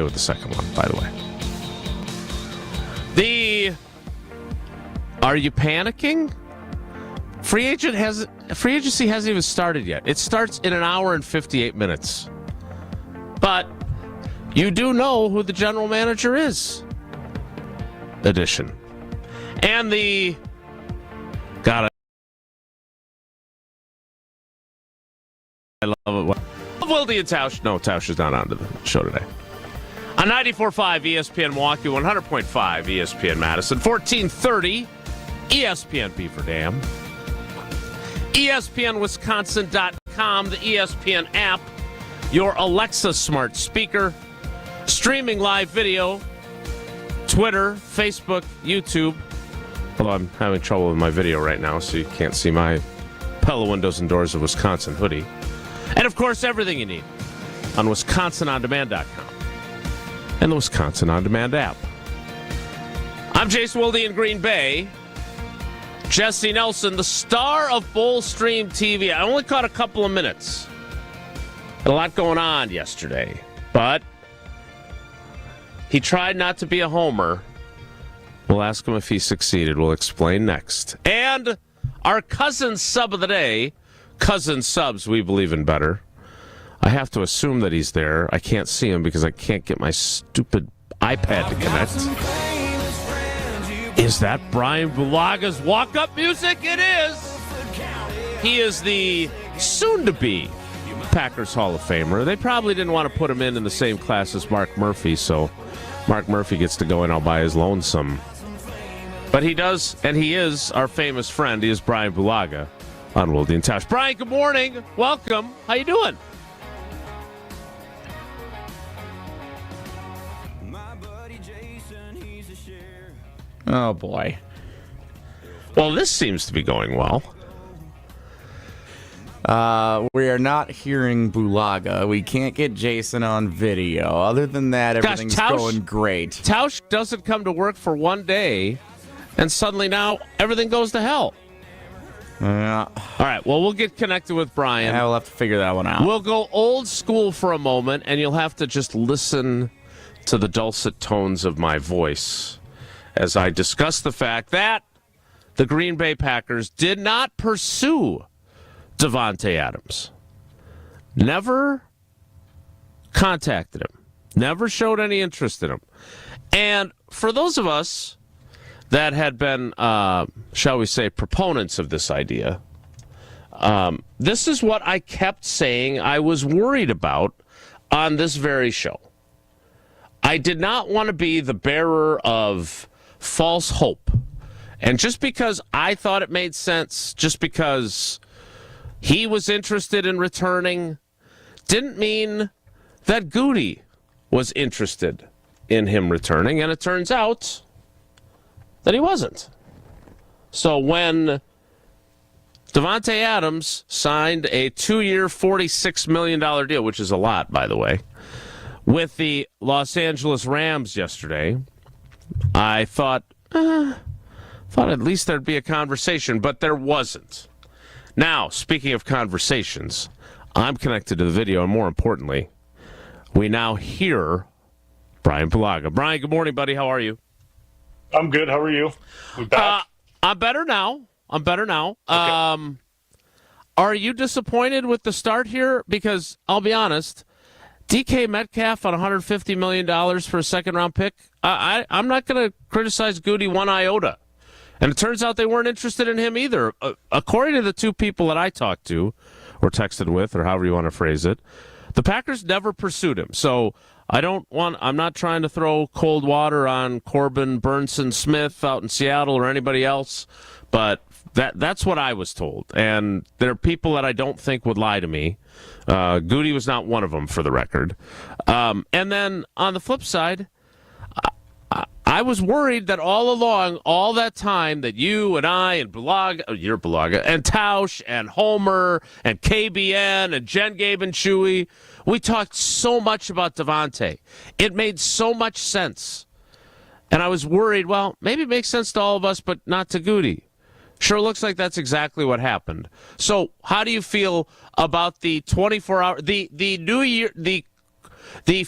with the second one, by the way. Are you panicking? Free agency hasn't even started yet. It starts in an hour and 58 minutes. But you do know who the general manager is. Edition. And God, I love it. Wilde and Tausch. No, Tausch is not on the show today. On 94.5 ESPN Milwaukee, 100.5 ESPN Madison, 1430 ESPN Beaver Dam, ESPNWisconsin.com, the ESPN app, your Alexa smart speaker, streaming live video, Twitter, Facebook, YouTube. Although I'm having trouble with my video right now, so you can't see my Pella Windows and Doors of Wisconsin hoodie. And, of course, everything you need on WisconsinOnDemand.com and the Wisconsin On Demand app. I'm Jason Wilde in Green Bay. Jesse Nelson, the star of Bowl Stream TV. I only caught a couple of minutes. Had a lot going on yesterday, but he tried not to be a homer. We'll ask him if he succeeded. We'll explain next. And our cousin sub of the day, cousin subs, we believe in better. I have to assume that he's there. I can't see him because I can't get my stupid iPad to connect. Is that Bryan Bulaga's walk-up music? It is. He is the soon-to-be Packers Hall of Famer. They probably didn't want to put him in the same class as Mark Murphy, so Mark Murphy gets to go in all by his lonesome. But he does, and he is our famous friend. He is Bryan Bulaga on Wilde and Tausch. Bryan, good morning. Welcome. How you doing? Oh, boy. Well, this seems to be going well. We are not hearing Bulaga. We can't get Jason on video. Other than that, everything's going great. Tausch doesn't come to work for one day, and suddenly now everything goes to hell. All right, well, we'll get connected with Bryan. Yeah, we'll have to figure that one out. We'll go old school for a moment, and you'll have to just listen to the dulcet tones of my voice as I discuss the fact that the Green Bay Packers did not pursue Davante Adams. Never contacted him. Never showed any interest in him. And for those of us that had been, shall we say, proponents of this idea, this is what I kept saying I was worried about on this very show. I did not want to be the bearer of false hope. And just because I thought it made sense, just because he was interested in returning, didn't mean that Goody was interested in him returning. And it turns out that he wasn't. So when Davante Adams signed a 2-year, $46 million deal, which is a lot, by the way, with the Los Angeles Rams yesterday, I thought at least there'd be a conversation, but there wasn't. Now, speaking of conversations, I'm connected to the video, and more importantly, we now hear Bryan Bulaga. Bryan, good morning, buddy. How are you? I'm good. How are you? We back? I'm better now. Okay. Are you disappointed with the start here? Because I'll be honest, DK Metcalf on $150 million for a second-round pick, I'm not going to criticize Goody one iota. And it turns out they weren't interested in him either. According to the two people that I talked to or texted with, or however you want to phrase it, the Packers never pursued him. So I'm not trying to throw cold water on Corbin Burnson Smith out in Seattle or anybody else, but that's what I was told. And there are people that I don't think would lie to me. Goody was not one of them, for the record. And then on the flip side, I was worried that all along, all that time that you and I and Bulaga, and Tausch and Homer and KBN and Jen, Gabe, and Chewy, we talked so much about Davante. It made so much sense. And I was worried, well, maybe it makes sense to all of us, but not to Goody. Sure looks like that's exactly what happened. So how do you feel about the 24-hour, the New Year, the The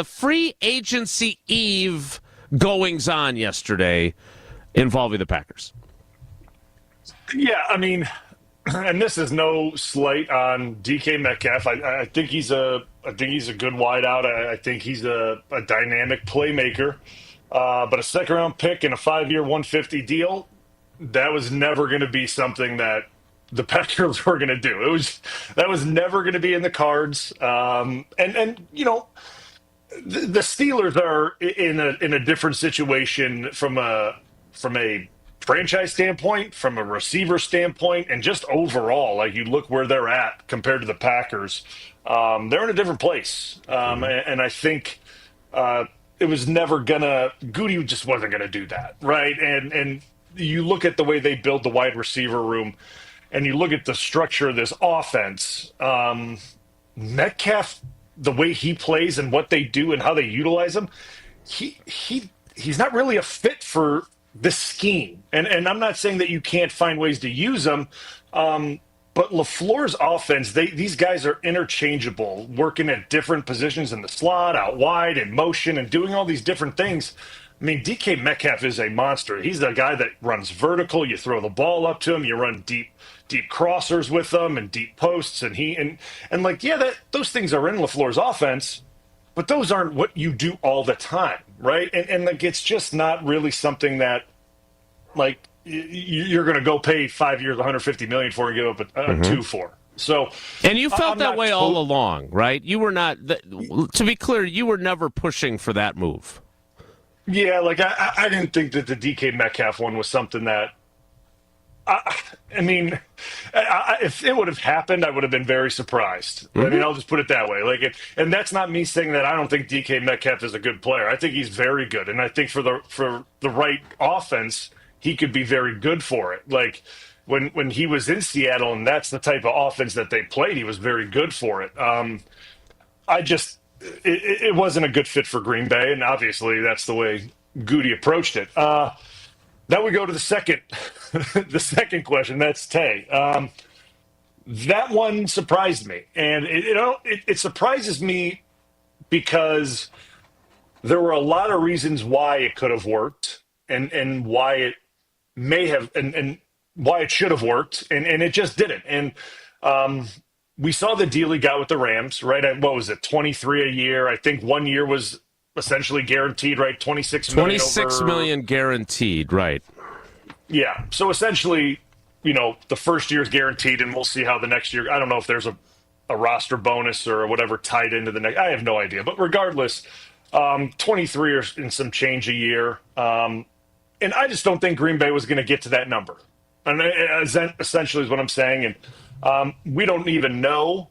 free agency eve goings on yesterday involving the Packers. Yeah, I mean, and this is no slight on DK Metcalf. I think he's a good wideout. I think he's a dynamic playmaker. But a second-round pick and a 5-year, $150 deal, that was never going to be something that the Packers were going to do. That was never going to be in the cards. And you know, the Steelers are in a different situation from a franchise standpoint, from a receiver standpoint, and just overall. Like, you look where they're at compared to the Packers, they're in a different place. And I think it was never gonna. Goody just wasn't gonna do that, right? And you look at the way they build the wide receiver room, and you look at the structure of this offense. Metcalf, the way he plays and what they do and how they utilize him, he's not really a fit for this scheme. And I'm not saying that you can't find ways to use him, but LaFleur's offense, these guys are interchangeable, working at different positions in the slot, out wide, in motion, and doing all these different things. I mean, DK Metcalf is a monster. He's the guy that runs vertical. You throw the ball up to him. You run deep crossers with them and deep posts. And like, yeah, those things are in LaFleur's offense, but those aren't what you do all the time, right? And like, it's just not really something that, like, you're going to go pay 5 years, $150 million for and give up a 2 for. So, and you felt that way all along, right? You were not. To be clear, you were never pushing for that move. Yeah, like I didn't think that the DK Metcalf one was something that. I mean, if it would have happened, I would have been very surprised. I mean, I'll just put it that way. Like, and that's not me saying that I don't think DK Metcalf is a good player. I think he's very good, and I think for the right offense, he could be very good for it. Like when he was in Seattle, and that's the type of offense that they played, he was very good for it. It wasn't a good fit for Green Bay, and obviously that's the way Goody approached it. Now we go to the second question. That's Tay. That one surprised me, and it surprises me because there were a lot of reasons why it could have worked, and why it may have, and why it should have worked, and it just didn't. And we saw the deal he got with the Rams, right? At, what was it, 23 a year? I think 1 year was essentially guaranteed, right? 26 million guaranteed, right? Yeah. So essentially, the first year is guaranteed, and we'll see how the next year. I don't know if there's a roster bonus or whatever tied into the next. I have no idea. But regardless, 23 or in some change a year. And I just don't think Green Bay was going to get to that number. And essentially is what I'm saying. And we don't even know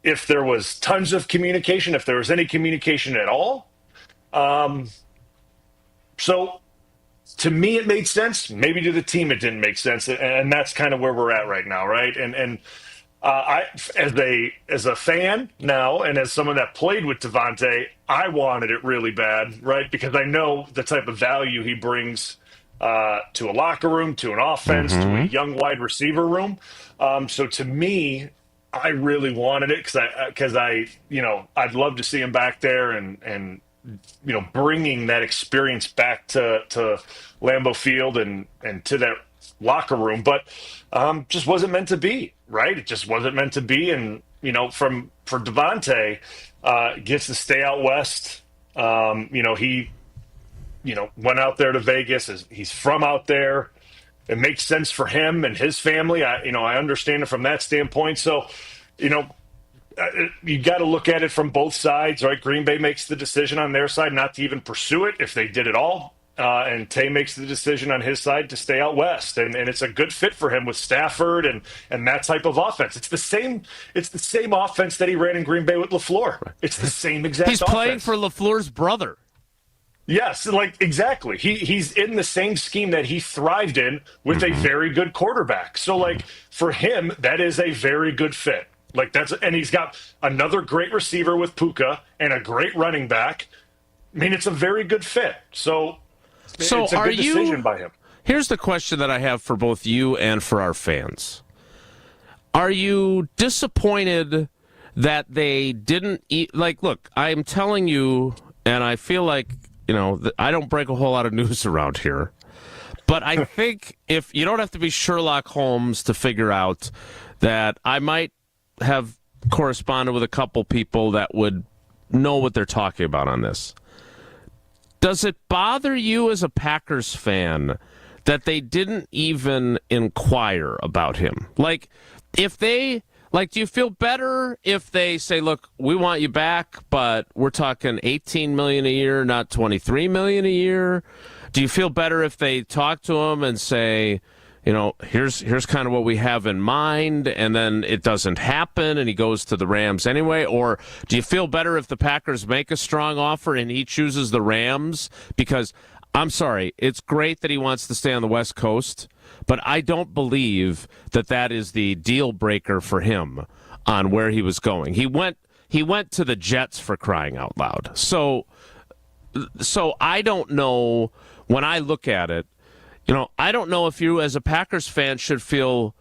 if there was tons of communication, if there was any communication at all. So to me, it made sense. Maybe to the team, it didn't make sense. And that's kind of where we're at right now, right? And I, as a fan now, and as someone that played with Davante, I wanted it really bad, right? Because I know the type of value he brings to a locker room, to an offense, to a young wide receiver room. So to me, I really wanted it because I'd love to see him back there and bringing that experience back to Lambeau Field and to that locker room, but just wasn't meant to be, right? It just wasn't meant to be. And for Davante, gets to stay out west. He went out there to Vegas. He's from out there. It makes sense for him and his family. I understand it from that standpoint. So, you got to look at it from both sides, right? Green Bay makes the decision on their side not to even pursue it if they did it all. And Tay makes the decision on his side to stay out west. And it's a good fit for him with Stafford and that type of offense. It's the same offense that he ran in Green Bay with LaFleur. It's the same exact He's playing for LaFleur's brother. Yes, like exactly. He's in the same scheme that he thrived in with a very good quarterback. So like for him, that is a very good fit. Like and he's got another great receiver with Puka and a great running back. I mean, it's a very good fit. So it's a good decision by him. Here's the question that I have for both you and for our fans. Are you disappointed that they didn't like, look, I'm telling you, and I feel like, I don't break a whole lot of news around here. But I think if you don't have to be Sherlock Holmes to figure out that I might have corresponded with a couple people that would know what they're talking about on this. Does it bother you as a Packers fan that they didn't even inquire about him? Like, do you feel better if they say, look, we want you back, but we're talking $18 million a year, not $23 million a year? Do you feel better if they talk to him and say, here's kind of what we have in mind, and then it doesn't happen and he goes to the Rams anyway? Or do you feel better if the Packers make a strong offer and he chooses the Rams? Because, I'm sorry, it's great that he wants to stay on the West Coast, but I don't believe that is the deal breaker for him on where he was going. He went to the Jets, for crying out loud. So I don't know, when I look at it, I don't know if you as a Packers fan should feel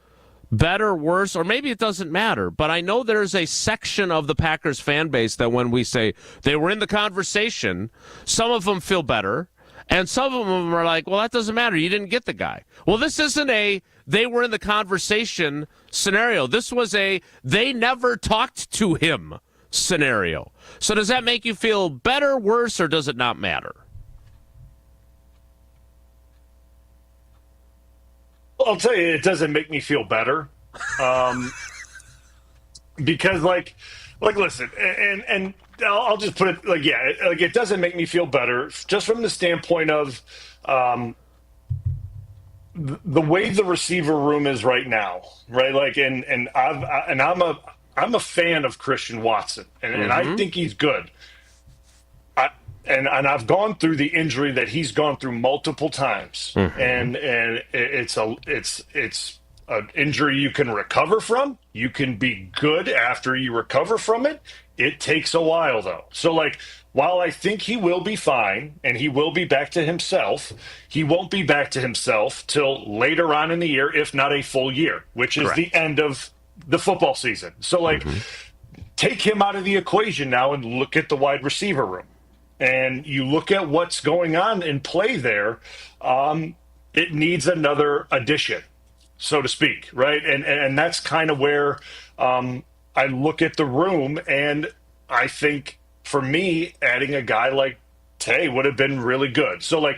better, worse, or maybe it doesn't matter. But I know there's a section of the Packers fan base that when we say they were in the conversation, some of them feel better. And some of them are like, well, that doesn't matter. You didn't get the guy. Well, this isn't they were in the conversation scenario. This was they never talked to him scenario. So does that make you feel better, worse, or does it not matter? I'll tell you, it doesn't make me feel better. Because listen, and I'll just put it it doesn't make me feel better just from the standpoint of the way the receiver room is right now, right? I'm a fan of Christian Watson, and I think he's good. And I've gone through the injury that he's gone through multiple times, and it's an injury you can recover from. You can be good after you recover from it. It takes a while, though. So, while I think he will be fine and he will be back to himself, he won't be back to himself till later on in the year, if not a full year, which is the end of the football season. So, take him out of the equation now and look at the wide receiver room. And you look at what's going on in play there, it needs another addition, so to speak, right? And that's kind of where I look at the room, and I think, for me, adding a guy like Tay would have been really good. So,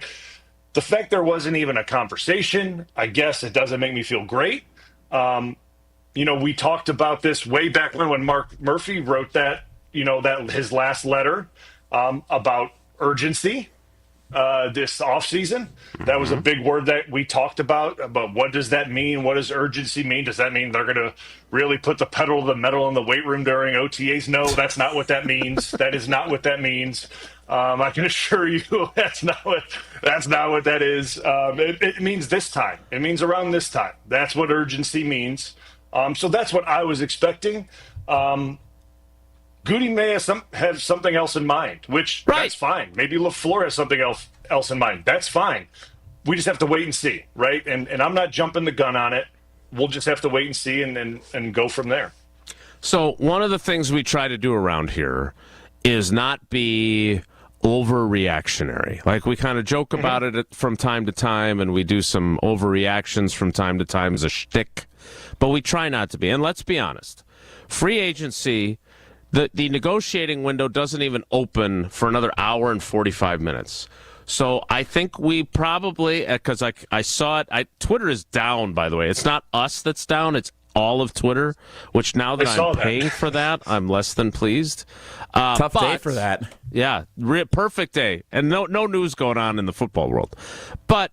the fact there wasn't even a conversation, I guess it doesn't make me feel great. We talked about this way back when Mark Murphy wrote that his last letter about urgency this offseason. That was a big word that we talked about what does that mean? What does urgency mean? Does that mean they're going to really put the pedal to the metal in the weight room during OTAs? No, that's not what that means. That is not what that means. I can assure you that's not what that is. It means this time. It means around this time. That's what urgency means. So that's what I was expecting. Goody may have something else in mind, which that's fine. Maybe LaFleur has something else in mind. That's fine. We just have to wait and see, right? And I'm not jumping the gun on it. We'll just have to wait and see and go from there. So one of the things we try to do around here is not be overreactionary. We kind of joke about it from time to time, and we do some overreactions from time to time as a shtick, but we try not to be. And let's be honest, free agency, the negotiating window doesn't even open for another hour and 45 minutes. So I think we probably, because I saw it, Twitter is down, by the way. It's not us that's down, it's all of Twitter, which now that I'm paying for that, I'm less than pleased. Tough day for that. Yeah, perfect day. And no news going on in the football world. But,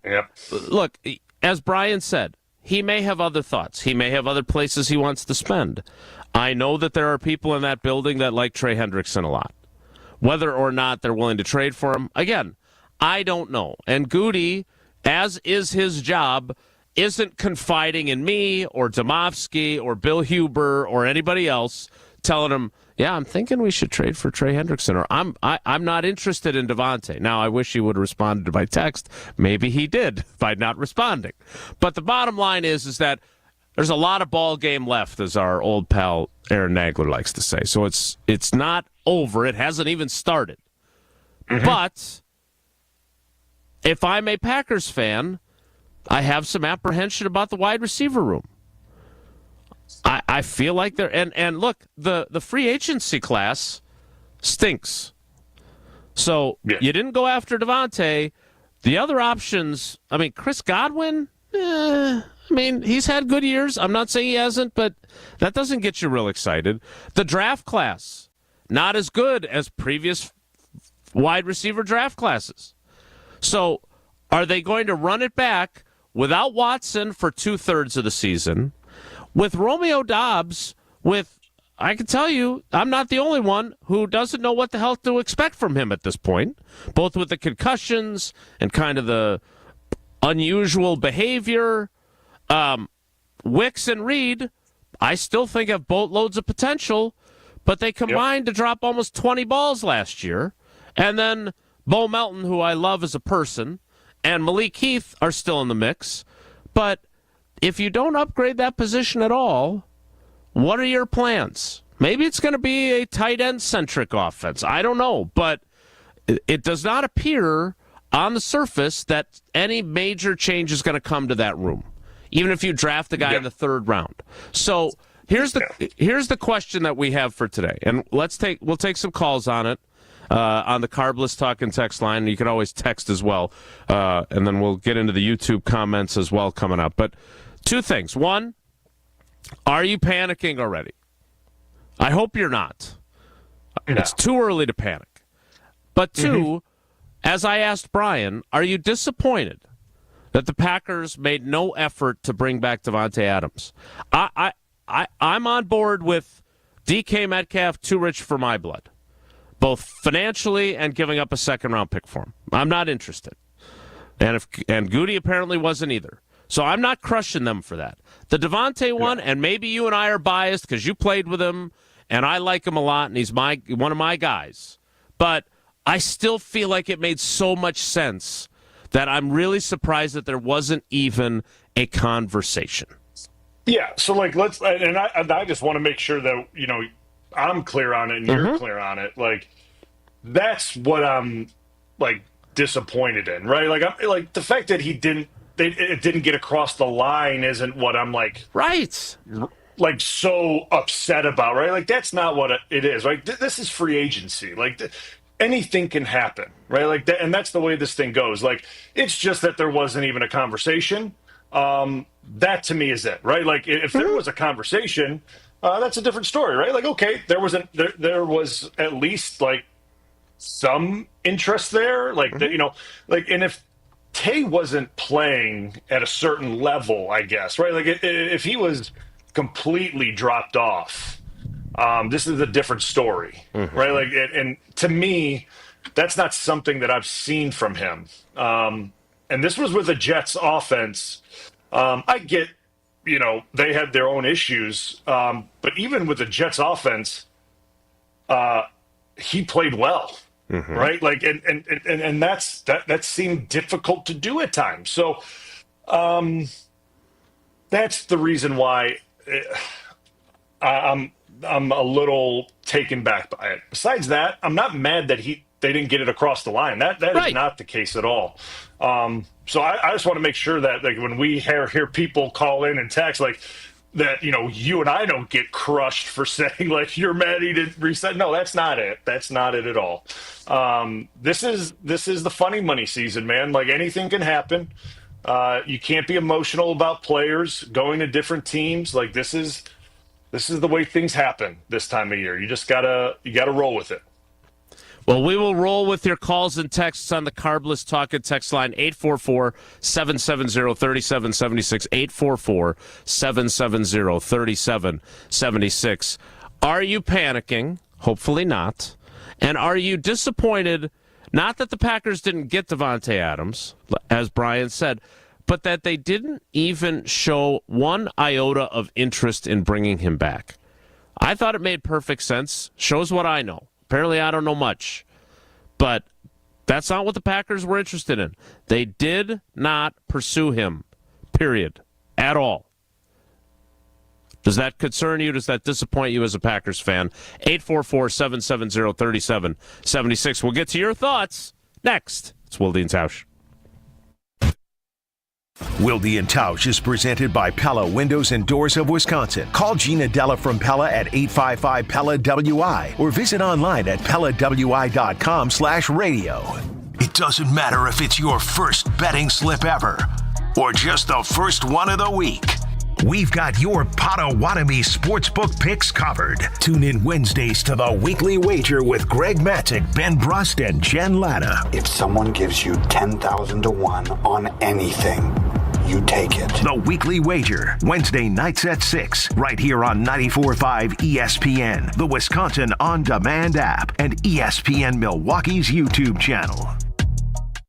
Look, as Bryan said, he may have other thoughts. He may have other places he wants to spend. I know that there are people in that building that like Trey Hendrickson a lot. Whether or not they're willing to trade for him, again, I don't know. And Goody, as is his job, isn't confiding in me or Domofsky or Bill Huber or anybody else telling him, yeah, I'm thinking we should trade for Trey Hendrickson, or I'm not interested in Davante. Now, I wish he would have responded to my text. Maybe he did by not responding. But the bottom line is that there's a lot of ball game left, as our old pal Aaron Nagler likes to say. So it's not over. It hasn't even started. Mm-hmm. But if I'm a Packers fan, I have some apprehension about the wide receiver room. I feel like they're and look, the free agency class stinks. So you didn't go after Davante. The other options, I mean, Chris Godwin, he's had good years. I'm not saying he hasn't, but that doesn't get you real excited. The draft class, not as good as previous wide receiver draft classes. So are they going to run it back without Watson for 2/3 of the season? With Romeo Doubs, I can tell you, I'm not the only one who doesn't know what the hell to expect from him at this point, both with the concussions and kind of the unusual behavior. Wicks and Reed, I still think have boatloads of potential, but they combined to drop almost 20 balls last year. And then Bo Melton, who I love as a person, and Malik Heath are still in the mix. But if you don't upgrade that position at all, what are your plans? Maybe it's going to be a tight end centric offense. I don't know, but it does not appear on the surface that any major change is going to come to that room, even if you draft the guy in the 3rd round. So here's the question that we have for today, and we'll take some calls on it on the Carbless Talk and text line. You can always text as well, and then we'll get into the YouTube comments as well coming up. But 2 things. One, are you panicking already? I hope you're not. No. It's too early to panic. But 2, as I asked Bryan, are you disappointed that the Packers made no effort to bring back Davante Adams? I'm on board with DK Metcalf, too rich for my blood, both financially and giving up a 2nd-round pick for him. I'm not interested. And Goody apparently wasn't either. So I'm not crushing them for that. The Davante one, and maybe you and I are biased because you played with him, and I like him a lot, and he's one of my guys. But I still feel like it made so much sense that I'm really surprised that there wasn't even a conversation. Yeah, so I just want to make sure that I'm clear on it and you're clear on it. Like, that's what I'm disappointed in, right? Like the fact that it didn't get across the line isn't what I'm so upset about, right? Like, that's not what it is, right? This is free agency. Anything can happen, right? Like that, and that's the way this thing goes. Like, it's just that there wasn't even a conversation. That to me is it, right? Like, if there was a conversation, that's a different story, right? Like, okay, there was at least some interest there, and if Tay wasn't playing at a certain level, I guess, right? Like, if he was completely dropped off, this is a different story, right? Like, and to me, that's not something that I've seen from him. And this was with the Jets offense. I get, they had their own issues, but even with the Jets offense, he played well. Right, and that seemed difficult to do at times. So, that's the reason why I'm a little taken back by it. Besides that, I'm not mad that they didn't get it across the line. That is not the case at all. So I just want to make sure that when we hear people call in and text that you and I don't get crushed for saying you're mad he didn't reset. No, that's not it. That's not it at all. This is the funny money season, man. Anything can happen. You can't be emotional about players going to different teams. This is the way things happen this time of year. You just gotta roll with it. Well, we will roll with your calls and texts on the Carbless Talk and text line 844-770-3776, 844-770-3776. Are you panicking? Hopefully not. And are you disappointed, not that the Packers didn't get Davante Adams, as Bryan said, but that they didn't even show one iota of interest in bringing him back? I thought it made perfect sense. Shows what I know. Apparently, I don't know much. But that's not what the Packers were interested in. They did not pursue him, period, at all. Does that concern you? Does that disappoint you as a Packers fan? 844-770-3776. We'll get to your thoughts next. It's Wilde and Tausch. Wilde and Tausch is presented by Pella Windows and Doors of Wisconsin. Call Gina Della from Pella at 855-PELLA-WI or visit online at PellaWI.com/radio. It doesn't matter if it's your first betting slip ever or just the first one of the week. We've got your Potawatomi sportsbook picks covered. Tune in Wednesdays to the Weekly Wager with Greg Matzik, Ben Brust, and Jen Latta. If someone gives you 10,000 to 1 on anything, you take it. The Weekly Wager, Wednesday nights at 6, right here on 94.5 ESPN, the Wisconsin On Demand app, and ESPN Milwaukee's YouTube channel.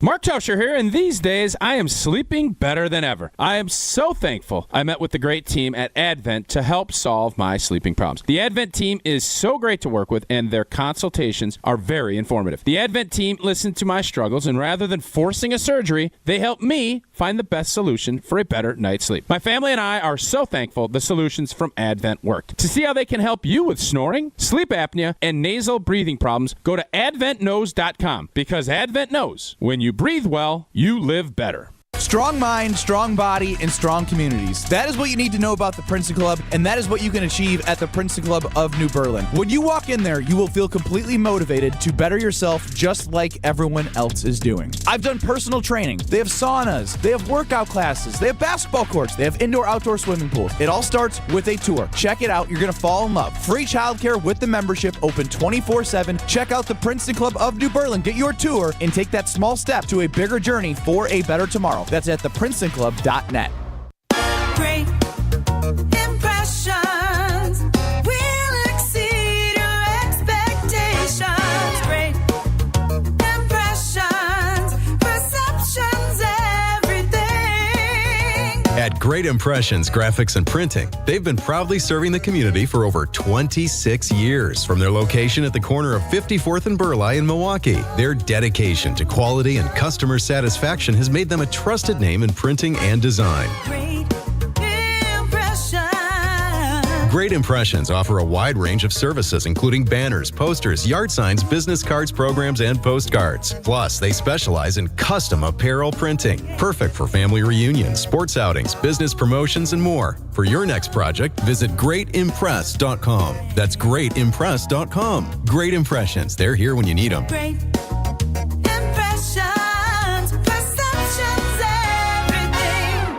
Mark Tauscher here, and these days I am sleeping better than ever. I am so thankful I met with the great team at Advent to help solve my sleeping problems. The Advent team is so great to work with, and their consultations are very informative. The Advent team listened to my struggles, and rather than forcing a surgery, they helped me find the best solution for a better night's sleep. My family and I are so thankful the solutions from Advent worked. To see how they can help you with snoring, sleep apnea, and nasal breathing problems, go to adventknows.com, because Advent knows when you breathe well, you live better. Strong mind, strong body, and strong communities. That is what you need to know about the Princeton Club, and that is what you can achieve at the Princeton Club of New Berlin. When you walk in there, you will feel completely motivated to better yourself just like everyone else is doing. I've done personal training. They have saunas. They have workout classes. They have basketball courts. They have indoor-outdoor swimming pools. It all starts with a tour. Check it out. You're going to fall in love. Free childcare with the membership, open 24/7. Check out the Princeton Club of New Berlin. Get your tour and take that small step to a bigger journey for a better tomorrow. That's at theprincetonclub.net. Great impressions will exceed your expectations. Great impressions, perceptions, everything. At Great Impressions Graphics and Printing, they've been proudly serving the community for over 26 years. From their location at the corner of 54th and Burleigh in Milwaukee, their dedication to quality and customer satisfaction has made them a trusted name in printing and design. Great impressions. Great Impressions offer a wide range of services, including banners, posters, yard signs, business cards, programs, and postcards. Plus, they specialize in custom apparel printing, perfect for family reunions, sports outings, business promotions, and more. For your next project, visit greatimpress.com. That's greatimpress.com. Great Impressions. They're here when you need them. Great impressions, perceptions, everything.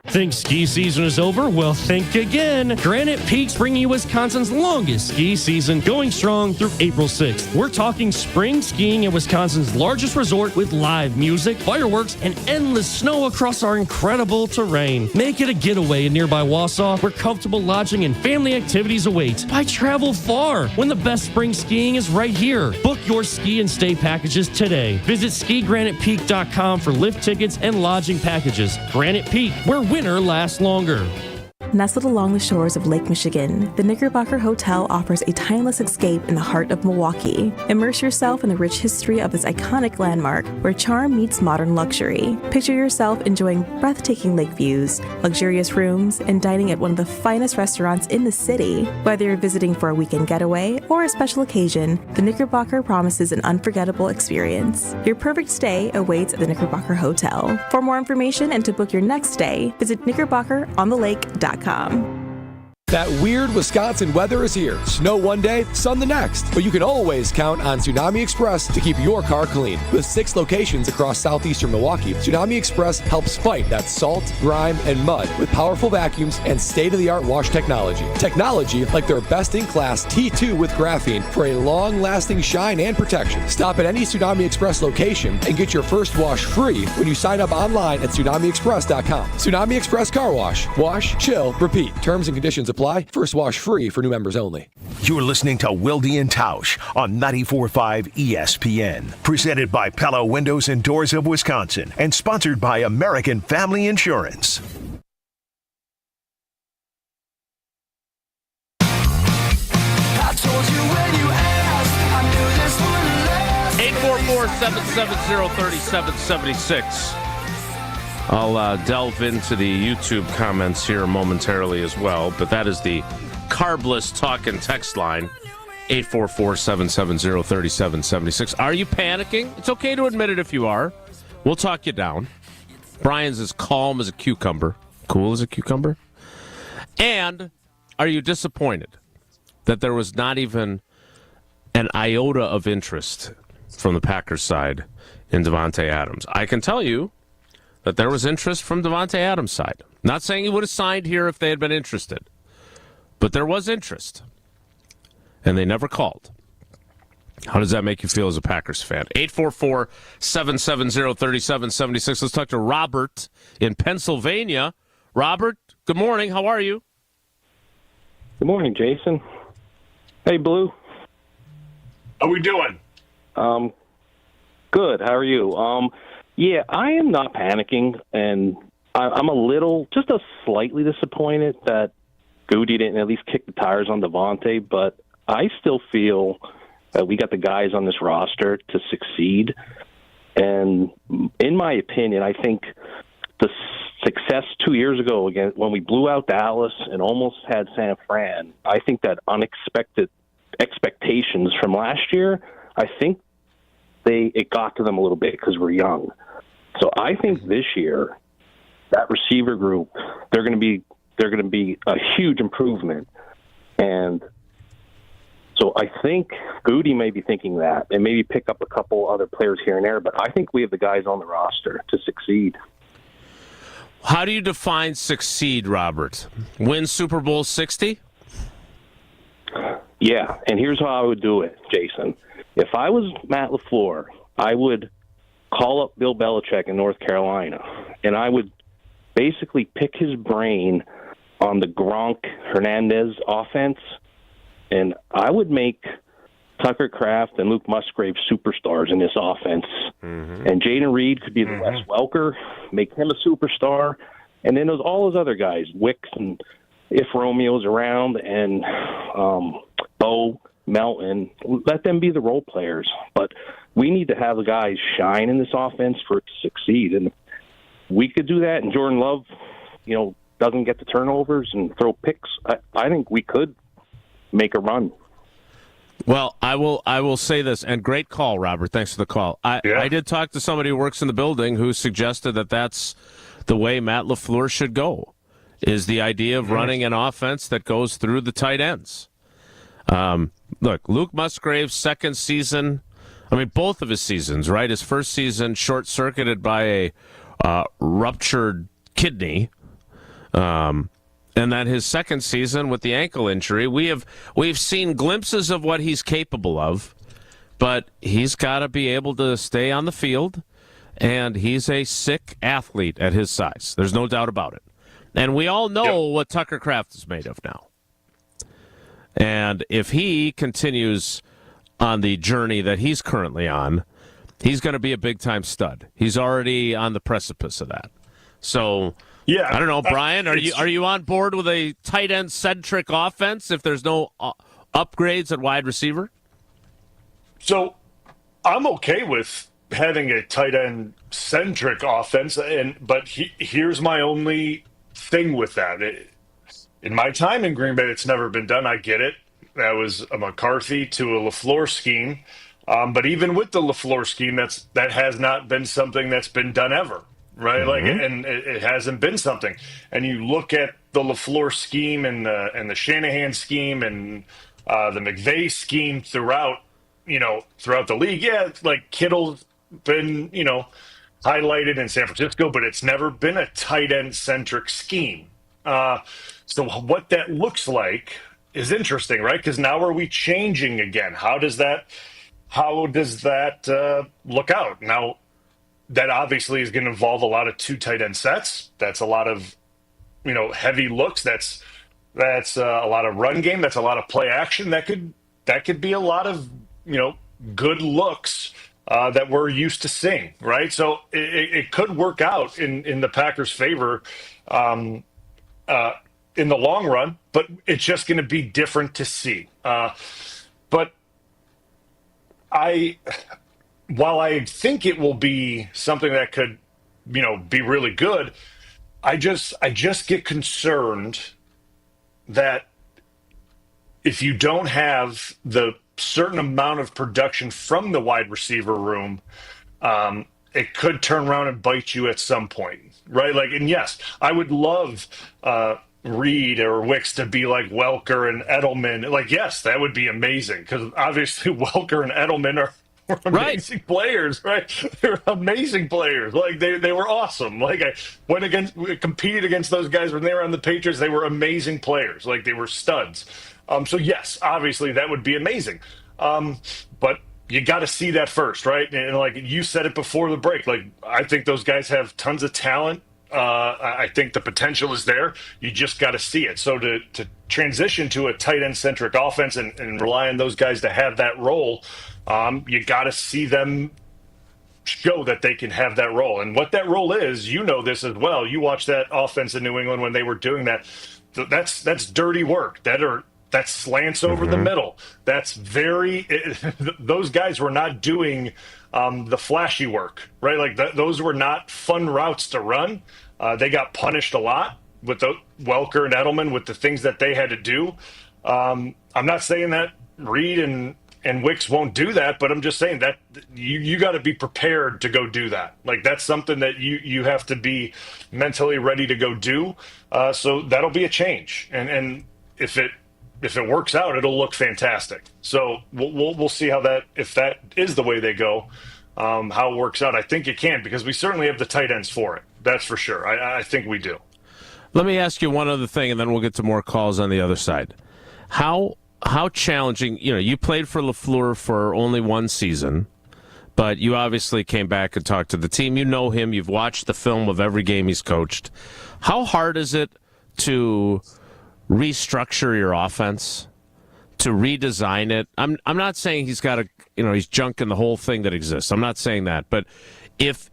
Think ski season is over? Well, think again. Granite Peak's bringing you Wisconsin's longest ski season, going strong through April 6th. We're talking spring skiing at Wisconsin's largest resort with live music, fireworks, and endless snow across our incredible terrain. Make it a getaway in nearby Wausau, where comfortable lodging and family activities await. Why travel far when the best spring skiing is right here? Book your ski and stay packages today. Visit skigranitepeak.com for lift tickets and lodging packages. Granite Peak, where winter lasts longer. Nestled along the shores of Lake Michigan, the Knickerbocker Hotel offers a timeless escape in the heart of Milwaukee. Immerse yourself in the rich history of this iconic landmark where charm meets modern luxury. Picture yourself enjoying breathtaking lake views, luxurious rooms, and dining at one of the finest restaurants in the city. Whether you're visiting for a weekend getaway or a special occasion, the Knickerbocker promises an unforgettable experience. Your perfect stay awaits at the Knickerbocker Hotel. For more information and to book your next stay, visit knickerbockeronthelake.com. That weird Wisconsin weather is here. Snow one day, sun the next. But you can always count on Tsunami Express to keep your car clean. With 6 locations across southeastern Milwaukee, Tsunami Express helps fight that salt, grime, and mud with powerful vacuums and state-of-the-art wash technology. Technology like their best-in-class T2 with graphene for a long-lasting shine and protection. Stop at any Tsunami Express location and get your first wash free when you sign up online at tsunamiexpress.com. Tsunami Express Car Wash. Wash, chill, repeat. Terms and conditions apply. First wash free for new members only. You're listening to Wilde and Tausch on 94.5 ESPN. Presented by Pella Windows and Doors of Wisconsin and sponsored by American Family Insurance. I told you when you asked, I knew this wouldn't last. 844-770-3776. I'll delve into the YouTube comments here momentarily as well, but that is the Carbless Talk and Text line, 844-770-3776. Are you panicking? It's okay to admit it if you are. We'll talk you down. Bryan's as calm as a cucumber. Cool as a cucumber. And are you disappointed that there was not even an iota of interest from the Packers side in Davante Adams? I can tell you that there was interest from Davante Adams' side. Not saying he would have signed here if they had been interested, but there was interest, and they never called. How does that make you feel as a Packers fan? 844-770-3776. Let's talk to Robert in Pennsylvania. Robert, good morning. How are you? Good morning, Jason. Hey, Blue. How we doing? Good. How are you? Yeah, I am not panicking, and I'm just slightly disappointed that Goody didn't at least kick the tires on Davante, but I still feel that we got the guys on this roster to succeed. And in my opinion, I think the success 2 years ago again when we blew out Dallas and almost had San Fran, I think that unexpected expectations from last year, I think it got to them a little bit because we're young. So I think this year that receiver group, they're going to be a huge improvement. And so I think Goody may be thinking that and maybe pick up a couple other players here and there, but I think we have the guys on the roster to succeed. How do you define succeed, Robert? Win Super Bowl 60? Yeah, and here's how I would do it, Jason. If I was Matt LaFleur, I would call up Bill Belichick in North Carolina, and I would basically pick his brain on the Gronk-Hernandez offense, and I would make Tucker Kraft and Luke Musgrave superstars in this offense. Mm-hmm. And Jaden Reed could be the Wes Welker, make him a superstar, and then there's all those other guys, Wicks and if Romeo's around, and Bo Melton, let them be the role players. But we need to have the guys shine in this offense for it to succeed. And we could do that, and Jordan Love, doesn't get the turnovers and throw picks. I think we could make a run. Well, I will say this, and great call, Robert. Thanks for the call. I did talk to somebody who works in the building who suggested that that's the way Matt LaFleur should go, is the idea of running an offense that goes through the tight ends. Look, Luke Musgrave's second season, both of his seasons, right? His first season short-circuited by a ruptured kidney, and then his second season with the ankle injury. We've seen glimpses of what he's capable of, but he's got to be able to stay on the field, and he's a sick athlete at his size. There's no doubt about it. And we all know what Tucker Kraft is made of now. And if he continues on the journey that he's currently on, he's going to be a big-time stud. He's already on the precipice of that. So, I don't know, Bryan, are you on board with a tight end-centric offense if there's no upgrades at wide receiver? So I'm okay with having a tight end-centric offense, but here's my only thing with that. In my time in Green Bay, it's never been done. I get it. That was a McCarthy to a LaFleur scheme. But even with the LaFleur scheme, that has not been something that's been done ever, right? Mm-hmm. And it hasn't been something. And you look at the LaFleur scheme and the Shanahan scheme and the McVay scheme throughout the league. Yeah, like Kittle's been, highlighted in San Francisco, but it's never been a tight end centric scheme. So what that looks like is interesting, right? Because now are we changing again? How does that look out? Now, that obviously is going to involve a lot of two tight end sets. That's a lot of, heavy looks. That's a lot of run game. That's a lot of play action. That could be a lot of, good looks that we're used to seeing, right? So it could work out in the Packers' favor in the long run, but it's just going to be different to see. But while I think it will be something that could be really good. I just get concerned that if you don't have the certain amount of production from the wide receiver room, it could turn around and bite you at some point, right? Like, and yes, I would love Reed or Wicks to be like Welker and Edelman. Like, yes, that would be amazing, because obviously Welker and Edelman are amazing players, right? They're amazing players. Like, they were awesome. Like, I competed against those guys when they were on the Patriots. They were amazing players. Like, they were studs. So yes, obviously that would be amazing. But you got to see that first, right? And like you said it before the break, like, I think those guys have tons of talent. I think the potential is there. You just got to see it. So to transition to a tight end centric offense and rely on those guys to have that role, you got to see them show that they can have that role. And what that role is, this as well. You watch that offense in New England when they were doing that. That's dirty work. That slants over the middle. That's those guys were not doing the flashy work, right? Like those were not fun routes to run. They got punished a lot with Welker and Edelman with the things that they had to do. I'm not saying that Reed and Wicks won't do that, but I'm just saying that you got to be prepared to go do that. Like, that's something that you have to be mentally ready to go do. So that'll be a change, and if it works out, it'll look fantastic. So we'll see if that is the way they go, how it works out. I think it can, because we certainly have the tight ends for it. That's for sure. I think we do. Let me ask you one other thing, and then we'll get to more calls on the other side. How challenging, you played for LaFleur for only one season, but you obviously came back and talked to the team. You know him. You've watched the film of every game he's coached. How hard is it to restructure your offense, to redesign it? I'm not saying he's got he's junking the whole thing that exists. I'm not saying that. But if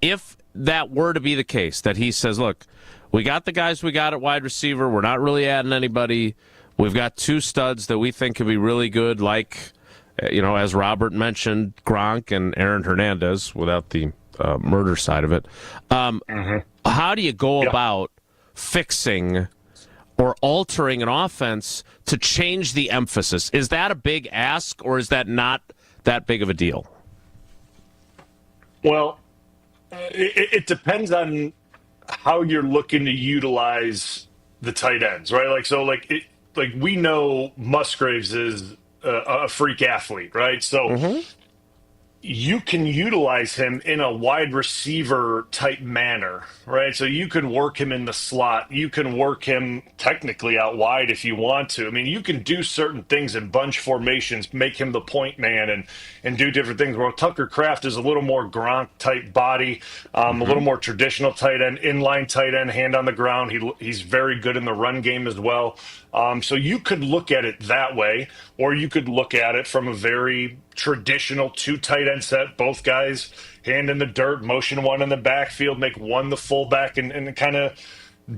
that were to be the case, that he says, look, we got the guys we got at wide receiver, we're not really adding anybody, we've got two studs that we think could be really good, like, as Robert mentioned, Gronk and Aaron Hernandez, without the murder side of it. How do you go about fixing or altering an offense to change the emphasis? Is that a big ask, or is that not that big of a deal? Well, it depends on how you're looking to utilize the tight ends, right? Like we know Musgraves is a freak athlete, right? So you can utilize him in a wide receiver type manner, right? So you can work him in the slot. You can work him technically out wide if you want to. I mean, you can do certain things in bunch formations, make him the point man and do different things. Well, Tucker Kraft is a little more Gronk type body, a little more traditional tight end, inline tight end, hand on the ground. He's very good in the run game as well. So you could look at it that way, or you could look at it from a very traditional two tight end set, both guys hand in the dirt, motion one in the backfield, make one the fullback, and kind of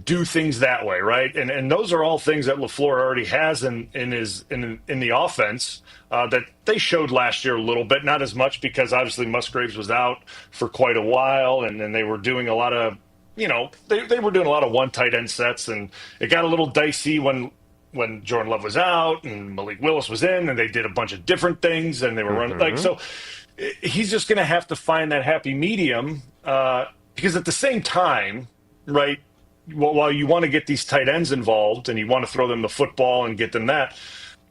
do things that way, right? And those are all things that LaFleur already has in the offense that they showed last year a little bit, not as much because obviously Musgraves was out for quite a while, and then they were doing a lot of they were doing a lot of one tight end sets, and it got a little dicey when Jordan Love was out and Malik Willis was in, and they did a bunch of different things, and they were running so he's just going to have to find that happy medium because at the same time, right, while you want to get these tight ends involved and you want to throw them the football and get them that,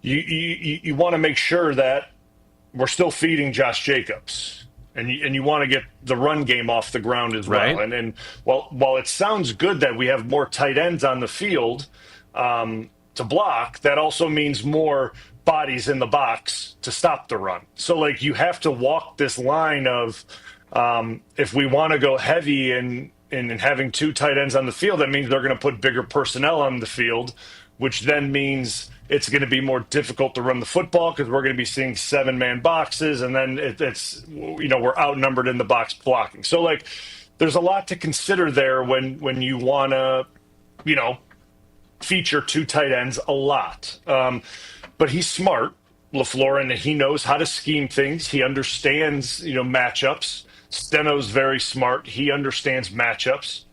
you want to make sure that we're still feeding Josh Jacobs. And you want to get the run game off the ground as well. Right. And while it sounds good that we have more tight ends on the field to block, that also means more bodies in the box to stop the run. So, like, you have to walk this line of if we want to go heavy in having two tight ends on the field, that means they're going to put bigger personnel on the field, which then means it's going to be more difficult to run the football because we're going to be seeing 7-man boxes, and then it's we're outnumbered in the box blocking. So, like, there's a lot to consider there when you want to feature two tight ends a lot. But he's smart, LaFleur, and he knows how to scheme things. He understands matchups. Steno's very smart. He understands matchups.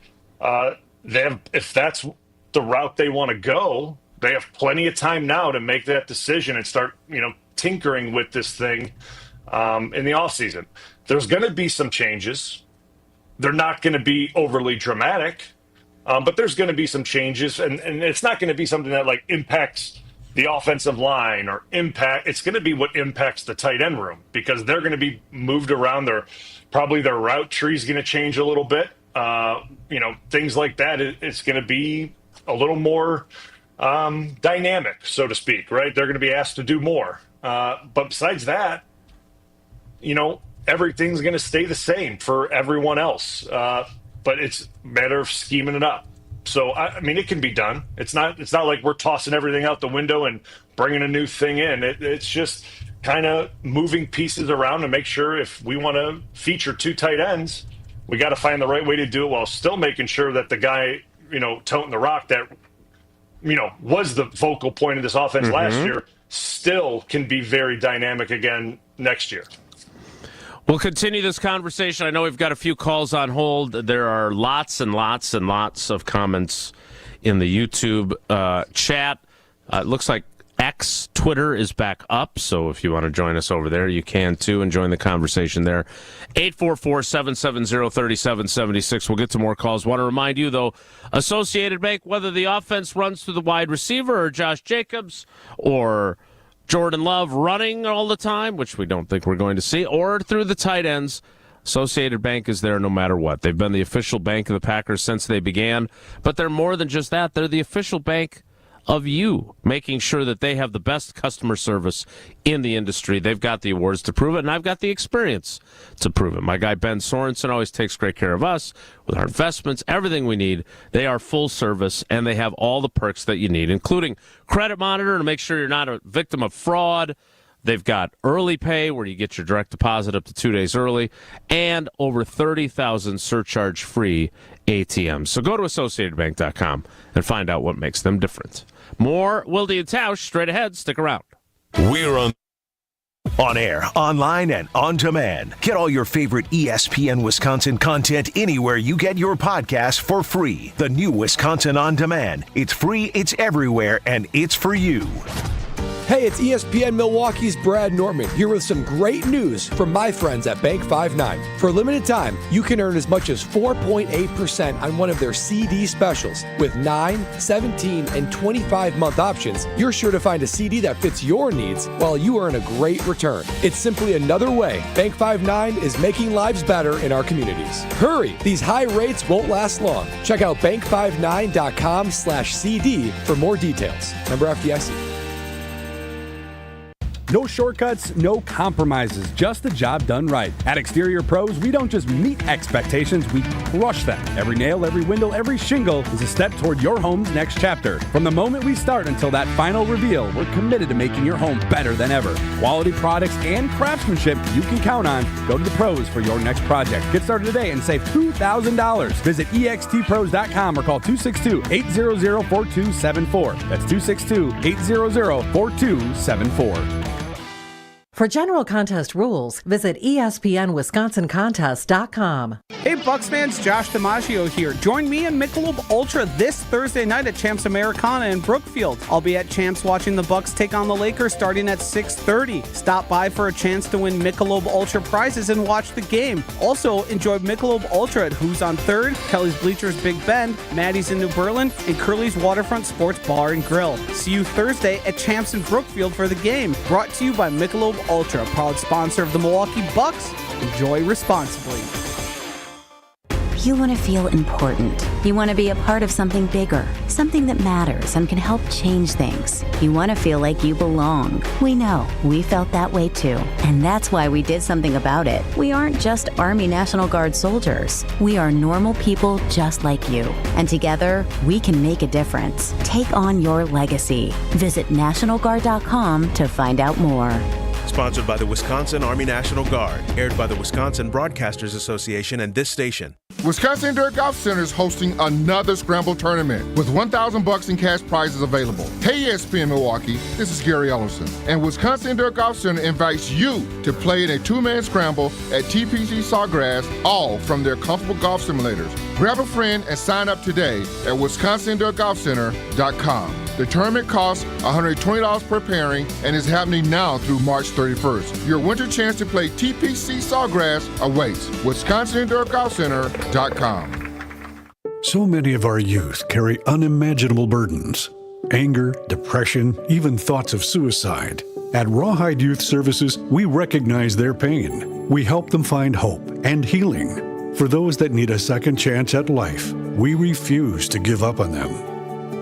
If that's the route they want to go, they have plenty of time now to make that decision and start, tinkering with this thing in the offseason. There's going to be some changes. They're not going to be overly dramatic, but there's going to be some changes, and it's not going to be something that impacts the offensive line it's going to be what impacts the tight end room, because they're going to be moved around. Probably their route tree is going to change a little bit. Things like that. It's going to be a little more dynamic, so to speak, right? They're going to be asked to do more. But besides that, everything's going to stay the same for everyone else. But it's a matter of scheming it up. So, it can be done. It's not like we're tossing everything out the window and bringing a new thing in. It's just kind of moving pieces around to make sure if we want to feature 2 tight ends, we got to find the right way to do it while still making sure that the guy, toting the rock that, was the focal point of this offense last year still can be very dynamic again next year. We'll continue this conversation. I know we've got a few calls on hold. There are lots and lots and lots of comments in the YouTube chat. It looks like X, Twitter, is back up, so if you want to join us over there, you can too, and join the conversation there. 844-770-3776. We'll get to more calls. Want to remind you, though, Associated Bank, whether the offense runs through the wide receiver or Josh Jacobs or Jordan Love running all the time, which we don't think we're going to see, or through the tight ends, Associated Bank is there no matter what. They've been the official bank of the Packers since they began, but they're more than just that. They're the official bank of you, making sure that they have the best customer service in the industry. They've got the awards to prove it, and I've got the experience to prove it. My guy Ben Sorensen always takes great care of us with our investments, everything we need. They are full service, and they have all the perks that you need, including credit monitor to make sure you're not a victim of fraud. They've got early pay where you get your direct deposit up to 2 days early, and over 30,000 surcharge-free ATMs. So go to AssociatedBank.com and find out what makes them different. More Wilde and Tausch straight ahead. Stick around. We're on air, online, and on demand. Get all your favorite ESPN Wisconsin content anywhere you get your podcasts for free. The new Wisconsin On Demand. It's free, it's everywhere, and it's for you. Hey, it's ESPN Milwaukee's Brad Nortman here with some great news from my friends at Bank 5-9. For a limited time, you can earn as much as 4.8% on one of their CD specials. With 9, 17, and 25-month options, you're sure to find a CD that fits your needs while you earn a great return. It's simply another way Bank 5-9 is making lives better in our communities. Hurry! These high rates won't last long. Check out bank59.com/CD for more details. Member FDIC. No shortcuts, no compromises, just the job done right. At Exterior Pros, we don't just meet expectations, we crush them. Every nail, every window, every shingle is a step toward your home's next chapter. From the moment we start until that final reveal, we're committed to making your home better than ever. Quality products and craftsmanship you can count on. Go to the pros for your next project. Get started today and save $2,000. Visit extpros.com or call 262-800-4274. That's 262-800-4274. For general contest rules, visit ESPNWisconsinContest.com. Hey Bucks fans, Josh DiMaggio here. Join me and Michelob Ultra this Thursday night at Champs Americana in Brookfield. I'll be at Champs watching the Bucks take on the Lakers starting at 6:30. Stop by for a chance to win Michelob Ultra prizes and watch the game. Also, enjoy Michelob Ultra at Who's on 3rd, Kelly's Bleachers Big Bend, Maddie's in New Berlin, and Curly's Waterfront Sports Bar and Grill. See you Thursday at Champs in Brookfield for the game. Brought to you by Michelob Ultra, proud sponsor of the Milwaukee Bucks. Enjoy responsibly. You want to feel important. You want to be a part of something bigger, something that matters and can help change things. You want to feel like you belong. We know. We felt that way too. And that's why we did something about it. We aren't just Army National Guard soldiers. We are normal people just like you. And together, we can make a difference. Take on your legacy. Visit NationalGuard.com to find out more. Sponsored by the Wisconsin Army National Guard. Aired by the Wisconsin Broadcasters Association and this station. Wisconsin Indoor Golf Center is hosting another Scramble tournament with $1,000 in cash prizes available. Hey ESPN Milwaukee, this is Garrett Ellison, and Wisconsin Indoor Golf Center invites you to play in a two-man scramble at TPC Sawgrass, all from their comfortable golf simulators. Grab a friend and sign up today at wisconsindoorgolfcenter.com. The tournament costs $120 per pairing and is happening now through March 31st. Your winter chance to play TPC Sawgrass awaits. WisconsinIndoorGolfCenter.com. So many of our youth carry unimaginable burdens. Anger, depression, even thoughts of suicide. At Rawhide Youth Services, we recognize their pain. We help them find hope and healing. For those that need a second chance at life, we refuse to give up on them.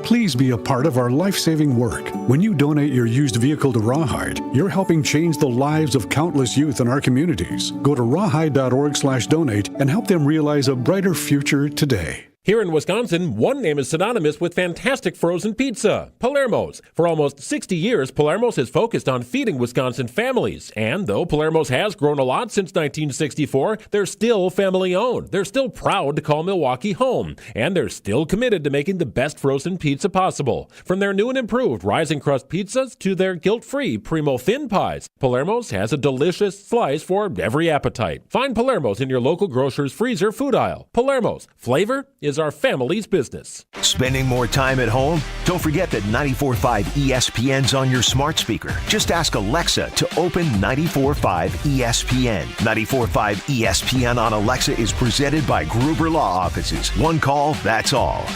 Please be a part of our life-saving work. When you donate your used vehicle to Rawhide, you're helping change the lives of countless youth in our communities. Go to rawhide.org/donate and help them realize a brighter future today. Here in Wisconsin, one name is synonymous with fantastic frozen pizza, Palermo's. For almost 60 years, Palermo's has focused on feeding Wisconsin families. And though Palermo's has grown a lot since 1964, they're still family-owned. They're still proud to call Milwaukee home. And they're still committed to making the best frozen pizza possible. From their new and improved rising crust pizzas to their guilt-free Primo thin pies, Palermo's has a delicious slice for every appetite. Find Palermo's in your local grocer's freezer food aisle. Palermo's, flavor is our family's business. Spending more time at home? Don't forget that 94.5 ESPN's on your smart speaker. Just ask Alexa to open 94.5 ESPN. 94.5 ESPN on Alexa is presented by Gruber Law Offices. One call, that's all.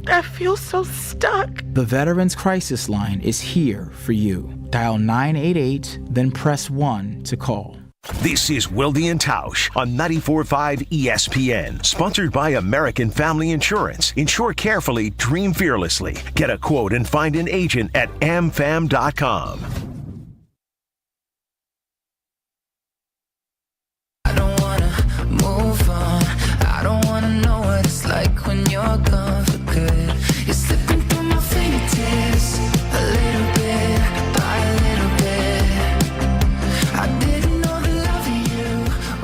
I feel so stuck. The Veterans Crisis Line is here for you. Dial 988, then press 1 to call. This is Wilde and Tausch on 94.5 ESPN. Sponsored by American Family Insurance. Insure carefully, dream fearlessly. Get a quote and find an agent at amfam.com. I don't wanna move on. I don't wanna know what it's like when you're gone for good. You're slipping through my fingertips a little bit by a little bit. I didn't know the love of you.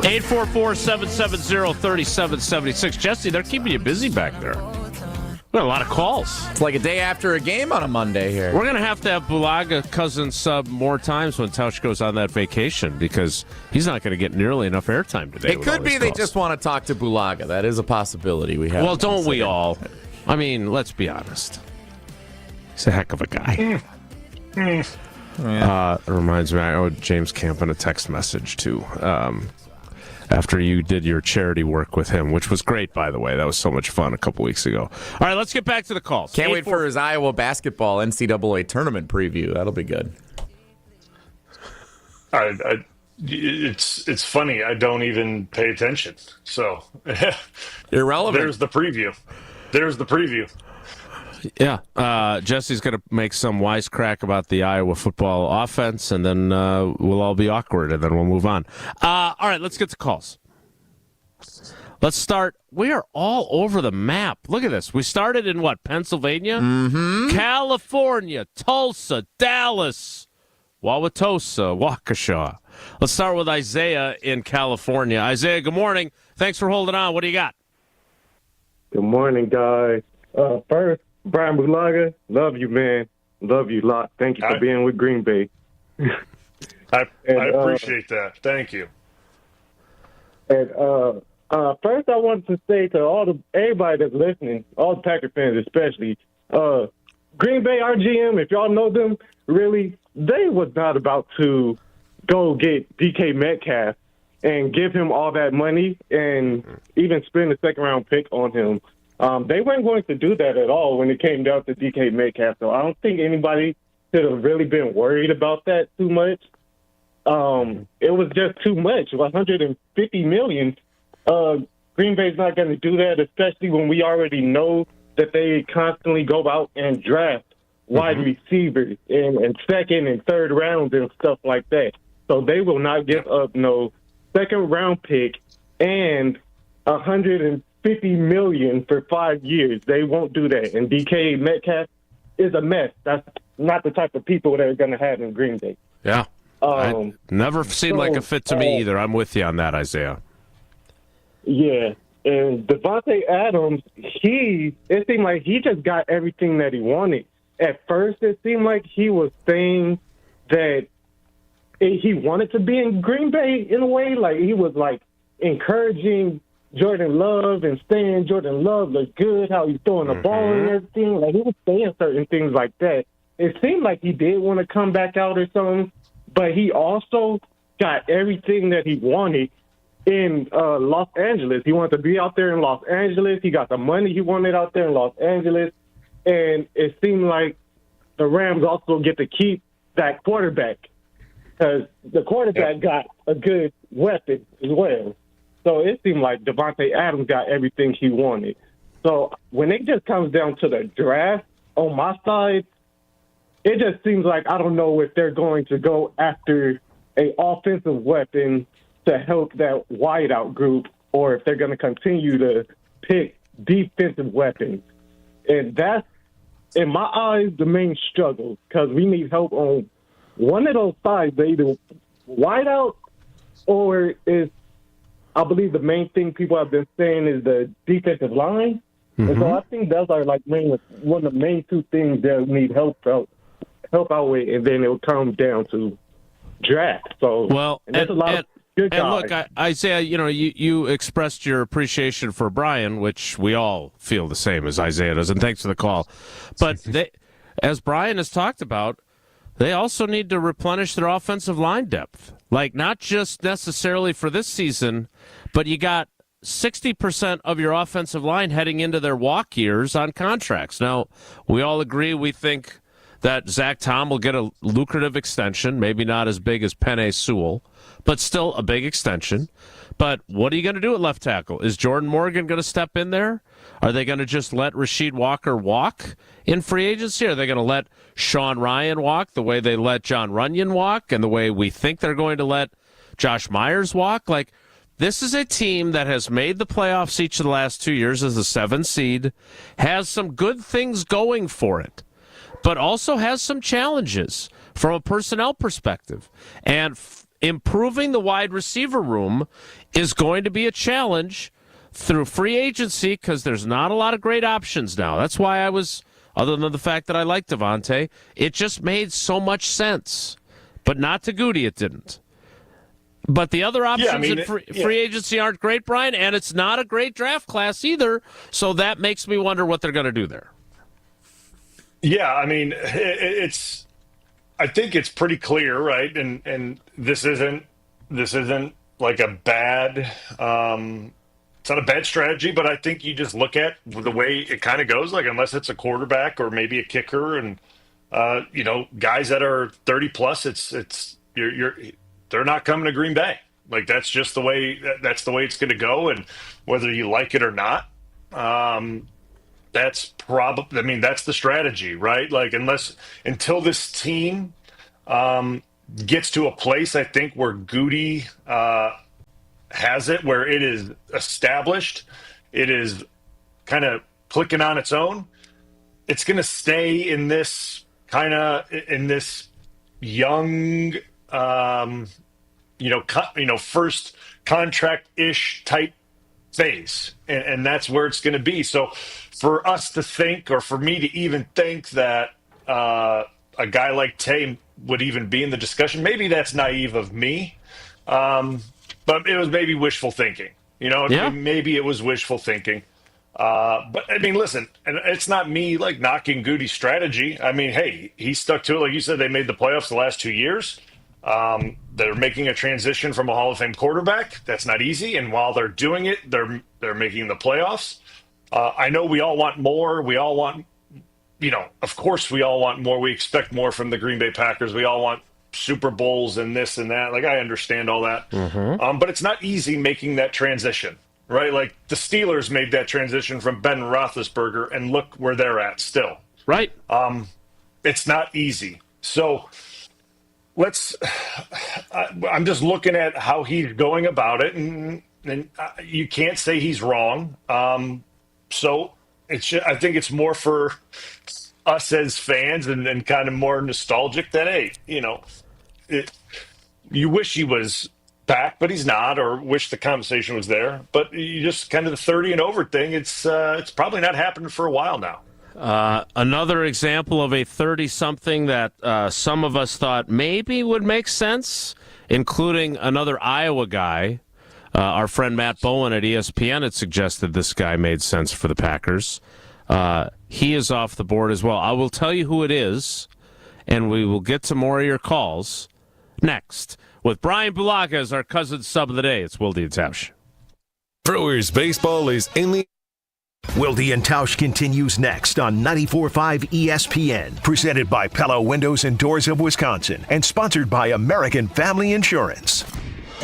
844-770-3776. Jesse, they're keeping you busy back there. We got a lot of calls. It's like a day after a game on a Monday here. We're going to have Bulaga cousin sub more times when Tausch goes on that vacation because he's not going to get nearly enough airtime today. It could be they just want to talk to Bulaga. That is a possibility we have. Well, don't we all? I mean, let's be honest. He's a heck of a guy. It reminds me, I owed James Campen a text message, too, after you did your charity work with him, which was great, by the way. That was so much fun a couple weeks ago. All right, let's get back to the calls. Can't wait for his Iowa basketball NCAA tournament preview. That'll be good. It's funny. I don't even pay attention. So irrelevant. There's the preview. Yeah, Jesse's going to make some wisecrack about the Iowa football offense, and then we'll all be awkward, and then we'll move on. All right, let's get to calls. Let's start. We are all over the map. Look at this. We started in what, Pennsylvania? Mm-hmm. California, Tulsa, Dallas, Wauwatosa, Waukesha. Let's start with Isaiah in California. Isaiah, good morning. Thanks for holding on. What do you got? Good morning, guys. First, Bryan Bulaga, love you, man. Love you a lot. Thank you for being with Green Bay. I appreciate that. Thank you. And first, I wanted to say to everybody that's listening, all the Packer fans especially, Green Bay, our GM, if y'all know them, really, they was not about to go get DK Metcalf and give him all that money and even spend a second-round pick on him. They weren't going to do that at all when it came down to DK Metcalf. So I don't think anybody should have really been worried about that too much. It was just too much. $150 million. Green Bay's not going to do that, especially when we already know that they constantly go out and draft wide receivers in second and third rounds and stuff like that. So they will not give up no second-round pick and $150 million for 5 years. They won't do that. And DK Metcalf is a mess. That's not the type of people they're going to have in Green Bay. Yeah. Never seemed like a fit to me either. I'm with you on that, Isaiah. Yeah. And Davante Adams, it seemed like he just got everything that he wanted. At first, it seemed like he was saying that he wanted to be in Green Bay in a way. Like, he was, like, encouraging Jordan Love and saying Jordan Love looked good, how he's throwing the ball and everything. Like, he was saying certain things like that. It seemed like he did want to come back out or something, but he also got everything that he wanted in Los Angeles. He wanted to be out there in Los Angeles. He got the money he wanted out there in Los Angeles. And it seemed like the Rams also get to keep that quarterback because the quarterback got a good weapon as well. So it seemed like Davante Adams got everything he wanted. So when it just comes down to the draft, on my side, it just seems like I don't know if they're going to go after an offensive weapon to help that wideout group or if they're going to continue to pick defensive weapons. And that's, in my eyes, the main struggle because we need help on one of those sides, either wideout or is, I believe the main thing people have been saying is the defensive line. And so I think those are like one of the main two things that need help out with, and then it'll come down to draft. So and there's a lot of good guys. And look, Isaiah, you expressed your appreciation for Bryan, which we all feel the same as Isaiah does, and thanks for the call. But as Bryan has talked about, they also need to replenish their offensive line depth. Like, not just necessarily for this season, but you got 60% of your offensive line heading into their walk years on contracts. Now, we all agree, we think that Zach Tom will get a lucrative extension, maybe not as big as Penei Sewell, but still a big extension. But what are you going to do at left tackle? Is Jordan Morgan going to step in there? Are they going to just let Rasheed Walker walk in free agency? Are they going to let Sean Ryan walk the way they let John Runyon walk and the way we think they're going to let Josh Myers walk? Like, this is a team that has made the playoffs each of the last 2 years as the 7th seed, has some good things going for it, but also has some challenges from a personnel perspective. And improving the wide receiver room is going to be a challenge through free agency because there's not a lot of great options now. That's why I was, other than the fact that I like Davante, it just made so much sense. But not to Goody, it didn't. But the other options in free agency aren't great, Bryan, and it's not a great draft class either. So that makes me wonder what they're going to do there. Yeah, I mean, I think it's pretty clear, right? And this isn't like a bad. It's not a bad strategy, but I think you just look at the way it kind of goes. Like, unless it's a quarterback or maybe a kicker, and guys that are 30 plus, they're not coming to Green Bay. Like, that's just the way. That's the way it's going to go, and whether you like it or not, that's probably. I mean, that's the strategy, right? Like, until this team gets to a place, I think, where Goody has it, where it is established, it is kind of clicking on its own. It's going to stay in this young. First contract-ish type phase, and that's where it's going to be. So for us to think, or for me to even think that a guy like Tay would even be in the discussion, maybe that's naive of me, but it was maybe wishful thinking. Maybe it was wishful thinking. But I mean, listen, and it's not me like knocking Goody's strategy. I mean, hey, he stuck to it. Like you said, they made the playoffs the last 2 years. They're making a transition from a Hall of Fame quarterback. That's not easy. And while they're doing it, they're making the playoffs. I know we all want more. We all want, of course we all want more. We expect more from the Green Bay Packers. We all want Super Bowls and this and that. Like, I understand all that. But it's not easy making that transition, right? Like, the Steelers made that transition from Ben Roethlisberger, and look where they're at still. Right. It's not easy. So I'm just looking at how he's going about it, and you can't say he's wrong. So I think it's more for us as fans and kind of more nostalgic than, hey, you wish he was back, but he's not, or wish the conversation was there. But you just kind of the 30 and over thing, it's probably not happening for a while now. Another example of a 30-something that some of us thought maybe would make sense, including another Iowa guy. Our friend Matt Bowen at ESPN had suggested this guy made sense for the Packers. He is off the board as well. I will tell you who it is, and we will get to more of your calls next. With Bryan Bulaga as our cousin sub of the day, it's Wilde and Tausch. Brewers baseball is in the... Wilde and Tausch continues next on 94.5 ESPN, presented by Pella Windows and Doors of Wisconsin, and sponsored by American Family Insurance.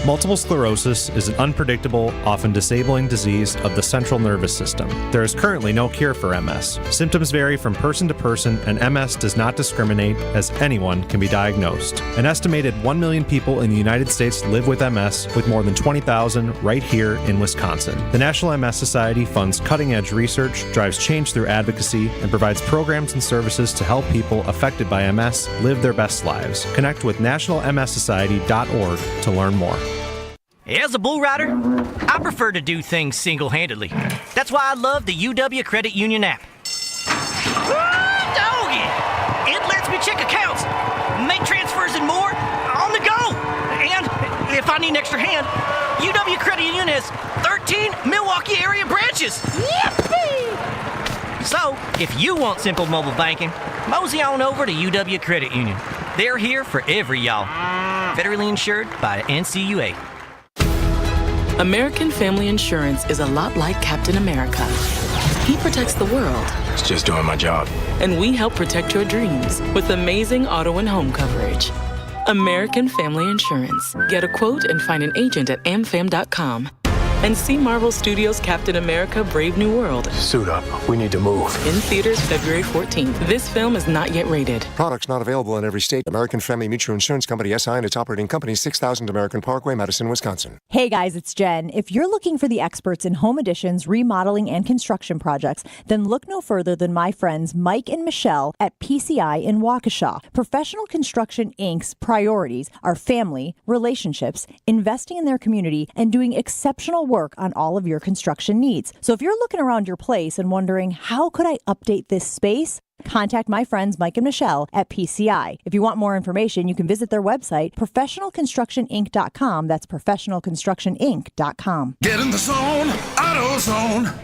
Multiple sclerosis is an unpredictable, often disabling disease of the central nervous system. There is currently no cure for MS. Symptoms vary from person to person, and MS does not discriminate, as anyone can be diagnosed. An estimated 1 million people in the United States live with MS, with more than 20,000 right here in Wisconsin. The National MS Society funds cutting-edge research, drives change through advocacy, and provides programs and services to help people affected by MS live their best lives. Connect with nationalmssociety.org to learn more. As a bull rider, I prefer to do things single-handedly. That's why I love the UW Credit Union app. Doggy! It lets me check accounts, make transfers and more on the go. And if I need an extra hand, UW Credit Union has 13 Milwaukee area branches. Yippee! So, if you want simple mobile banking, mosey on over to UW Credit Union. They're here for every y'all. Federally insured by NCUA. American Family Insurance is a lot like Captain America. He protects the world. It's just doing my job. And we help protect your dreams with amazing auto and home coverage. American Family Insurance. Get a quote and find an agent at amfam.com. And see Marvel Studios' Captain America: Brave New World. Suit up. We need to move. In theaters February 14th. This film is not yet rated. Products not available in every state. American Family Mutual Insurance Company, SI, and its operating company, 6000 American Parkway, Madison, Wisconsin. Hey guys, it's Jen. If you're looking for the experts in home additions, remodeling, and construction projects, then look no further than my friends Mike and Michelle at PCI in Waukesha. Professional Construction Inc.'s priorities are family, relationships, investing in their community, and doing exceptional work on all of your construction needs. So if you're looking around your place and wondering, how could I update this space? Contact my friends Mike and Michelle at PCI. If you want more information, you can visit their website, professionalconstructioninc.com. That's professionalconstructioninc.com. Get in the zone, AutoZone.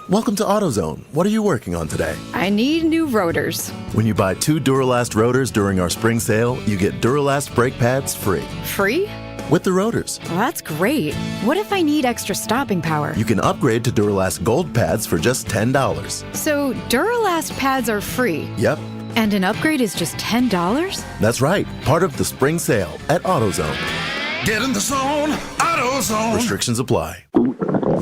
Welcome to AutoZone. What are you working on today? I need new rotors. When you buy 2 Duralast rotors during our spring sale, you get Duralast brake pads free. Free? With the rotors. Well, that's great. What if I need extra stopping power? You can upgrade to Duralast Gold pads for just $10. So Duralast pads are free? Yep. And an upgrade is just $10? That's right. Part of the spring sale at AutoZone. Get in the zone, AutoZone. Restrictions apply.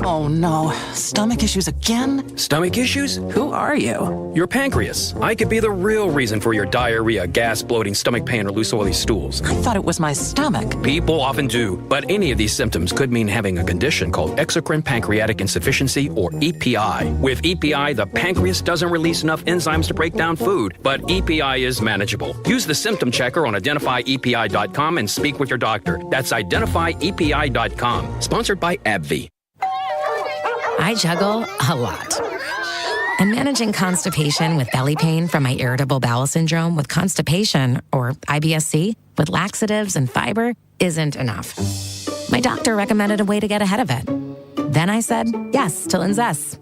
Oh no, stomach issues again? Stomach issues? Who are you? Your pancreas. I could be the real reason for your diarrhea, gas, bloating, stomach pain, or loose oily stools. I thought it was my stomach. People often do, but any of these symptoms could mean having a condition called exocrine pancreatic insufficiency, or EPI. With EPI, the pancreas doesn't release enough enzymes to break down food, but EPI is manageable. Use the symptom checker on identifyepi.com and speak with your doctor. That's identifyepi.com. Sponsored by AbbVie. I juggle a lot. And managing constipation with belly pain from my irritable bowel syndrome with constipation, or IBS-C, with laxatives and fiber isn't enough. My doctor recommended a way to get ahead of it. Then I said yes to Linzess.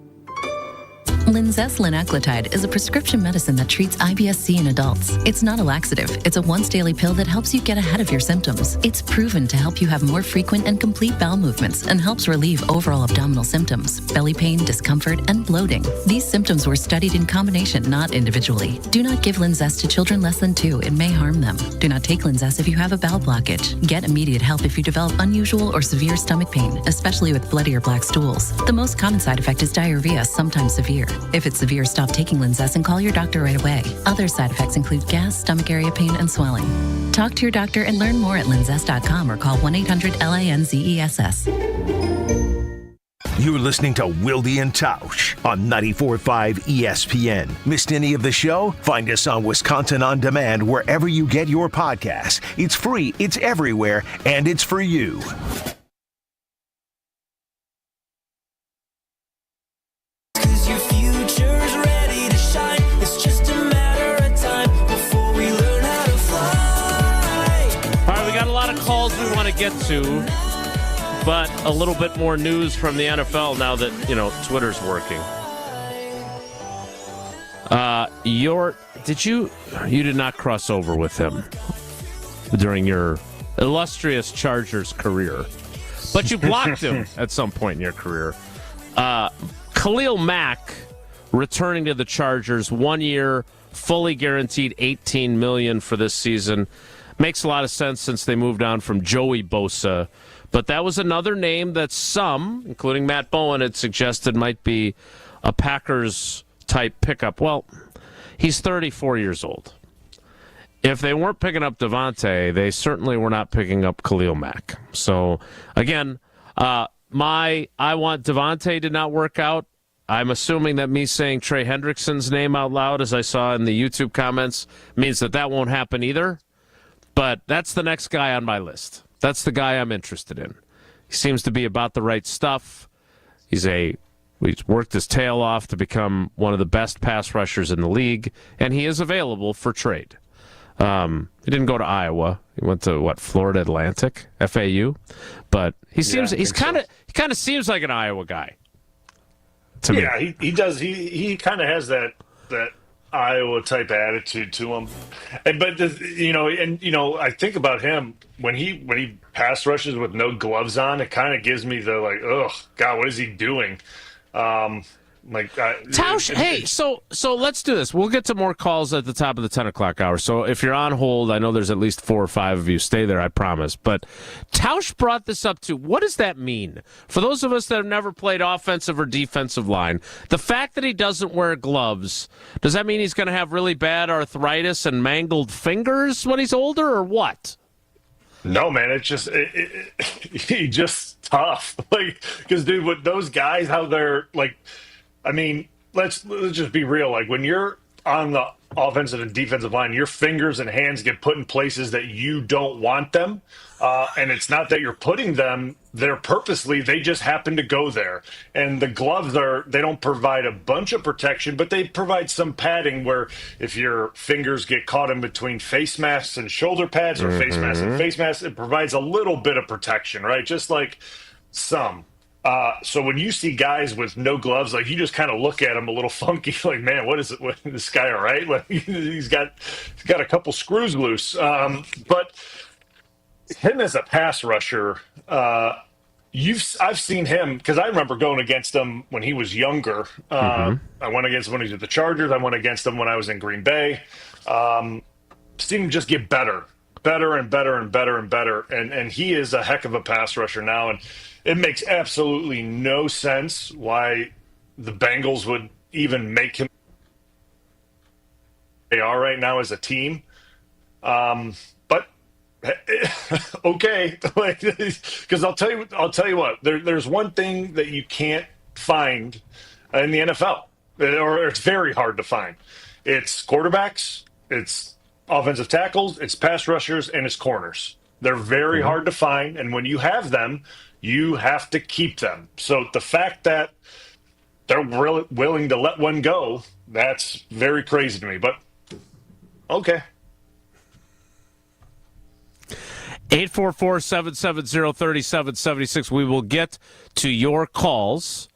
Linzess linaclotide is a prescription medicine that treats IBS-C in adults. It's not a laxative. It's a once-daily pill that helps you get ahead of your symptoms. It's proven to help you have more frequent and complete bowel movements and helps relieve overall abdominal symptoms, belly pain, discomfort, and bloating. These symptoms were studied in combination, not individually. Do not give Linzess to children less than 2. It may harm them. Do not take Linzess if you have a bowel blockage. Get immediate help if you develop unusual or severe stomach pain, especially with bloody or black stools. The most common side effect is diarrhea, sometimes severe. If it's severe, stop taking Linzess and call your doctor right away. Other side effects include gas, stomach area pain, and swelling. Talk to your doctor and learn more at linzess.com or call 1-800-LINZESS. You're listening to Wilde and Tausch on 94.5 ESPN. Missed any of the show? Find us on Wisconsin On Demand wherever you get your podcasts. It's free, it's everywhere, and it's for you. We want to get to, but a little bit more news from the NFL now that, Twitter's working. You did not cross over with him during your illustrious Chargers career, but you blocked him at some point in your career. Khalil Mack returning to the Chargers, 1 year, fully guaranteed $18 million for this season. Makes a lot of sense since they moved on from Joey Bosa. But that was another name that some, including Matt Bowen, had suggested might be a Packers-type pickup. Well, he's 34 years old. If they weren't picking up Davante, they certainly were not picking up Khalil Mack. So, again, I want Davante did not work out. I'm assuming that me saying Trey Hendrickson's name out loud, as I saw in the YouTube comments, means that won't happen either. But that's the next guy on my list. That's the guy I'm interested in. He seems to be about the right stuff. He's worked his tail off to become one of the best pass rushers in the league, and he is available for trade. He didn't go to Iowa. He went to Florida Atlantic, FAU. But he kind of seems like an Iowa guy to me. Yeah, he does. He kind of has that Iowa type attitude to him, I think about him when he pass rushes with no gloves on. It kind of gives me the oh God, what is he doing? Tausch, hey, so let's do this. We'll get to more calls at the top of the 10 o'clock hour. So if you're on hold, I know there's at least 4 or 5 of you. Stay there, I promise. But Tausch brought this up too. What does that mean? For those of us that have never played offensive or defensive line, the fact that he doesn't wear gloves, does that mean he's going to have really bad arthritis and mangled fingers when he's older, or what? No, man, it's just he's just tough. Because dude, with those guys, how they're let's just be real. When you're on the offensive and defensive line, your fingers and hands get put in places that you don't want them. And it's not that you're putting them there purposely. They just happen to go there. And the gloves they don't provide a bunch of protection, but they provide some padding where if your fingers get caught in between face masks and shoulder pads or face masks and face masks, it provides a little bit of protection, right? Just like some. So when you see guys with no gloves, you just kind of look at them a little funky, man, what is it? What, this guy all right? He's got a couple screws loose. But him as a pass rusher, I've seen him because I remember going against him when he was younger. I went against him when he was at the Chargers. I went against him when I was in Green Bay. Seen him just get better and better and better and better. And he is a heck of a pass rusher now. And it makes absolutely no sense why the Bengals would even make him they are right now as a team. But okay, because I'll tell you what. There's one thing that you can't find in the NFL, or it's very hard to find. It's quarterbacks, it's offensive tackles, it's pass rushers, and it's corners. They're very hard to find, and when you have them, you have to keep them. So the fact that they're willing to let one go, that's very crazy to me. But okay. 844-770-3776. We will get to your calls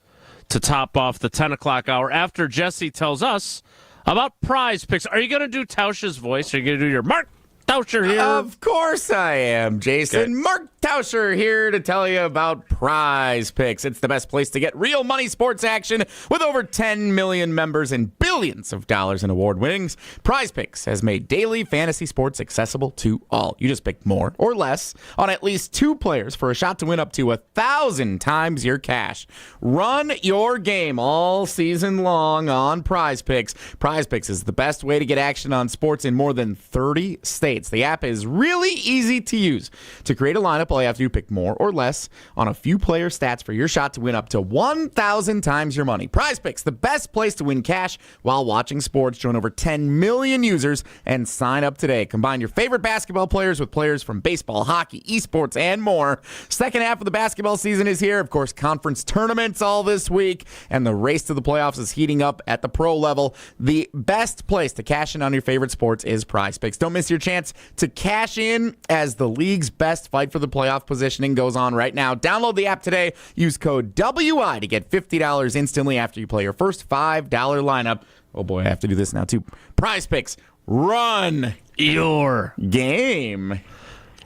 to top off the 10 o'clock hour after Jesse tells us about Prize Picks. Are you going to do Tausch's voice? Are you going to do your Mark Tauscher here? Of course I am, Jason. Okay. Mark Tauscher here to tell you about Prize Picks. It's the best place to get real money sports action with over 10 million members and billions of dollars in award winnings. Prize Picks has made daily fantasy sports accessible to all. You just pick more or less on at least 2 players for a shot to win up to 1,000 times your cash. Run your game all season long on Prize Picks. Prize Picks is the best way to get action on sports in more than 30 states. trades. The app is really easy to use. To create a lineup, all you have to do is pick more or less on a few player stats for your shot to win up to 1,000 times your money. Prize Picks, the best place to win cash while watching sports. Join over 10 million users and sign up today. Combine your favorite basketball players with players from baseball, hockey, esports, and more. Second half of the basketball season is here. Of course, conference tournaments all this week, and the race to the playoffs is heating up at the pro level. The best place to cash in on your favorite sports is Prize Picks. Don't miss your chance to cash in as the league's best fight for the playoff positioning goes on right now. Download the app today. Use code WI to get $50 instantly after you play your first $5 lineup. Oh boy, I have to do this now too. Prize Picks, run your game.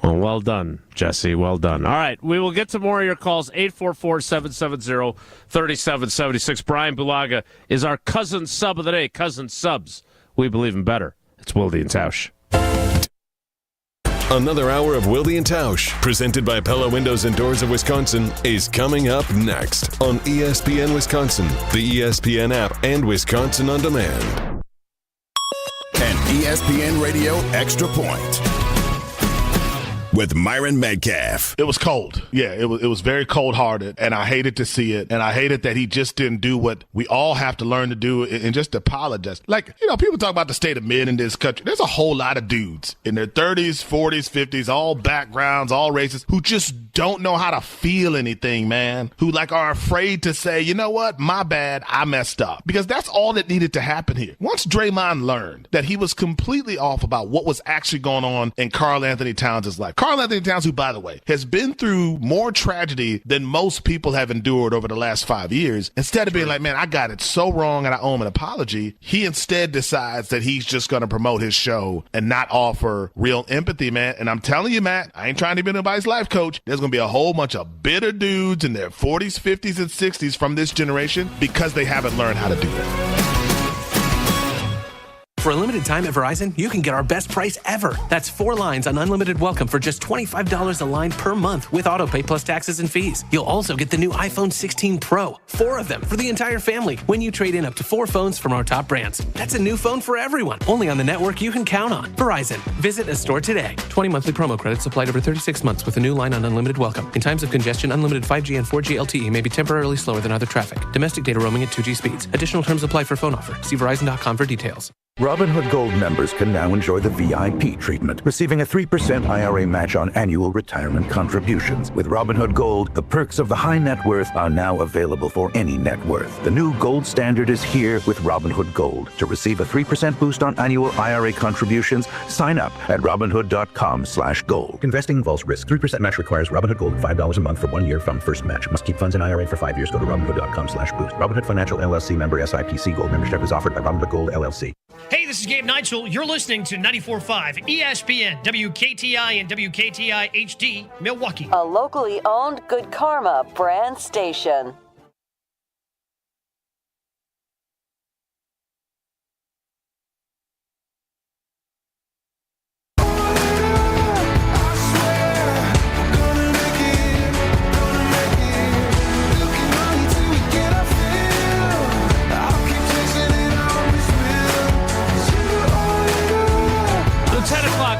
Well done, Jesse. Well done. All right, we will get to more of your calls. 844-770-3776. Brian Bulaga is our cousin sub of the day. Cousin subs. We believe in better. It's Wilde and Tausch. Another hour of Wilde and Tausch, presented by Pella Windows and Doors of Wisconsin, is coming up next on ESPN Wisconsin, the ESPN app, and Wisconsin On Demand. An ESPN Radio Extra Point with Myron Metcalf. It was cold. Yeah, it was very cold-hearted, and I hated to see it, and I hated that he just didn't do what we all have to learn to do and just apologize. Like, people talk about the state of men in this country. There's a whole lot of dudes in their 30s, 40s, 50s, all backgrounds, all races, who just don't know how to feel anything, man, who, are afraid to say, you know what, my bad, I messed up. Because that's all that needed to happen here. Once Draymond learned that he was completely off about what was actually going on in Karl Anthony Towns' life, Karl Anthony Towns, who, by the way, has been through more tragedy than most people have endured over the last 5 years, instead of being like, man, I got it so wrong and I owe him an apology, he instead decides that he's just going to promote his show and not offer real empathy, man. And I'm telling you, Matt, I ain't trying to be nobody's life coach. There's going to be a whole bunch of bitter dudes in their 40s, 50s, and 60s from this generation because they haven't learned how to do that. For a limited time at Verizon, you can get our best price ever. That's 4 lines on unlimited welcome for just $25 a line per month with autopay plus taxes and fees. You'll also get the new iPhone 16 Pro, 4 of them for the entire family when you trade in up to 4 phones from our top brands. That's a new phone for everyone, only on the network you can count on. Verizon. Visit a store today. 20 monthly promo credits applied over 36 months with a new line on unlimited welcome. In times of congestion, unlimited 5G and 4G LTE may be temporarily slower than other traffic. Domestic data roaming at 2G speeds. Additional terms apply for phone offer. See Verizon.com for details. Robinhood Gold members can now enjoy the VIP treatment, receiving a 3% IRA match on annual retirement contributions. With Robinhood Gold, the perks of the high net worth are now available for any net worth. The new gold standard is here with Robinhood Gold. To receive a 3% boost on annual IRA contributions, sign up at Robinhood.com/gold. Investing involves risk. 3% match requires Robinhood Gold $5 a month for 1 year from first match. Must keep funds in IRA for 5 years. Go to Robinhood.com/boost. Robinhood Financial LLC member SIPC. Gold membership is offered by Robinhood Gold LLC. Hey, this is Gabe Neitzel. You're listening to 94.5 ESPN, WKTI and WKTI HD, Milwaukee. A locally owned Good Karma brand station.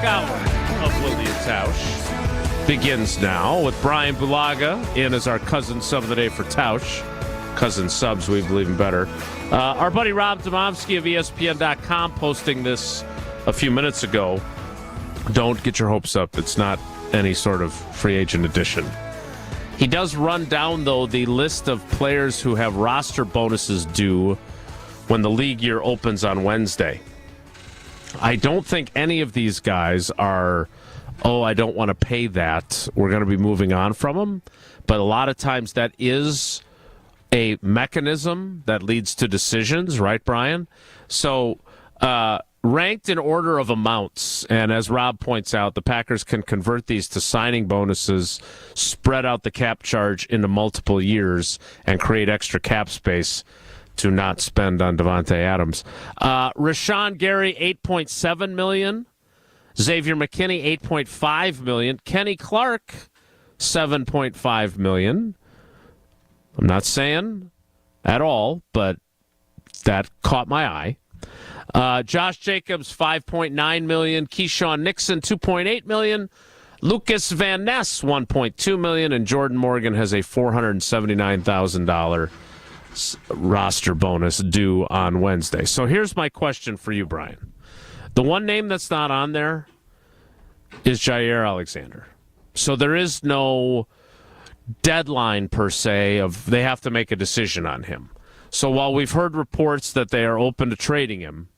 Hour of Wilde and Tausch begins now with Brian Bulaga in as our cousin sub of the day for Tausch. Cousin subs, we believe in better. Our buddy Rob Domofsky of ESPN.com posting this a few minutes ago. Don't get your hopes up. It's not any sort of free agent addition. He does run down, though, the list of players who have roster bonuses due when the league year opens on Wednesday. I don't think any of these guys are, I don't want to pay that, we're going to be moving on from them. But a lot of times that is a mechanism that leads to decisions, right, Brian? So ranked in order of amounts, and as Rob points out, the Packers can convert these to signing bonuses, spread out the cap charge into multiple years, and create extra cap space to not spend on Davante Adams. Rashawn Gary, $8.7 million. Xavier McKinney, $8.5 million. Kenny Clark, $7.5 million. I'm not saying at all, but that caught my eye. Josh Jacobs, $5.9 million. Keyshawn Nixon, $2.8 million. Lucas Van Ness, $1.2 million. And Jordan Morgan has a $479,000 roster bonus due on Wednesday. So here's my question for you, Brian. The one name that's not on there is Jaire Alexander. So there is no deadline per se of they have to make a decision on him. So while we've heard reports that they are open to trading him,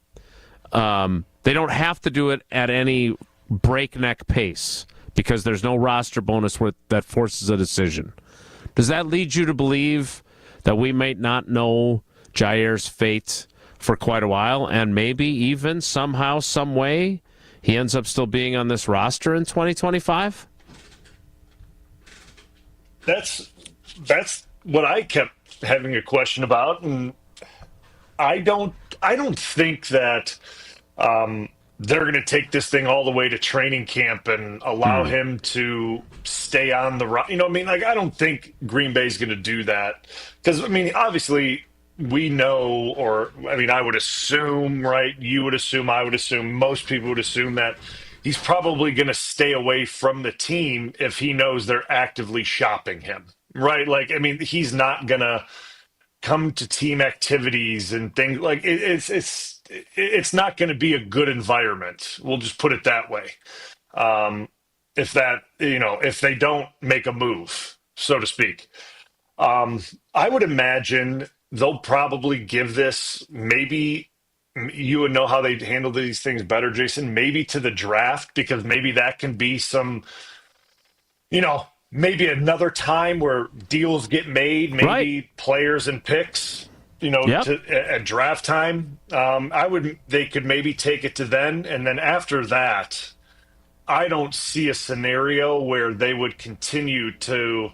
they don't have to do it at any breakneck pace because there's no roster bonus that forces a decision. Does that lead you to believe that we might not know Jaire's fate for quite a while, and maybe even somehow, some way, he ends up still being on this roster in 2025? That's what I kept having a question about, and I don't think that they're going to take this thing all the way to training camp and allow him to stay on the roster. You know what I mean? Like, I don't think Green Bay's going to do that because, I mean, obviously we know, or I mean, I would assume, right? You would assume, I would assume, most people would assume that he's probably going to stay away from the team if he knows they're actively shopping him, right? Like, I mean, he's not going to come to team activities and things like it's not going to be a good environment. We'll just put it that way. If they don't make a move, so to speak, I would imagine they'll probably give this, maybe you would know how they handle these things better, Jason, maybe to the draft, because maybe that can be some, maybe another time where deals get made, maybe players and picks, at draft time. They could maybe take it to then. And then after that, I don't see a scenario where they would continue to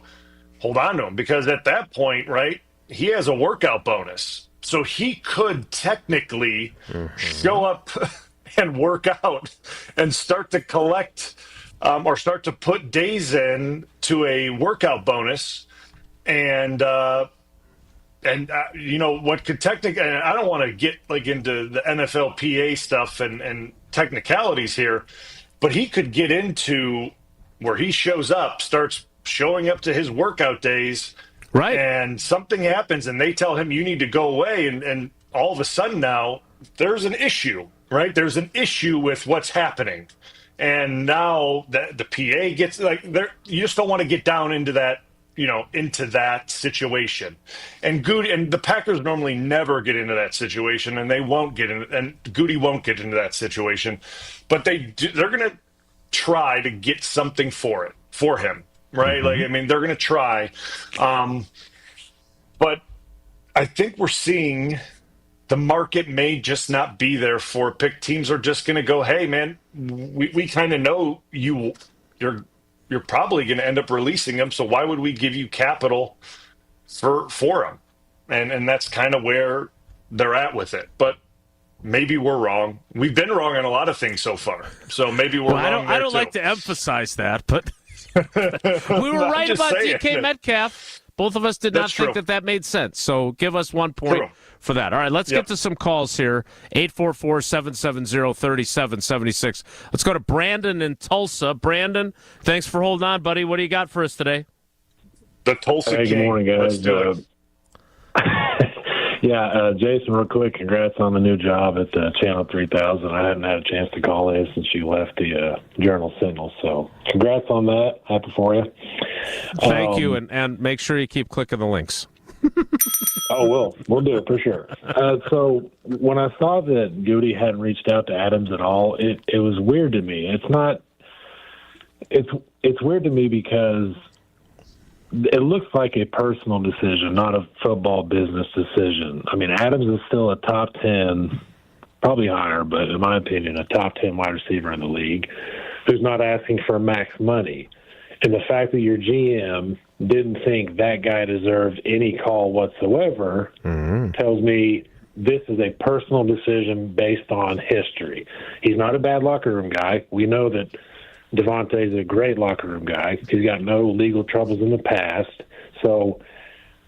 hold on to him, because at that point, right, he has a workout bonus. So he could technically show up and work out and start to collect or start to put days in to a workout bonus. And what could technically, and I don't want to get like into the NFLPA stuff and technicalities here, but he could get into where he shows up, starts showing up to his workout days, right? And something happens and they tell him you need to go away. And all of a sudden now there's an issue, right? There's an issue with what's happening. And now the PA gets you just don't want to get down into that, into that situation. And the Packers normally never get into that situation, and they won't get in, and Goody won't get into that situation, but they're going to try to get something for him, right? Like, I mean, they're going to try. But I think we're seeing the market may just not be there for a pick. Teams are just going to go, hey, man, we kind of know you're probably going to end up releasing him, so why would we give you capital for him? And that's kind of where they're at with it. But maybe we're wrong. We've been wrong on a lot of things so far, so maybe we're wrong. I don't like to emphasize that, but we were right about DK Metcalf. Both of us did not think that made sense. So give us 1 point for that. All right, let's get to some calls here. 844-770-3776. Let's go to Brandon in Tulsa. Brandon, thanks for holding on, buddy. What do you got for us today? The Tulsa King. Good morning, guys. Let's do it. Jason, real quick, congrats on the new job at Channel 3000. I hadn't had a chance to call in since you left the Journal-Sentinel, so congrats on that. Happy for you. Thank you, and make sure you keep clicking the links. We'll do it for sure. So when I saw that Goody hadn't reached out to Adams at all, it was weird to me. It's weird to me because it looks like a personal decision, not a football business decision. I mean, Adams is still a top 10, probably higher, but in my opinion, a top 10 wide receiver in the league who's not asking for max money. And the fact that your GM didn't think that guy deserved any call whatsoever tells me this is a personal decision based on history. He's not a bad locker room guy. We know that Davante is a great locker room guy. He's got no legal troubles in the past. So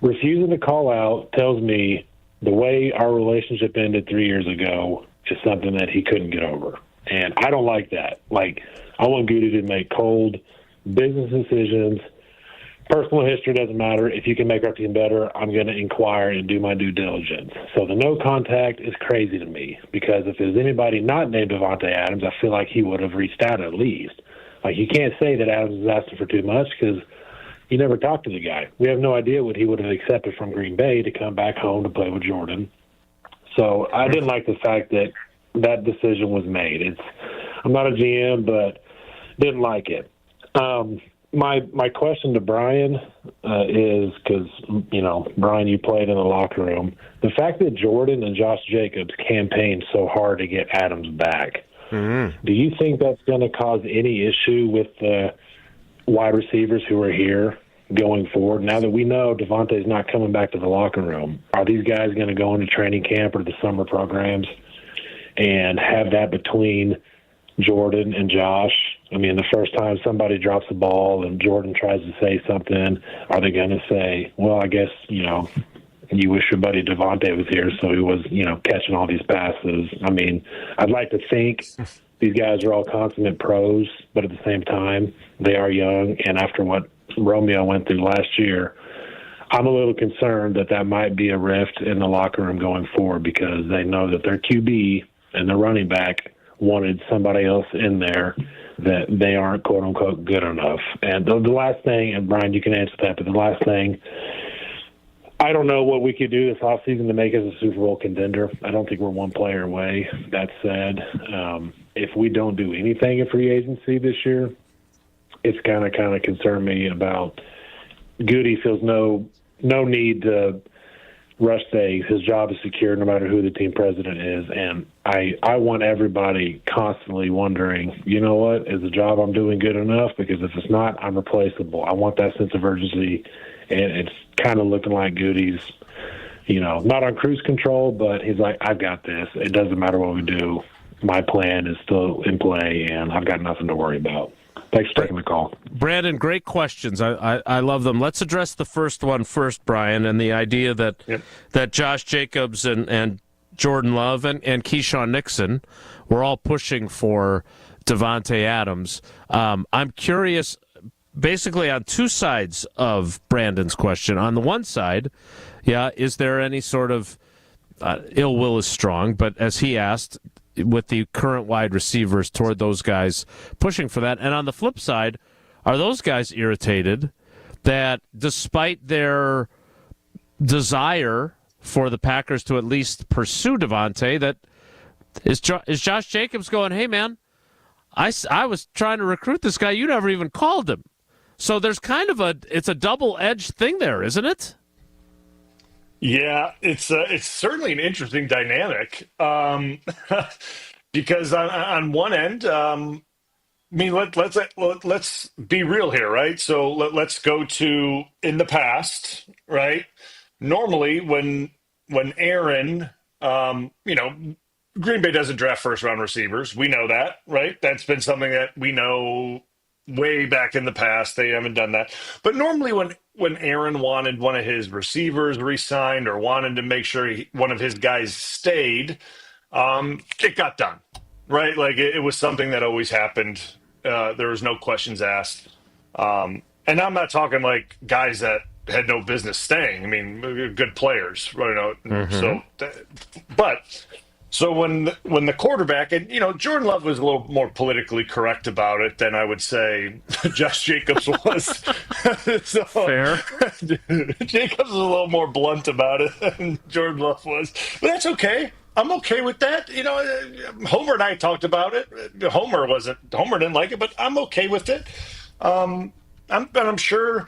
refusing to call out tells me the way our relationship ended 3 years ago is something that he couldn't get over. And I don't like that. Like, I want Goody to make cold business decisions. Personal history doesn't matter. If you can make our team better, I'm going to inquire and do my due diligence. So the no contact is crazy to me, because if there's anybody not named Davante Adams, I feel like he would have reached out at least. Like, you can't say that Adams is asking for too much because you never talked to the guy. We have no idea what he would have accepted from Green Bay to come back home to play with Jordan. So I didn't like the fact that that decision was made. I'm not a GM, but didn't like it. My question to Bryan is, because, Bryan, you played in the locker room, the fact that Jordan and Josh Jacobs campaigned so hard to get Adams back, do you think that's going to cause any issue with the wide receivers who are here going forward? Now that we know Davante's not coming back to the locker room, are these guys going to go into training camp or the summer programs and have that between Jordan and Josh? I mean, the first time somebody drops the ball and Jordan tries to say something, are they going to say, well, I guess, you wish your buddy Davante was here so he was, catching all these passes? I mean, I'd like to think these guys are all consummate pros, but at the same time, they are young. And after what Romeo went through last year, I'm a little concerned that might be a rift in the locker room going forward, because they know that their QB and their running back wanted somebody else in there that they aren't, quote unquote, good enough. And the last thing, and Bryan, you can answer that, but the last thing, I don't know what we could do this offseason to make us a Super Bowl contender. I don't think we're one player away. That said, if we don't do anything in free agency this year, it's kind of concerned me about Goody feels no need to rush things. His job is secure no matter who the team president is. And I want everybody constantly wondering, you know what, is the job I'm doing good enough? Because if it's not, I'm replaceable. I want that sense of urgency. And it's kind of looking like Goody's, not on cruise control, but he's like, I've got this. It doesn't matter what we do. My plan is still in play, and I've got nothing to worry about. Thanks for taking the call. Brandon, great questions. I love them. Let's address the first one first, Bryan, and the idea that Josh Jacobs and Jordan Love and Keyshawn Nixon were all pushing for Davante Adams. I'm curious, basically on two sides of Brandon's question. On the one side, is there any sort of ill will is strong, but as he asked, with the current wide receivers toward those guys pushing for that? And on the flip side, are those guys irritated that despite their desire for the Packers to at least pursue Davante, that is Josh Jacobs going, hey, man, I was trying to recruit this guy. You never even called him. So there's kind of it's a double-edged thing there, isn't it? Yeah, it's certainly an interesting dynamic, because on one end, let's be real here, right? So let's go to in the past, right? Normally, when Aaron, Green Bay doesn't draft first-round receivers. We know that, right? That's been something that we know way back in the past. They haven't done that. But normally when Aaron wanted one of his receivers re-signed or wanted to make sure one of his guys stayed, it got done, right? Like it was something that always happened. There was no questions asked. And I'm not talking like guys that had no business staying. I mean, good players, right? So when the quarterback, and Jordan Love was a little more politically correct about it than I would say Josh Jacobs was. So, fair. Jacobs was a little more blunt about it than Jordan Love was, but that's okay. I'm okay with that. Homer and I talked about it. Homer didn't like it, but I'm okay with it. I'm sure,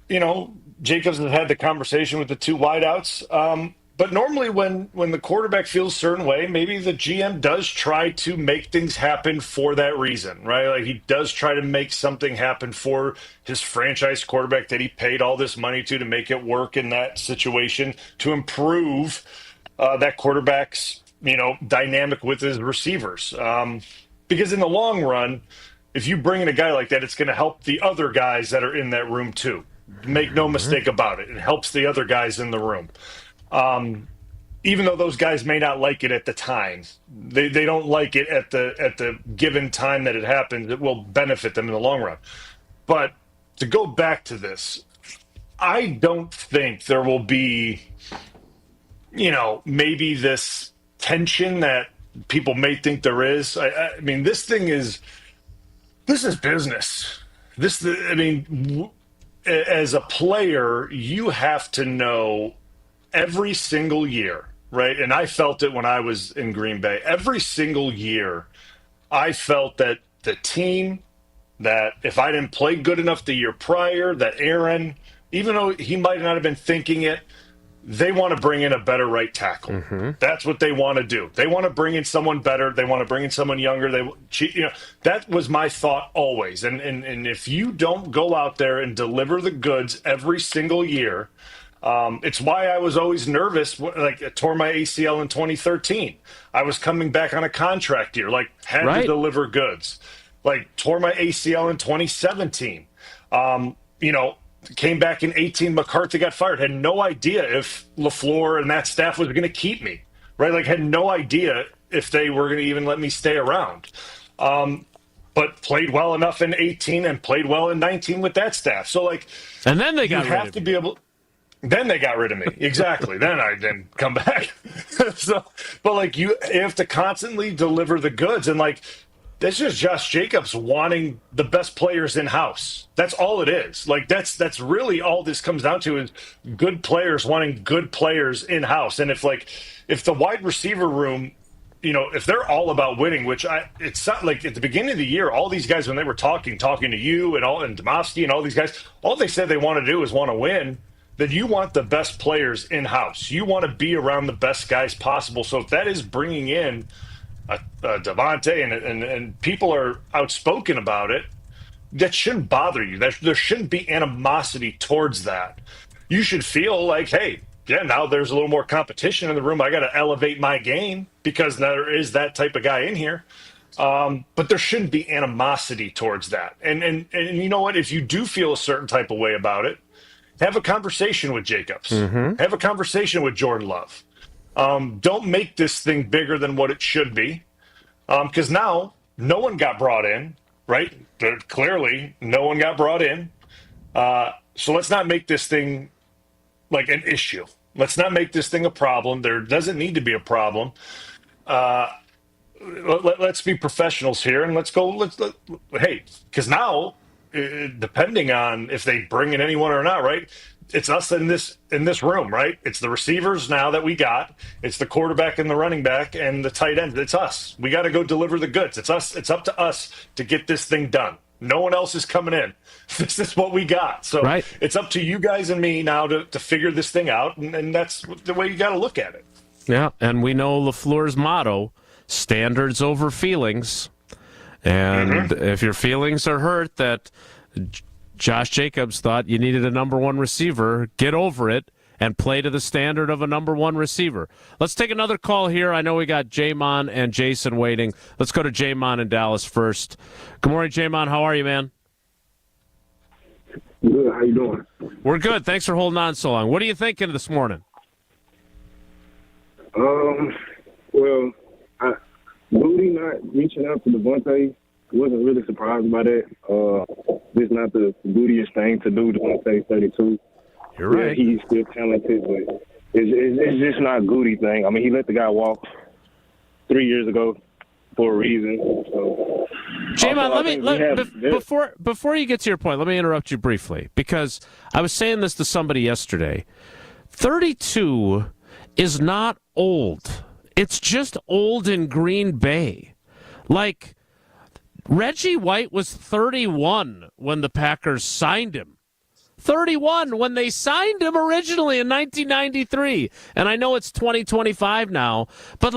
Jacobs has had the conversation with the two wideouts. But normally when the quarterback feels a certain way, maybe the GM does try to make things happen for that reason, right? Like he does try to make something happen for his franchise quarterback that he paid all this money to make it work in that situation, to improve that quarterback's, dynamic with his receivers. Because in the long run, if you bring in a guy like that, it's going to help the other guys that are in that room too. Make no mistake about it. It helps the other guys in the room. even though those guys may not like it at the time, they don't like it at the given time that it happens. It will benefit them in the long run. But to go back to this, I don't think there will be, maybe this tension that people may think there is. I mean, this is business. As a player, you have to know every single year, right? And I felt it when I was in Green Bay. Every single year, I felt that the team, that if I didn't play good enough the year prior, that Aaron, even though he might not have been thinking it, they want to bring in a better right tackle. Mm-hmm. That's what they want to do. They want to bring in someone better. They want to bring in someone younger. That was my thought always. And if you don't go out there and deliver the goods every single year, it's why I was always nervous. Like, I tore my ACL in 2013. I was coming back on a contract year, had to deliver goods. Tore my ACL in 2017. Came back in 18. McCarthy got fired. Had no idea if LaFleur and that staff was going to keep me, right? Had no idea if they were going to even let me stay around. But played well enough in 18 and played well in 19 with that staff. So, and then they got you have to be able. Then they got rid of me. Exactly. Then I didn't come back. But you have to constantly deliver the goods, and this is Josh Jacobs wanting the best players in-house. That's all it is. That's really all this comes down to, is good players wanting good players in-house. And if the wide receiver room, if they're all about winning, which it's not at the beginning of the year, all these guys, when they were talking to you and Domofsky and all these guys, all they said they want to do is want to win. Then you want the best players in-house. You want to be around the best guys possible. So if that is bringing in Davante and people are outspoken about it, that shouldn't bother you. There shouldn't be animosity towards that. You should feel hey, now there's a little more competition in the room. I got to elevate my game because there is that type of guy in here. But there shouldn't be animosity towards that. And you know what? If you do feel a certain type of way about it, have a conversation with Jacobs. Mm-hmm. Have a conversation with Jordan Love. Don't make this thing bigger than what it should be, because now no one got brought in, right? Clearly, no one got brought in. So let's not make this thing an issue. Let's not make this thing a problem. There doesn't need to be a problem. Let's be professionals here, and let's go. Hey, because now, depending on if they bring in anyone or not, right? It's us in this room, right? It's the receivers now that we got. It's the quarterback and the running back and the tight end. It's us. We got to go deliver the goods. It's us. It's up to us to get this thing done. No one else is coming in. This is what we got. So It's up to you guys and me now to figure this thing out, and that's the way you got to look at it. Yeah, and we know LaFleur's motto, standards over feelings. And if your feelings are hurt that Josh Jacobs thought you needed a number one receiver, get over it and play to the standard of a number one receiver. Let's take another call here. I know we got Jamon and Jason waiting. Let's go to Jamon in Dallas first. Good morning, Jamon. How are you, man? Good. How you doing? We're good. Thanks for holding on so long. What are you thinking this morning? Well, Rudy not reaching out to Davante, wasn't really surprised by that. It's not the goodiest thing to do. Davante 32. You're right. Yeah, he's still talented, but it's just not a goody thing. I mean, he let the guy walk 3 years ago for a reason. So, Jamon, before you get to your point, let me interrupt you briefly, because I was saying this to somebody yesterday. 32 is not old. It's just old in Green Bay. Reggie White was 31 when the Packers signed him. 31 when they signed him originally in 1993. And I know it's 2025 now, but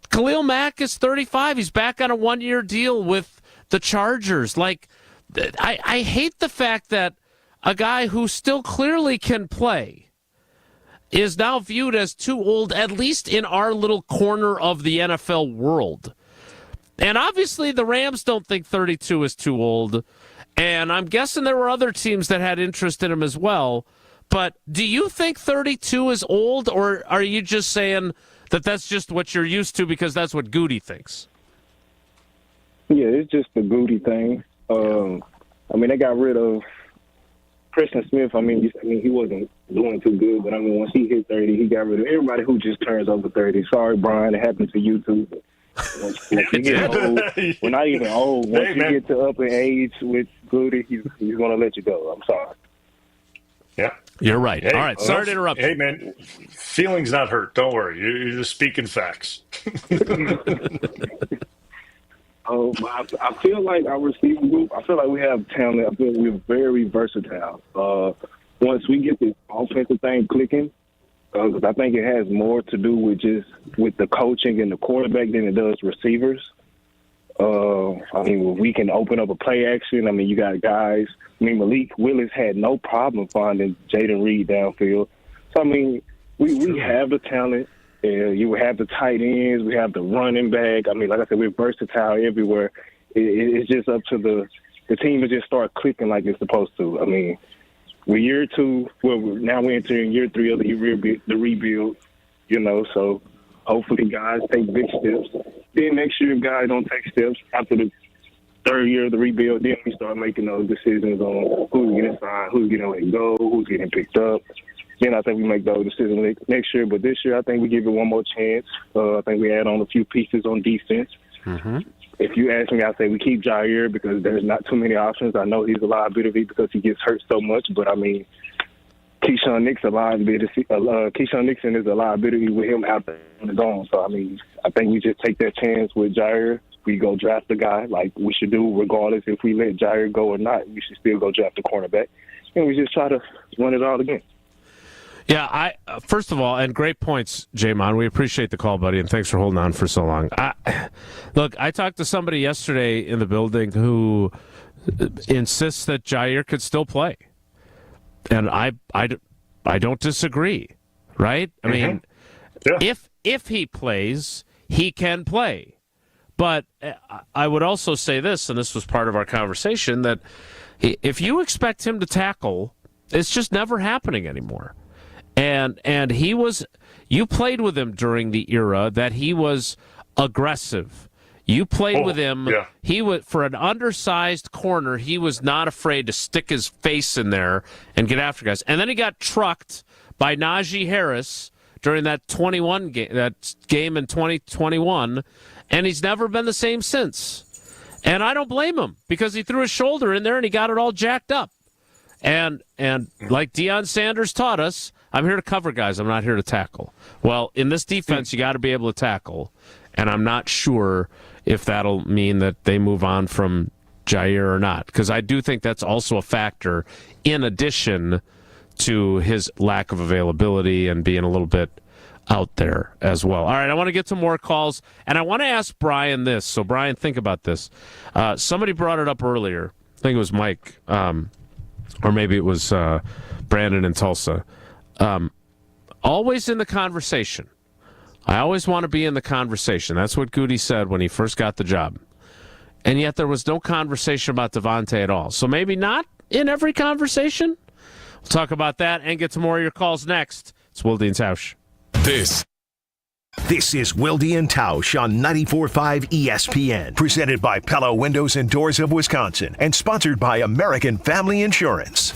Khalil Mack is 35. He's back on a one-year deal with the Chargers. I hate the fact that a guy who still clearly can play is now viewed as too old, at least in our little corner of the NFL world. And obviously the Rams don't think 32 is too old. And I'm guessing there were other teams that had interest in him as well. But do you think 32 is old, or are you just saying that that's just what you're used to because that's what Goody thinks? Yeah, it's just the Goody thing. They got rid of Preston Smith. He wasn't doing too good, but once he hit 30, he got rid of everybody who just turns over 30. Sorry, Bryan, it happened to you too. Once you get old, we're not even old. Once you get to up in age with Goody, he's going to let you go. I'm sorry. Yeah. You're right. Hey, all right, sorry to interrupt you. Hey, man, feelings not hurt. Don't worry. You're just speaking facts. I feel like our receiver group, I feel like we have talent. I feel like we're very versatile. Once we get this offensive thing clicking, because I think it has more to do with the coaching and the quarterback than it does receivers. We can open up a play action. You got guys. Malik Willis had no problem finding Jaden Reed downfield. So, we have the talent. You have the tight ends. We have the running back. Like I said, we're versatile everywhere. It's just up to the team to just start clicking like it's supposed to. We're year 2. Well, now we're entering year 3 of the rebuild, so hopefully guys take big steps. Then next year, if guys don't take steps after the 3rd year of the rebuild, then we start making those decisions on who's getting signed, who's getting let go, who's getting picked up. Then I think we make those decisions next year. But this year, I think we give it one more chance. I think we add on a few pieces on defense. Mm-hmm. If you ask me, I say we keep Jaire because there's not too many options. I know he's a liability because he gets hurt so much. But, Keyshawn Nixon is a liability with him out there on his own. So, I think we just take that chance with Jaire. We go draft the guy like we should do regardless if we let Jaire go or not. We should still go draft the cornerback. And we just try to run it all again. Yeah, first of all, and great points, J-Mon. We appreciate the call, buddy, and thanks for holding on for so long. I talked to somebody yesterday in the building who insists that Jaire could still play. And I don't disagree, right? If he plays, he can play. But I would also say this, and this was part of our conversation, that if you expect him to tackle, it's just never happening anymore. And you played with him during the era that he was aggressive. You played with him. Yeah. He was, for an undersized corner, he was not afraid to stick his face in there and get after guys. And then he got trucked by Najee Harris during that game in 2021, and he's never been the same since. And I don't blame him because he threw his shoulder in there and he got it all jacked up. And like Deion Sanders taught us, I'm here to cover guys. I'm not here to tackle. Well, in this defense, you got to be able to tackle, and I'm not sure if that'll mean that they move on from Jaire or not, because I do think that's also a factor in addition to his lack of availability and being a little bit out there as well. All right, I want to get to more calls, and I want to ask Bryan this. So, Bryan, think about this. Somebody brought it up earlier. I think it was Mike, or maybe it was Brandon in Tulsa. Always in the conversation. I always want to be in the conversation. That's what Goody said when he first got the job. And yet there was no conversation about Davante at all. So maybe not in every conversation. We'll talk about that and get to more of your calls next. It's Wilde and Tausch. This is Wilde and Tausch on 94.5 ESPN, presented by Pella Windows and Doors of Wisconsin and sponsored by American Family Insurance.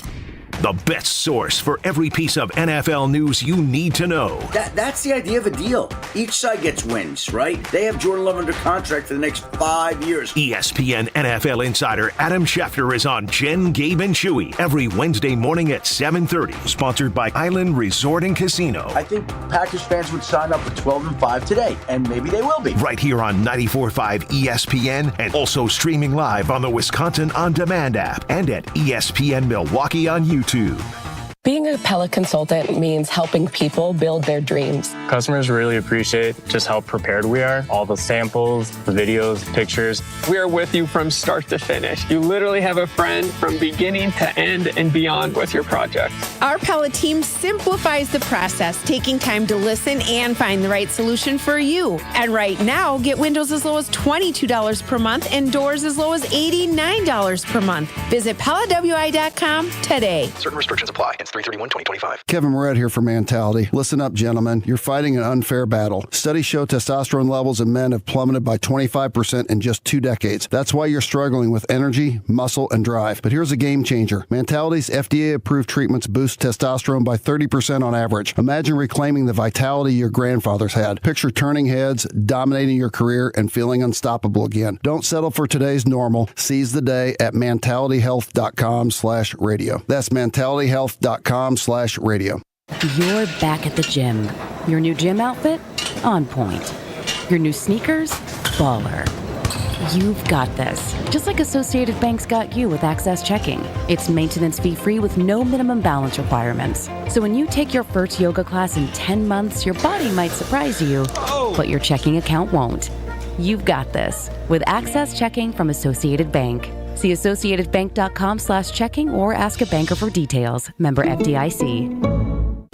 The best source for every piece of NFL news you need to know. That's the idea of a deal. Each side gets wins, right? They have Jordan Love under contract for the next 5 years. ESPN NFL insider Adam Schefter is on Jen, Gabe, and Chewy every Wednesday morning at 7:30. Sponsored by Island Resort and Casino. I think Packers fans would sign up for 12-5 today, and maybe they will be. Right here on 94.5 ESPN, and also streaming live on the Wisconsin On Demand app and at ESPN Milwaukee on YouTube. Being a Pella consultant means helping people build their dreams. Customers really appreciate just how prepared we are. All the samples, the videos, pictures. We are with you from start to finish. You literally have a friend from beginning to end and beyond with your project. Our Pella team simplifies the process, taking time to listen and find the right solution for you. And right now, get windows as low as $22 per month and doors as low as $89 per month. Visit PellaWI.com today. Certain restrictions apply. Hence 3 3/31/2025. Kevin Moret here for Mentality. Listen up, gentlemen. You're fighting an unfair battle. Studies show testosterone levels in men have plummeted by 25% in just 2 decades. That's why you're struggling with energy, muscle, and drive. But here's a game changer. Mentality's FDA-approved treatments boost testosterone by 30% on average. Imagine reclaiming the vitality your grandfathers had. Picture turning heads, dominating your career, and feeling unstoppable again. Don't settle for today's normal. Seize the day at mentalityhealth.com/radio. That's mentalityhealth.com/radio. You're back at the gym. Your new gym outfit? On point. Your new sneakers? Baller. You've got this. Just like Associated Bank's got you with Access Checking. It's maintenance fee free with no minimum balance requirements. So when you take your first yoga class in 10 months, your body might surprise you, but your checking account won't. You've got this with Access Checking from Associated Bank. See associatedbank.com/checking or ask a banker for details. Member FDIC.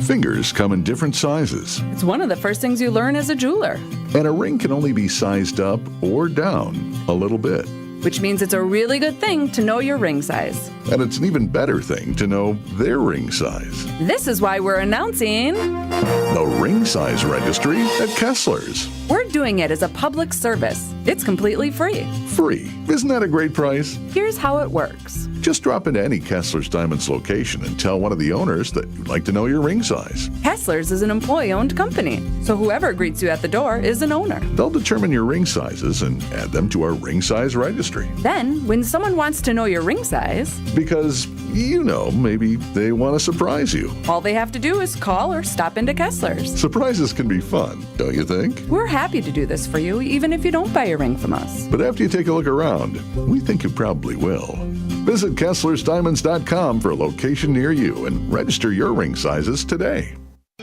Fingers come in different sizes. It's one of the first things you learn as a jeweler. And a ring can only be sized up or down a little bit. Which means it's a really good thing to know your ring size. And it's an even better thing to know their ring size. This is why we're announcing the Ring Size Registry at Kessler's. We're doing it as a public service. It's completely free. Free. Isn't that a great price? Here's how it works. Just drop into any Kessler's Diamonds location and tell one of the owners that you'd like to know your ring size. Kessler's is an employee-owned company, so whoever greets you at the door is an owner. They'll determine your ring sizes and add them to our Ring Size Registry. Then, when someone wants to know your ring size... Because, maybe they want to surprise you. All they have to do is call or stop into Kessler's. Surprises can be fun, don't you think? We're happy to do this for you, even if you don't buy a ring from us. But after you take a look around, we think you probably will. Visit KesslersDiamonds.com for a location near you and register your ring sizes today.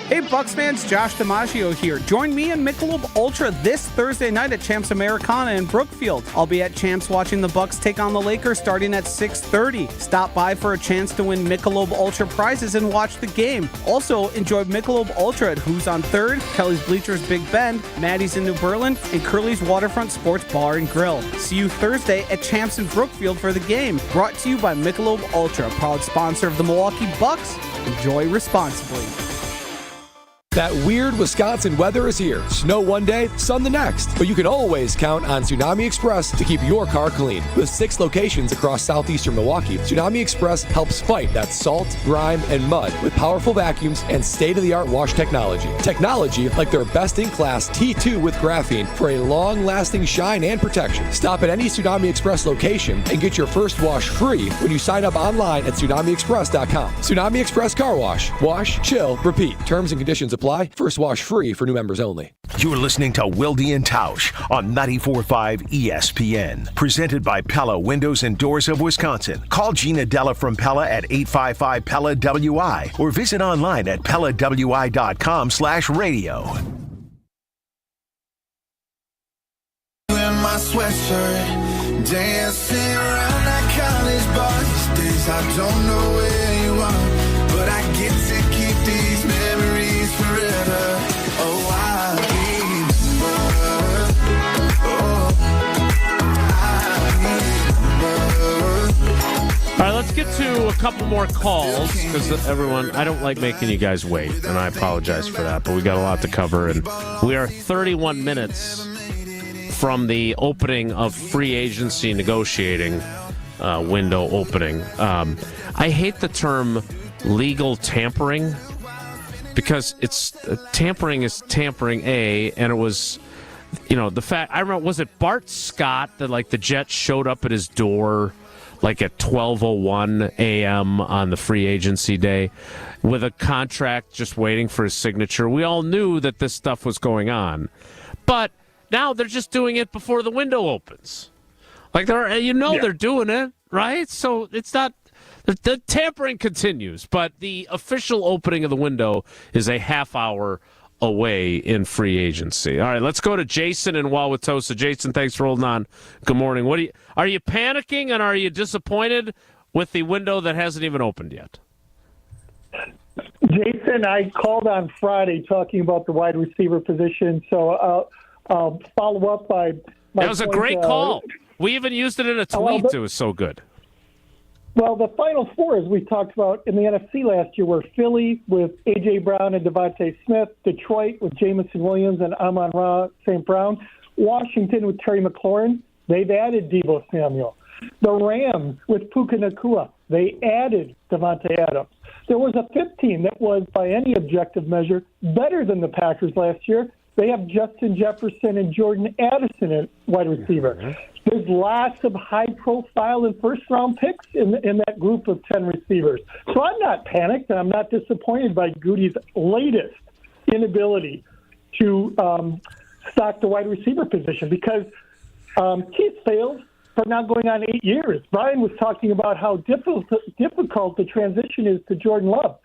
Hey Bucks fans, Josh DiMaggio here. Join me and Michelob Ultra this Thursday night at Champs Americana in Brookfield. I'll be at Champs watching the Bucks take on the Lakers starting at 6:30. Stop by for a chance to win Michelob Ultra prizes and watch the game. Also, enjoy Michelob Ultra at Who's on 3rd, Kelly's Bleachers Big Bend, Maddie's in New Berlin, and Curly's Waterfront Sports Bar and Grill. See you Thursday at Champs in Brookfield for the game. Brought to you by Michelob Ultra, proud sponsor of the Milwaukee Bucks. Enjoy responsibly. That weird Wisconsin weather is here. Snow one day, sun the next. But you can always count on Tsunami Express to keep your car clean. With 6 locations across southeastern Milwaukee, Tsunami Express helps fight that salt, grime, and mud with powerful vacuums and state-of-the-art wash technology. Technology like their best-in-class T2 with graphene for a long-lasting shine and protection. Stop at any Tsunami Express location and get your first wash free when you sign up online at TsunamiExpress.com. Tsunami Express Car Wash. Wash, chill, repeat. Terms and conditions apply. First wash free for new members only. You're listening to Wilde and Tausch on 94.5 ESPN. Presented by Pella Windows and Doors of Wisconsin. Call Gina Della from Pella at 855-PELLA-WI or visit online at PellaWI.com/radio. In my sweatshirt, dancing around that college bar. These days I don't know where you are, but I get to keep these memories forever. Oh, I All right, let's get to a couple more calls because everyone, I don't like making you guys wait, and I apologize for that, but we got a lot to cover, and we are 31 minutes from the opening of free agency negotiating window opening. I hate the term legal tampering because it's tampering is tampering, and it was, the fact, I remember, was it Bart Scott that the Jets showed up at his door at 12:01 a.m. on the free agency day with a contract just waiting for his signature? We all knew that this stuff was going on, but now they're just doing it before the window opens. They're doing it, right? So it's not, the tampering continues, but the official opening of the window is a half hour away in free agency. All right, let's go to Jason in Wauwatosa. Jason, thanks for holding on. Good morning. Are you panicking and are you disappointed with the window that hasn't even opened yet? Jason, I called on Friday talking about the wide receiver position, so I'll follow up by my That was a great call. We even used it in a tweet. It was so good. Well, the Final Four, as we talked about in the NFC last year, were Philly with A.J. Brown and Devontae Smith, Detroit with Jamison Williams and Amon-Ra St. Brown, Washington with Terry McLaurin. They've added Deebo Samuel. The Rams with Puka Nacua. They added Davante Adams. There was a fifth team that was, by any objective measure, better than the Packers last year. They have Justin Jefferson and Jordan Addison at wide receiver. There's lots of high-profile and first-round picks in that group of 10 receivers. So I'm not panicked, and I'm not disappointed by Goody's latest inability to stock the wide receiver position because he's failed for now going on 8 years. Bryan was talking about how difficult the transition is to Jordan Love.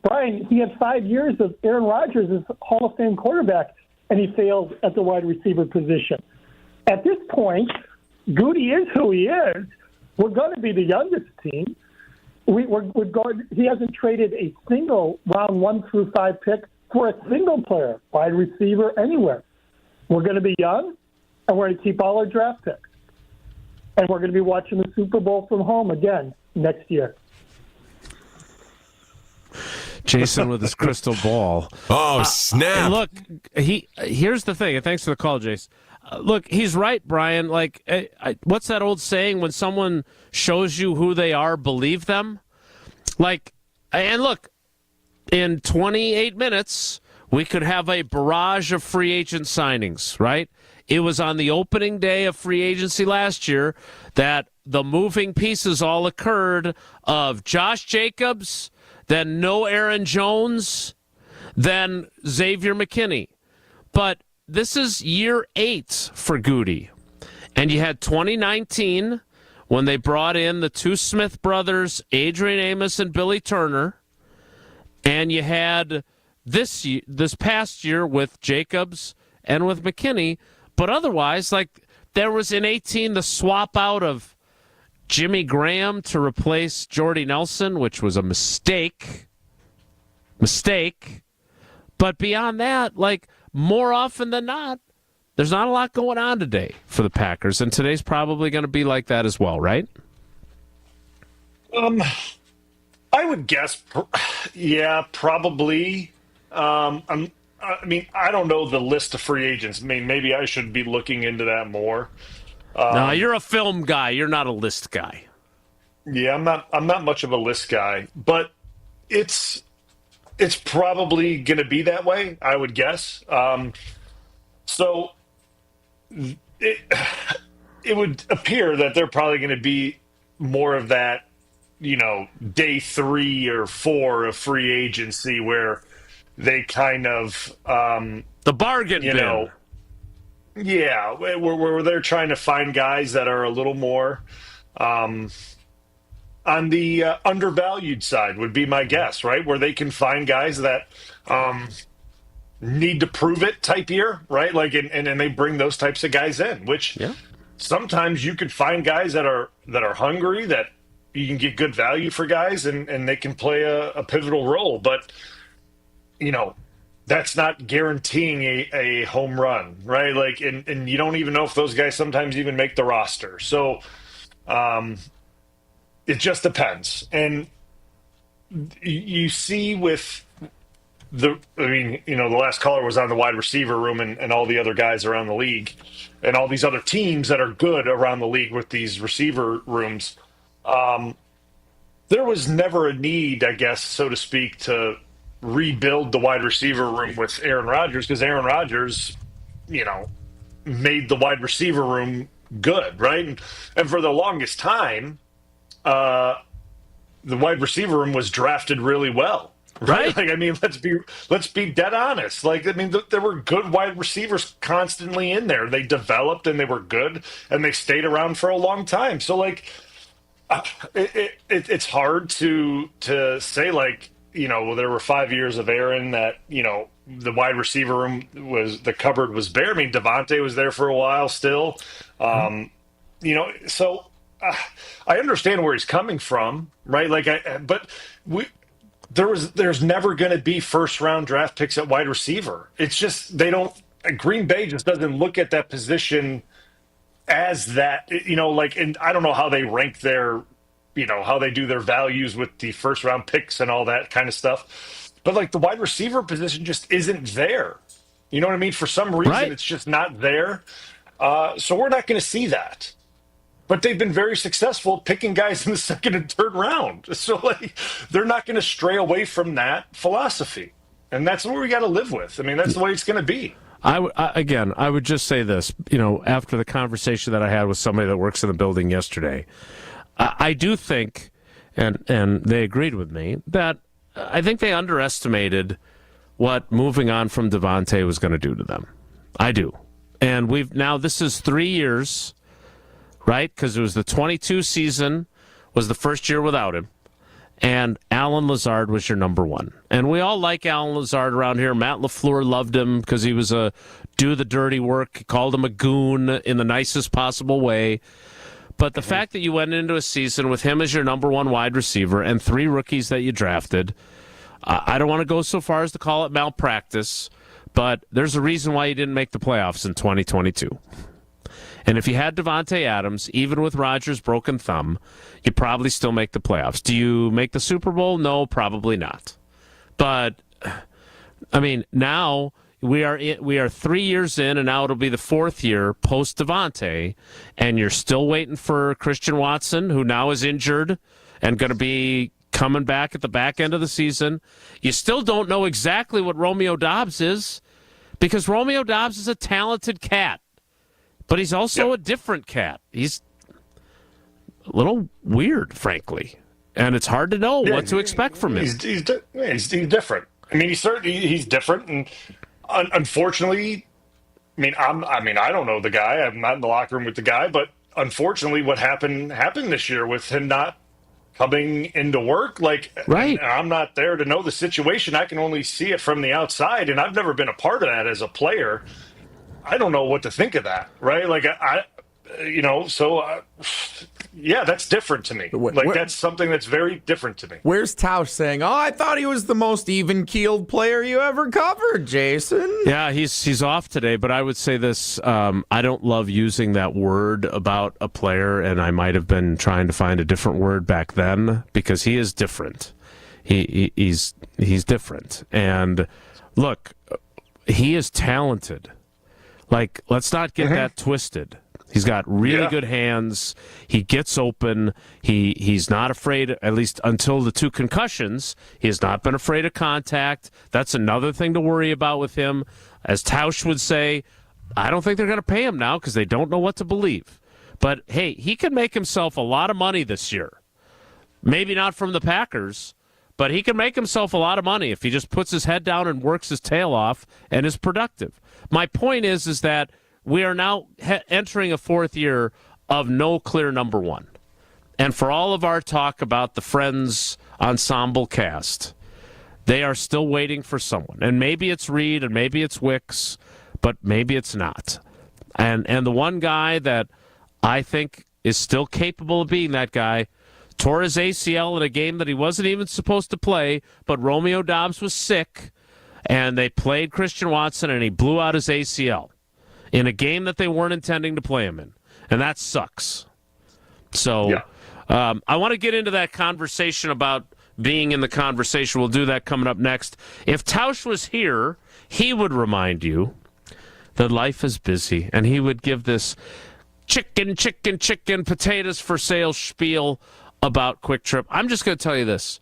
Bryan, he had 5 years of Aaron Rodgers as Hall of Fame quarterback, and he failed at the wide receiver position. At this point, Goody is who he is. We're going to be the youngest team. He hasn't traded a single round 1 through 5 pick for a single player, wide receiver, anywhere. We're going to be young, and we're going to keep all our draft picks. And we're going to be watching the Super Bowl from home again next year. Jason with his crystal ball. Oh, snap. Look, here's the thing. And thanks for the call, Jace. Look, he's right, Bryan. Like, what's that old saying? When someone shows you who they are, believe them. Like, and look, in 28 minutes, we could have a barrage of free agent signings, right? It was on the opening day of free agency last year that the moving pieces all occurred of Josh Jacobs, then no Aaron Jones, then Xavier McKinney. But this is year 8 for Goody. And you had 2019 when they brought in the two Smith brothers, Adrian Amos and Billy Turner. And you had this past year with Jacobs and with McKinney. But otherwise, like, there was in 18 the swap out of Jimmy Graham to replace Jordy Nelson, which was a mistake. But beyond that, like, more often than not, there's not a lot going on today for the Packers, and today's probably going to be like that as well, right? I would guess, yeah, probably. I mean, I don't know the list of free agents. I mean, maybe I should be looking into that more. No, you're a film guy. You're not a list guy. Yeah, I'm not much of a list guy, but it's probably going to be that way, I would guess. So it would appear that they're probably going to be more of that, day 3 or 4 of free agency where they kind of the bargain bin. Yeah, where they're trying to find guys that are a little more on the undervalued side would be my guess, right? Where they can find guys that need to prove it type year, right? Like, and they bring those types of guys in, which sometimes you could find guys that are hungry, that you can get good value for guys, and they can play a pivotal role, but that's not guaranteeing a home run, right? Like, and you don't even know if those guys sometimes even make the roster. So it just depends. And you see with the last caller was on the wide receiver room and all the other guys around the league and all these other teams that are good around the league with these receiver rooms. There was never a need, I guess, so to speak, to rebuild the wide receiver room with Aaron Rodgers, because Aaron Rodgers, made the wide receiver room good, right? And for the longest time, the wide receiver room was drafted really well, right? Like, I mean, let's be dead honest. Like, I mean, there were good wide receivers constantly in there. They developed and they were good, and they stayed around for a long time. So, like, it's hard to say, like, there were 5 years of Aaron that, the wide receiver room the cupboard was bare. I mean, Davante was there for a while still. So I understand where he's coming from, right? Like, there's never going to be first round draft picks at wide receiver. It's just, Green Bay just doesn't look at that position as that, and I don't know how they rank their how they do their values with the first round picks and all that kind of stuff. But like the wide receiver position just isn't there. You know what I mean? For some reason, It's just not there. So we're not going to see that. But they've been very successful picking guys in the second and third round. So they're not going to stray away from that philosophy. And that's what we got to live with. I mean, that's the way it's going to be. I would just say this, after the conversation that I had with somebody that works in the building yesterday, I do think, and they agreed with me, that I think they underestimated what moving on from Davante was going to do to them. I do. And this is 3 years, right? Because it was the 22 season was the first year without him. And Alan Lazard was your number one. And we all like Alan Lazard around here. Matt LaFleur loved him because he was do the dirty work. He called him a goon in the nicest possible way. But the fact that you went into a season with him as your number one wide receiver and 3 rookies that you drafted, I don't want to go so far as to call it malpractice, but there's a reason why you didn't make the playoffs in 2022. And if you had Davante Adams, even with Rodgers' broken thumb, you'd probably still make the playoffs. Do you make the Super Bowl? No, probably not. But, I mean, now we are 3 years in, and now it'll be the 4th year post-Davante, and you're still waiting for Christian Watson, who now is injured and going to be coming back at the back end of the season. You still don't know exactly what Romeo Doubs is, because Romeo Doubs is a talented cat. But he's also a different cat. He's a little weird, frankly. And it's hard to know what to expect from him. He's different. I mean, he's different. And unfortunately, I don't know the guy. I'm not in the locker room with the guy. But unfortunately, what happened this year with him not coming into work. Right. I'm not there to know the situation. I can only see it from the outside. And I've never been a part of that as a player. I don't know what to think of that, right? That's different to me. That's something that's very different to me. Where's Tausch saying, I thought he was the most even-keeled player you ever covered, Jason? Yeah, he's off today, but I would say this. I don't love using that word about a player, and I might have been trying to find a different word back then, because he is different. He's different. And, look, he is talented. Let's not get that twisted. He's got really good hands. He gets open. He's not afraid, at least until the 2 concussions, he has not been afraid of contact. That's another thing to worry about with him. As Tausch would say, I don't think they're going to pay him now because they don't know what to believe. But, hey, he can make himself a lot of money this year. Maybe not from the Packers, but he can make himself a lot of money if he just puts his head down and works his tail off and is productive. My point is that we are now entering a 4th year of no clear number one. And for all of our talk about the Friends ensemble cast, they are still waiting for someone. And maybe it's Reed and maybe it's Wicks, but maybe it's not. And the one guy that I think is still capable of being that guy tore his ACL in a game that he wasn't even supposed to play, but Romeo Doubs was sick, and they played Christian Watson, and he blew out his ACL in a game that they weren't intending to play him in. And that sucks. So I want to get into that conversation about being in the conversation. We'll do that coming up next. If Tausch was here, he would remind you that life is busy, and he would give this chicken, potatoes for sale spiel about Quick Trip. I'm just going to tell you this.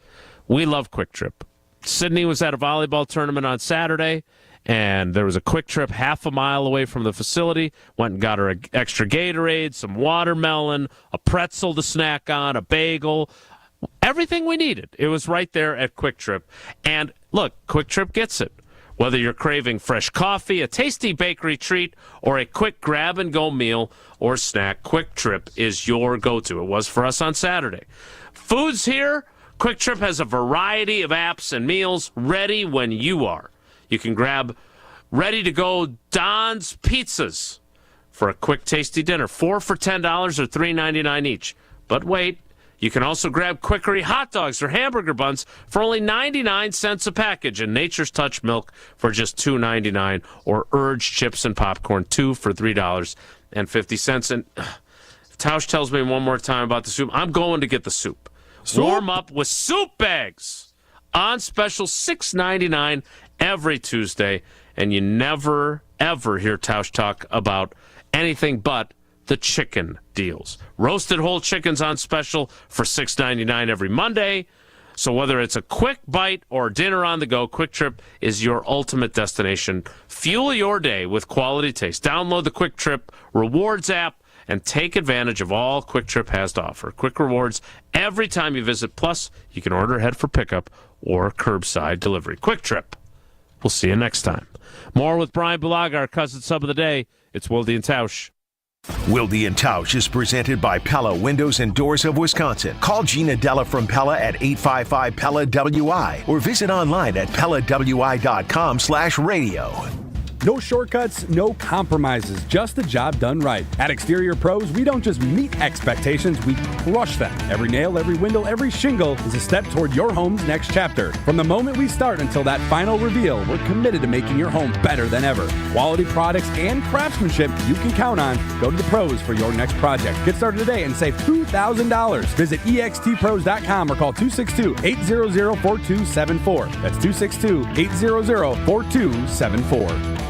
We love Quick Trip. Sydney was at a volleyball tournament on Saturday, and there was a Quick Trip half a mile away from the facility. Went and got her an extra Gatorade, some watermelon, a pretzel to snack on, a bagel, everything we needed. It was right there at Quick Trip. And look, Quick Trip gets it. Whether you're craving fresh coffee, a tasty bakery treat, or a quick grab-and-go meal or snack, Quick Trip is your go-to. It was for us on Saturday. Food's here. Quick Trip has a variety of apps and meals ready when you are. You can grab ready-to-go Don's Pizzas for a quick, tasty dinner. 4 for $10 or $3.99 each. But wait, you can also grab Quickery hot dogs or hamburger buns for only 99 cents a package, and Nature's Touch milk for just $2.99, or Urge chips and popcorn, 2 for $3.50. And if Tausch tells me one more time about the soup. I'm going to get the soup. Warm up with soup bags on special $6.99 every Tuesday. And you never, ever hear Tausch talk about anything but the chicken deals. Roasted whole chickens on special for $6.99 every Monday. So whether it's a quick bite or dinner on the go, Quick Trip is your ultimate destination. Fuel your day with quality taste. Download the Quick Trip Rewards app and take advantage of all Quick Trip has to offer. Quick rewards every time you visit. Plus, you can order ahead for pickup or curbside delivery. Quick Trip. We'll see you next time. More with Bryan Bulaga, our cousin sub of the day. It's Wilde and Tausch. Wilde and Tausch is presented by Pella Windows and Doors of Wisconsin. Call Gina Della from Pella at 855-PELLA-WI or visit online at PellaWI.com/radio. No shortcuts, no compromises, just the job done right. At Exterior Pros, we don't just meet expectations, we crush them. Every nail, every window, every shingle is a step toward your home's next chapter. From the moment we start until that final reveal, we're committed to making your home better than ever. Quality products and craftsmanship you can count on. Go to the pros for your next project. Get started today and save $2,000. Visit extpros.com or call 262-800-4274. That's 262-800-4274.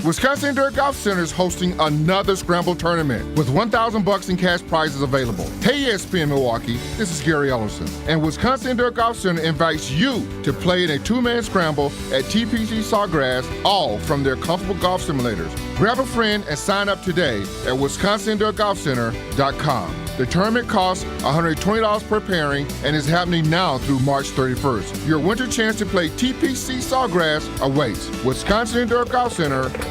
Wisconsin Indoor Golf Center is hosting another Scramble tournament with $1,000 in cash prizes available. Hey ESPN Milwaukee, this is Garrett Ellison, and Wisconsin Indoor Golf Center invites you to play in a two-man scramble at TPC Sawgrass, all from their comfortable golf simulators. Grab a friend and sign up today at WisconsinIndoorGolfCenter.com. The tournament costs $120 per pairing and is happening now through March 31st. Your winter chance to play TPC Sawgrass awaits. WisconsinIndoorGolfCenter.com.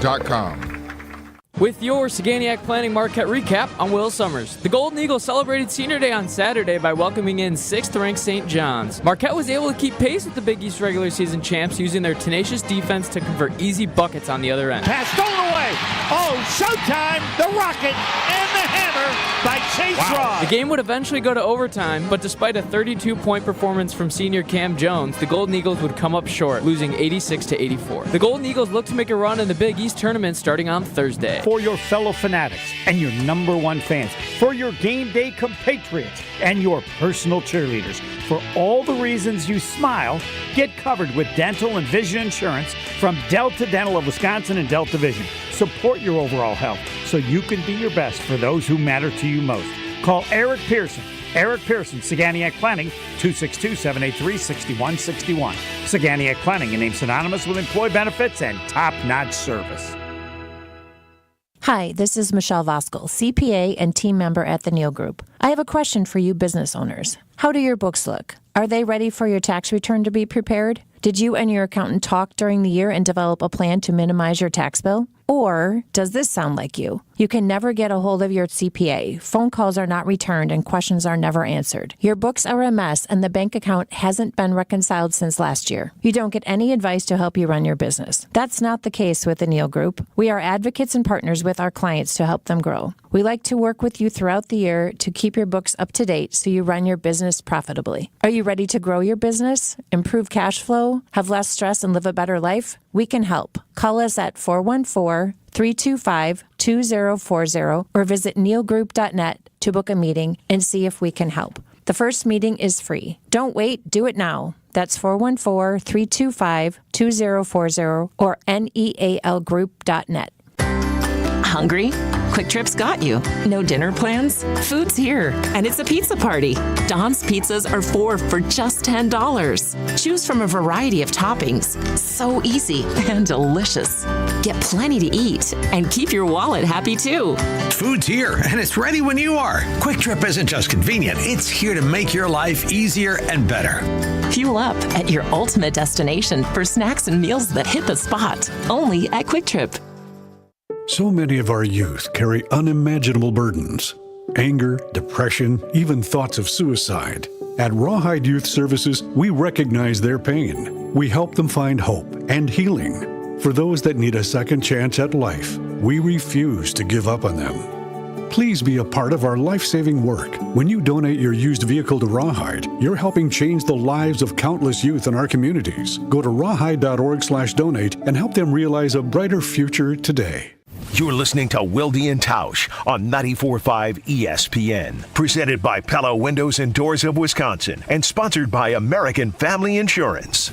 With your Saganiac Planning Marquette recap, I'm Will Summers. The Golden Eagles celebrated Senior Day on Saturday by welcoming in 6th-ranked St. John's. Marquette was able to keep pace with the Big East regular season champs, using their tenacious defense to convert easy buckets on the other end. Pass stolen away. Oh, showtime! The rocket and the hammer by Chase Ross. The game would eventually go to overtime, but despite a 32-point performance from senior Cam Jones, the Golden Eagles would come up short, losing 86-84. The Golden Eagles look to make a run in the Big East tournament starting on Thursday. For your fellow fanatics and your number one fans, for your game day compatriots and your personal cheerleaders, for all the reasons you smile, get covered with dental and vision insurance from Delta Dental of Wisconsin and Delta Vision. Support your overall health so you can be your best for those who matter to you most. Call Eric Pearson. Eric Pearson, Saganiac Planning, 262-783-6161. Saganiac Planning, a name synonymous with employee benefits and top-notch service. Hi, this is Michelle Voskel, CPA and team member at the Neal Group. I have a question for you business owners. How do your books look? Are they ready for your tax return to be prepared? Did you and your accountant talk during the year and develop a plan to minimize your tax bill? Or does this sound like you? You can never get a hold of your CPA. Phone calls are not returned and questions are never answered. Your books are a mess and the bank account hasn't been reconciled since last year. You don't get any advice to help you run your business. That's not the case with the Neal Group. We are advocates and partners with our clients to help them grow. We like to work with you throughout the year to keep your books up to date so you run your business profitably. Are you ready to grow your business, improve cash flow, have less stress, and live a better life? We can help. Call us at 414-325-2040 or visit nealgroup.net to book a meeting and see if we can help. The first meeting is free. Don't wait, do it now. That's 414-325-2040 or nealgroup.net. Hungry? Quick Trip's got you. No dinner plans? Food's here, and it's a pizza party. Don's pizzas are 4 for just $10. Choose from a variety of toppings. So easy and delicious. Get plenty to eat and keep your wallet happy too. Food's here, and it's ready when you are. Quick Trip isn't just convenient, it's here to make your life easier and better. Fuel up at your ultimate destination for snacks and meals that hit the spot. Only at Quick Trip. So many of our youth carry unimaginable burdens. Anger, depression, even thoughts of suicide. At Rawhide Youth Services, we recognize their pain. We help them find hope and healing. For those that need a second chance at life, we refuse to give up on them. Please be a part of our life-saving work. When you donate your used vehicle to Rawhide, you're helping change the lives of countless youth in our communities. Go to rawhide.org/donate and help them realize a brighter future today. You're listening to Wilde and Tausch on 94.5 ESPN. Presented by Pella Windows and Doors of Wisconsin and sponsored by American Family Insurance.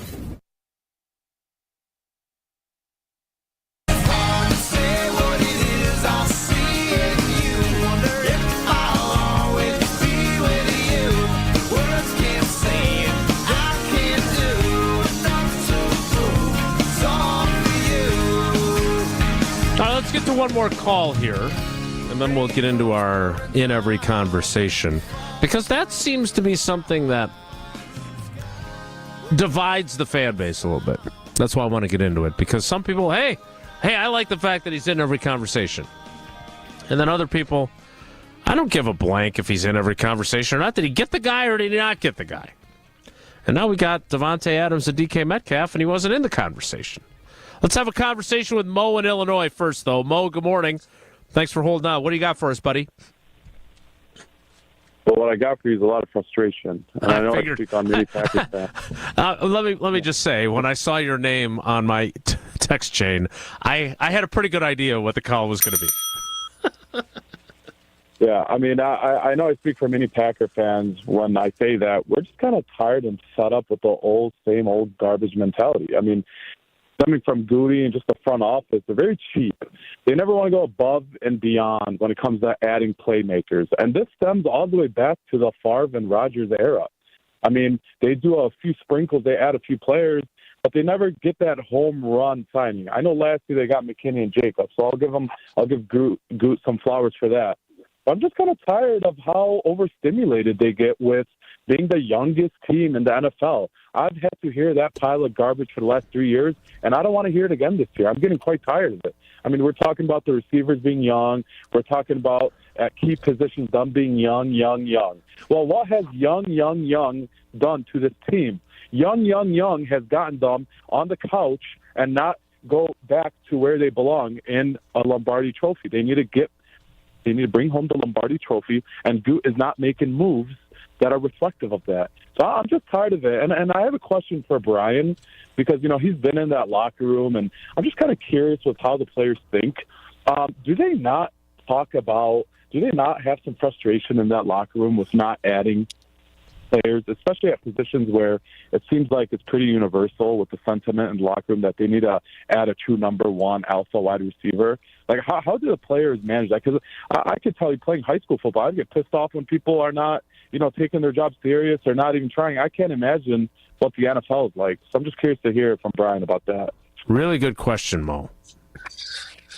Let's get to one more call here, and then we'll get into our in every conversation, because that seems to be something that divides the fan base a little bit. That's why I want to get into it, because some people, hey, I like the fact that he's in every conversation. And then other people, I don't give a blank if he's in every conversation or not. Did he get the guy or did he not get the guy? And now we got Davante Adams and DK Metcalf, and he wasn't in the conversation. Let's have a conversation with Mo in Illinois first, though. Mo, good morning. Thanks for holding on. What do you got for us, buddy? Well, what I got for you is a lot of frustration. And I know I speak on many Packers fans. Let me just say, when I saw your name on my text chain, I had a pretty good idea what the call was going to be. Yeah, I mean, I know I speak for many Packer fans when I say that we're just kind of tired and fed up with the same old garbage mentality. I mean, coming from Goody and just the front office, they're very cheap. They never want to go above and beyond when it comes to adding playmakers. And this stems all the way back to the Favre and Rodgers era. I mean, they do a few sprinkles, they add a few players, but they never get that home run signing. I know last year they got McKinney and Jacobs, so I'll give Goot some flowers for that. But I'm just kind of tired of how overstimulated they get with being the youngest team in the NFL. I've had to hear that pile of garbage for the last 3 years, and I don't want to hear it again this year. I'm getting quite tired of it. I mean, we're talking about the receivers being young. We're talking about at key positions them being young. Well, what has young done to this team? Young has gotten them on the couch and not go back to where they belong in a Lombardi trophy. They need to bring home the Lombardi trophy, and Goot is not making moves that are reflective of that. So I'm just tired of it. And I have a question for Bryan, because, you know, he's been in that locker room, and I'm just kind of curious with how the players think. Do they not have some frustration in that locker room with not adding players, especially at positions where it seems like it's pretty universal with the sentiment in the locker room that they need to add a true number one alpha wide receiver? Like, how do the players manage that? Because I could tell you, playing high school football, I'd get pissed off when people are not, taking their job serious or not even trying. I can't imagine what the NFL is like. So I'm just curious to hear from Bryan about that. Really good question, Mo.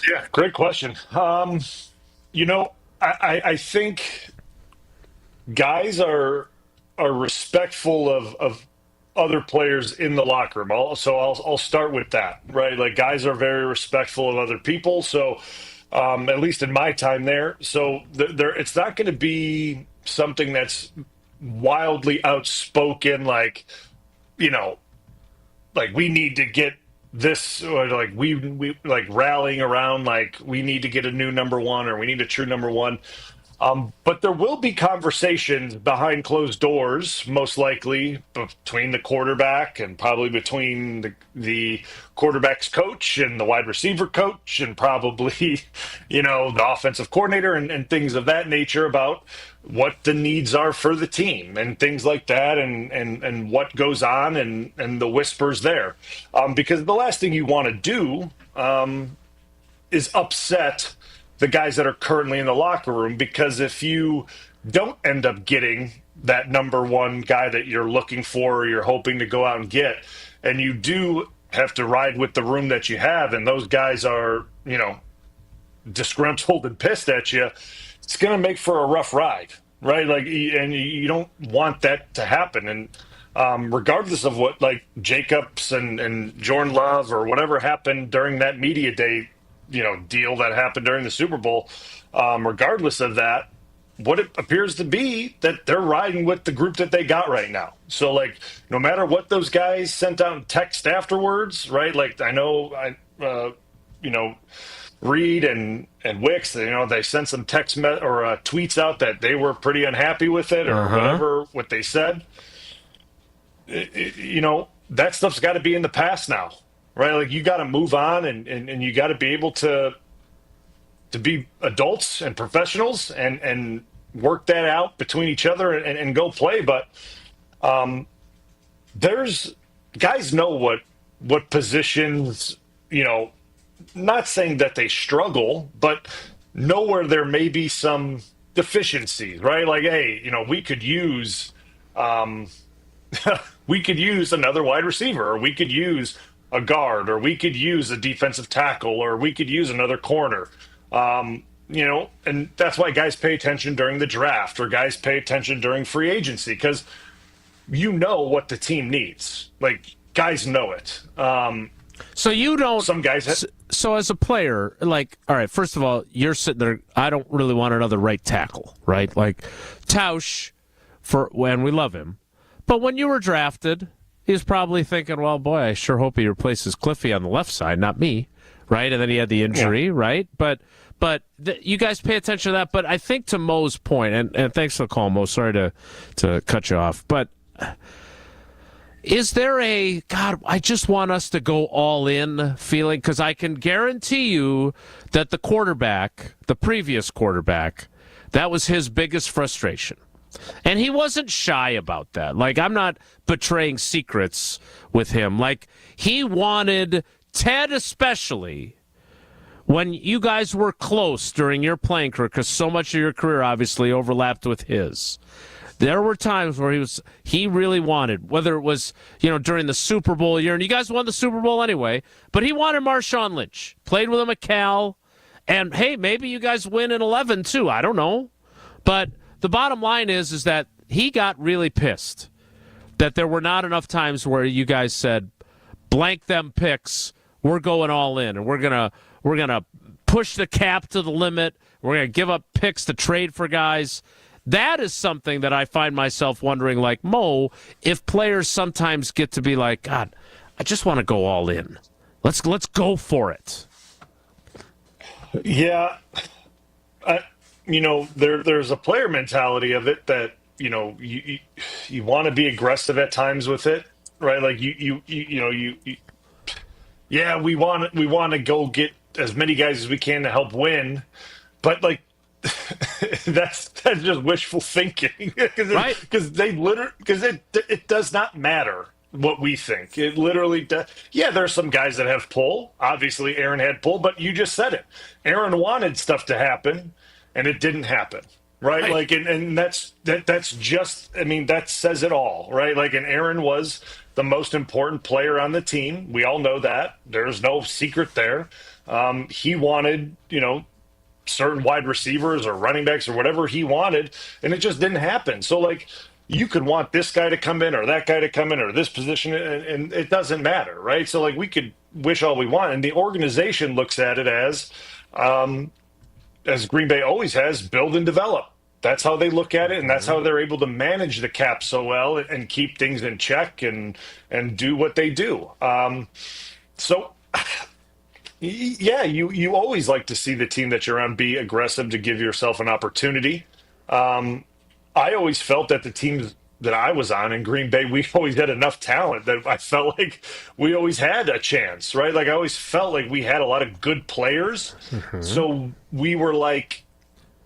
Yeah, great question. I think guys are respectful of other players in the locker room. I'll start with that, right? Like, guys are very respectful of other people. So at least in my time there. So it's not going to be something that's wildly outspoken, like we need to get this, or like we like rallying around, like we need to get a new number one, or we need a true number one. But there will be conversations behind closed doors, most likely between the quarterback and probably between the quarterback's coach and the wide receiver coach and probably, the offensive coordinator and things of that nature about what the needs are for the team and things like that, and what goes on and the whispers there. Because the last thing you want to do is upset the guys that are currently in the locker room, because if you don't end up getting that number one guy that you're looking for or you're hoping to go out and get, and you do have to ride with the room that you have, and those guys are, disgruntled and pissed at you, it's going to make for a rough ride, right? Like, and you don't want that to happen. And regardless of what, like, Jacobs and Jordan Love or whatever happened during that media day, deal that happened during the Super Bowl, regardless of that, what it appears to be that they're riding with the group that they got right now. So, like, no matter what those guys sent out in text afterwards, right? Like, I know, Reed and Wicks, they sent some text or tweets out that they were pretty unhappy with it, or whatever what they said. That stuff's got to be in the past now. Right, like, you got to move on, and you got to be able to to be adults and professionals and work that out between each other and go play. But there's guys know what positions, not saying that they struggle, but know where there may be some deficiencies, right? Like, hey, we could use another wide receiver, or we could use a guard, or we could use a defensive tackle, or we could use another corner. And that's why guys pay attention during the draft, or guys pay attention during free agency, because what the team needs. Like, guys know it. So you don't. Some guys. So as a player, like, all right, first of all, you're sitting there. I don't really want another right tackle, right? Like Tausch, and we love him, but when you were drafted, he was probably thinking, well, boy, I sure hope he replaces Cliffy on the left side, not me, right? And then he had the injury, right? But you guys pay attention to that. But I think to Mo's point, and thanks for the call, Mo. Sorry to cut you off, but. Is there I just want us to go all in feeling? Because I can guarantee you that the previous quarterback, that was his biggest frustration. And he wasn't shy about that. Like, I'm not betraying secrets with him. Like, he wanted Ted, especially when you guys were close during your playing career, because so much of your career obviously overlapped with his. There were times where he really wanted, whether it was, during the Super Bowl year, and you guys won the Super Bowl anyway, but he wanted Marshawn Lynch. Played with him at Cal, and hey, maybe you guys win in 11 too. I don't know. But the bottom line is that he got really pissed that there were not enough times where you guys said, blank them picks, we're going all in, and we're gonna push the cap to the limit, we're gonna give up picks to trade for guys. That is something that I find myself wondering, like, Mo, if players sometimes get to be like, God, I just want to go all in. Let's go for it. Yeah. There's a player mentality of it that, you want to be aggressive at times with it, right? Like we want to go get as many guys as we can to help win, but like, that's just wishful thinking, right? Because it does not matter what we think. It literally does. Yeah, there's some guys that have pull. Obviously, Aaron had pull, but you just said it. Aaron wanted stuff to happen, and it didn't happen, right? Like, and that's just. I mean, that says it all, right? Like, and Aaron was the most important player on the team. We all know that. There's no secret there. He wanted, certain wide receivers or running backs or whatever he wanted, and it just didn't happen. So, like, you could want this guy to come in or that guy to come in or this position, and it doesn't matter, right? So, like, we could wish all we want, and the organization looks at it as Green Bay always has, build and develop. That's how they look at it, and that's how they're able to manage the cap so well and keep things in check and do what they do. Yeah, you always like to see the team that you're on be aggressive to give yourself an opportunity. I always felt that the teams that I was on in Green Bay, we always had enough talent that I felt like we always had a chance, right? Like, I always felt like we had a lot of good players. Mm-hmm. So we were like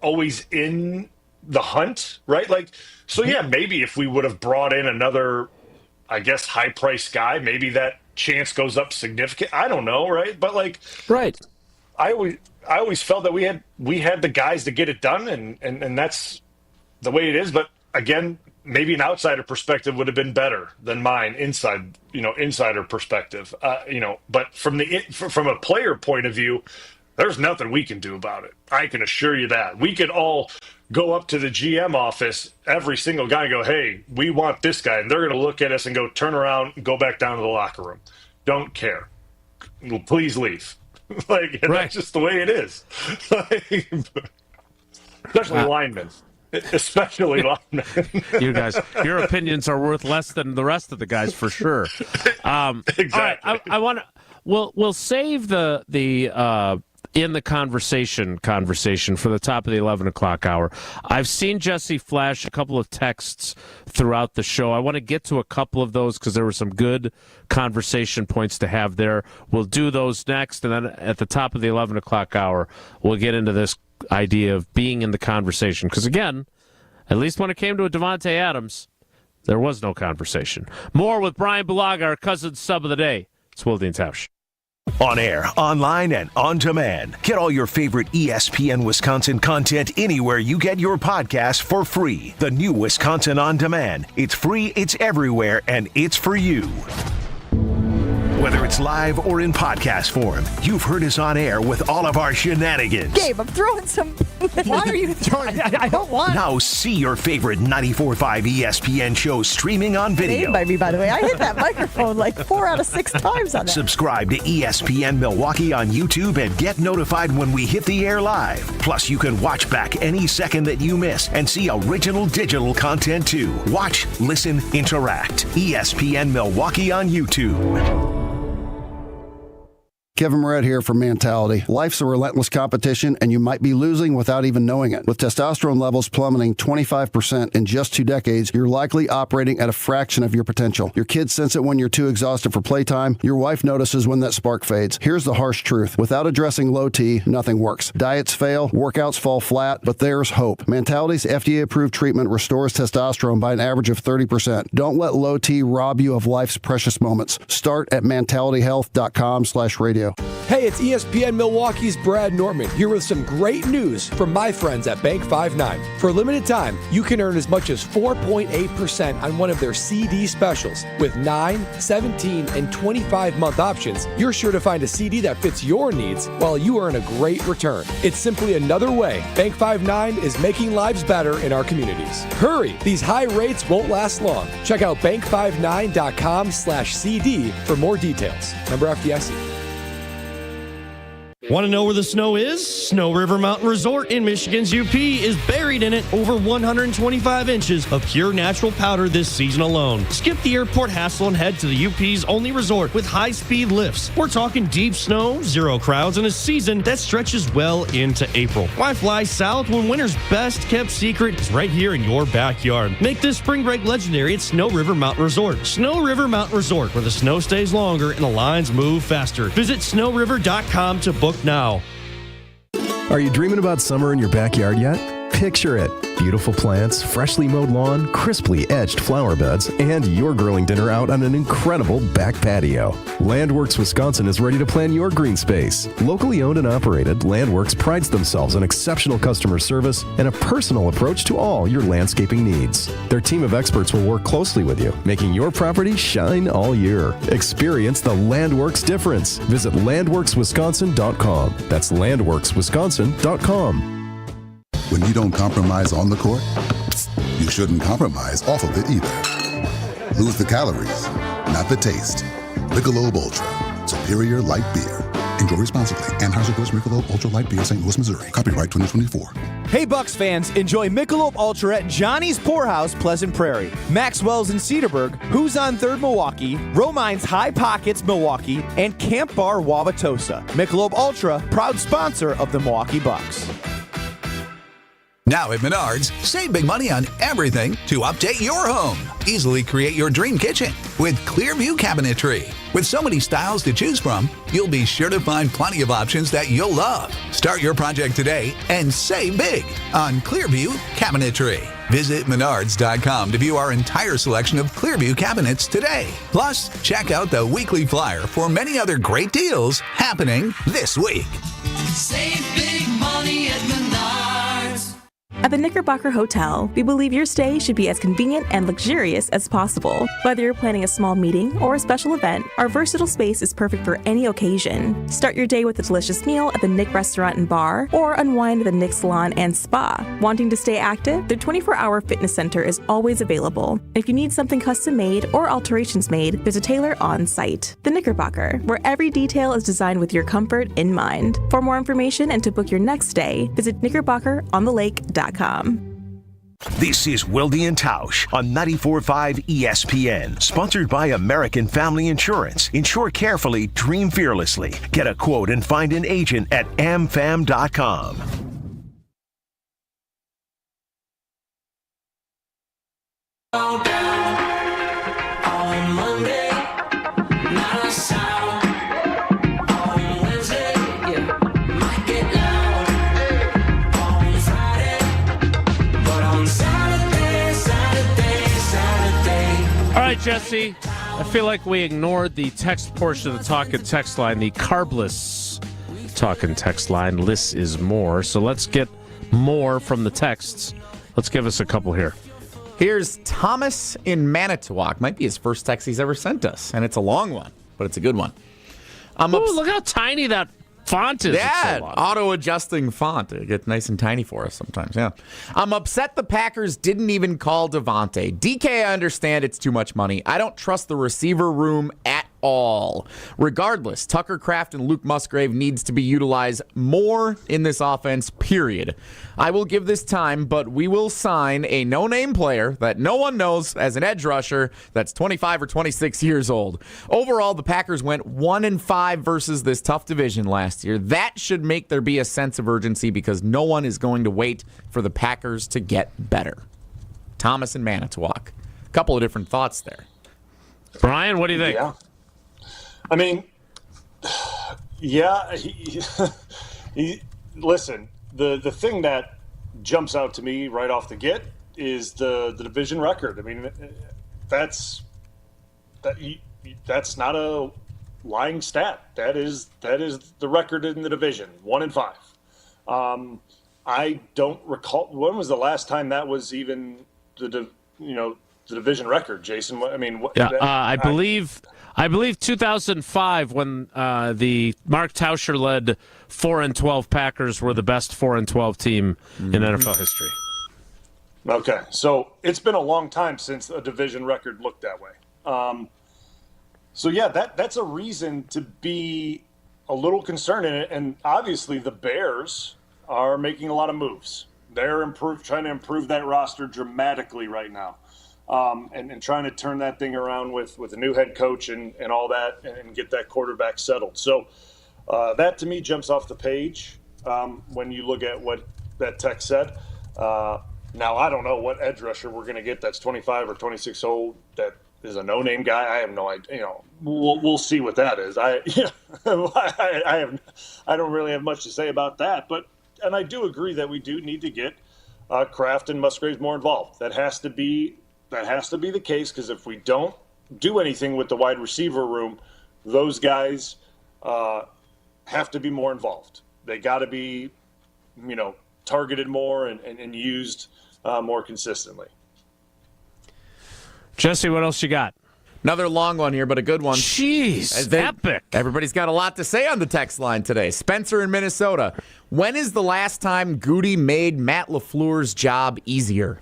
always in the hunt, right? Like, so yeah, maybe if we would have brought in another, I guess, high-priced guy, maybe that chance goes up significant. I don't know, right? But like, right. I always felt that we had the guys to get it done, and that's the way it is. But again, maybe an outsider perspective would have been better than mine insider perspective. But from a player point of view, there's nothing we can do about it. I can assure you that. We could all go up to the GM office, every single guy, and go, hey, we want this guy. And they're going to look at us and go, turn around and go back down to the locker room. Don't care. Please leave. Like, right. That's just the way it is. Especially linemen. Especially linemen. You guys, your opinions are worth less than the rest of the guys for sure. Exactly. All right, I want to. We'll save the in the conversation for the top of the 11 o'clock hour. I've seen Jesse flash a couple of texts throughout the show. I want to get to a couple of those because there were some good conversation points to have there. We'll do those next, and then at the top of the 11 o'clock hour, we'll get into this idea of being in the conversation. Because again, at least when it came to a Davante Adams, there was no conversation. More with Bryan Bulaga, our cousin sub of the day. It's Wilde and Tausch. On air, online, and on demand. Get all your favorite ESPN Wisconsin content anywhere you get your podcasts for free. The new Wisconsin On Demand. It's free, it's everywhere, and it's for you. Whether it's live or in podcast form, you've heard us on air with all of our shenanigans. Gabe, I'm throwing some... Why are you throwing... I don't want... Now see your favorite 94.5 ESPN shows streaming on video. By me, by the way. I hit that microphone like 4 out of 6 times on that. Subscribe to ESPN Milwaukee on YouTube and get notified when we hit the air live. Plus, you can watch back any second that you miss and see original digital content too. Watch, listen, interact. ESPN Milwaukee on YouTube. Kevin Moret here for Mentality. Life's a relentless competition, and you might be losing without even knowing it. With testosterone levels plummeting 25% in just 2 decades, you're likely operating at a fraction of your potential. Your kids sense it when you're too exhausted for playtime. Your wife notices when that spark fades. Here's the harsh truth. Without addressing low T, nothing works. Diets fail, workouts fall flat, but there's hope. Mentality's FDA-approved treatment restores testosterone by an average of 30%. Don't let low T rob you of life's precious moments. Start at mentalityhealth.com/radio. Hey, it's ESPN Milwaukee's Brad Nortman here with some great news from my friends at Bank 5-9. For a limited time, you can earn as much as 4.8% on one of their CD specials. With 9, 17, and 25-month options, you're sure to find a CD that fits your needs while you earn a great return. It's simply another way Bank 5-9 is making lives better in our communities. Hurry! These high rates won't last long. Check out bank59.com/CD for more details. Member FDIC. Want to know where the snow is? Snow River Mountain Resort in Michigan's UP is buried in it. Over 125 inches of pure natural powder this season alone. Skip the airport hassle and head to the UP's only resort with high-speed lifts. We're talking deep snow, 0 crowds, and a season that stretches well into April. Why fly south when winter's best-kept secret is right here in your backyard? Make this spring break legendary at Snow River Mountain Resort. Snow River Mountain Resort, where the snow stays longer and the lines move faster. Visit snowriver.com to book now. Are you dreaming about summer in your backyard yet? Picture it. Beautiful plants, freshly mowed lawn, crisply edged flower beds, and your grilling dinner out on an incredible back patio. Landworks Wisconsin is ready to plan your green space. Locally owned and operated, Landworks prides themselves on exceptional customer service and a personal approach to all your landscaping needs. Their team of experts will work closely with you, making your property shine all year. Experience the Landworks difference. Visit landworkswisconsin.com. That's landworkswisconsin.com. When you don't compromise on the court, you shouldn't compromise off of it either. Lose the calories, not the taste. Michelob Ultra, superior light beer. Enjoy responsibly. Anheuser-Busch Michelob Ultra Light Beer, St. Louis, Missouri. Copyright 2024. Hey Bucks fans, enjoy Michelob Ultra at Johnny's Poorhouse, Pleasant Prairie, Maxwell's in Cedarburg, Who's on 3rd Milwaukee, Romine's High Pockets Milwaukee, and Camp Bar Wauwatosa. Michelob Ultra, proud sponsor of the Milwaukee Bucks. Now at Menards, save big money on everything to update your home. Easily create your dream kitchen with Clearview Cabinetry. With so many styles to choose from, you'll be sure to find plenty of options that you'll love. Start your project today and save big on Clearview Cabinetry. Visit Menards.com to view our entire selection of Clearview cabinets today. Plus, check out the weekly flyer for many other great deals happening this week. Save big money at Menards. At the Knickerbocker Hotel, we believe your stay should be as convenient and luxurious as possible. Whether you're planning a small meeting or a special event, our versatile space is perfect for any occasion. Start your day with a delicious meal at the Knick Restaurant and Bar, or unwind at the Knick Salon and Spa. Wanting to stay active? Their 24-hour fitness center is always available. If you need something custom made or alterations made, there's a tailor on site. The Knickerbocker, where every detail is designed with your comfort in mind. For more information and to book your next stay, visit knickerbockerontheLake.com. This is Wilde and Tausch on 94.5 ESPN. Sponsored by American Family Insurance. Insure carefully, dream fearlessly. Get a quote and find an agent at amfam.com. On Monday, not a sound. On Wednesday, might get loud. On Friday, but on Saturday. All right, Jesse. I feel like we ignored the text portion of the talk and text line, the carbless talk and text line. Less is more. So let's get more from the texts. Let's give us a couple here. Here's Thomas in Manitowoc. Might be his first text he's ever sent us, and it's a long one, but it's a good one. Look how tiny that font is. Yeah, so auto-adjusting font. It gets nice and tiny for us sometimes, yeah. I'm upset the Packers didn't even call Davante. DK, I understand it's too much money. I don't trust the receiver room at all. Regardless, Tucker Kraft and Luke Musgrave needs to be utilized more in this offense, period. I will give this time, but we will sign a no-name player that no one knows as an edge rusher that's 25 or 26 years old. Overall, the Packers went 1-5 versus this tough division last year. That should make there be a sense of urgency because no one is going to wait for the Packers to get better. Thomas in Manitowoc. A couple of different thoughts there. Bryan, what do you think? Yeah. I mean, yeah, listen, the thing that jumps out to me right off the get is the division record. I mean, that's not a lying stat. That is the record in the division, 1-5. I don't recall when was the last time that was even the division record, Jason. I mean, I believe 2005 when the Mark Tauscher led 4-12 Packers were the best 4-12 team in NFL history. Okay, so it's been a long time since a division record looked that way. So yeah, that's a reason to be a little concerned in it. And obviously, the Bears are making a lot of moves. They're trying to improve that roster dramatically right now. And trying to turn that thing around with a new head coach and all that and get that quarterback settled. So that, to me, jumps off the page when you look at what that text said. Now, I don't know what edge rusher we're going to get that's 25 or 26 old that is a no-name guy. I have no idea. We'll see what that is. I don't really have much to say about that. And I do agree that we do need to get Kraft and Musgraves more involved. That has to be the case because if we don't do anything with the wide receiver room, those guys have to be more involved. They got to be, targeted more and used more consistently. Jesse, what else you got? Another long one here, but a good one. Jeez, epic. Everybody's got a lot to say on the text line today. Spencer in Minnesota. When is the last time Goody made Matt LaFleur's job easier?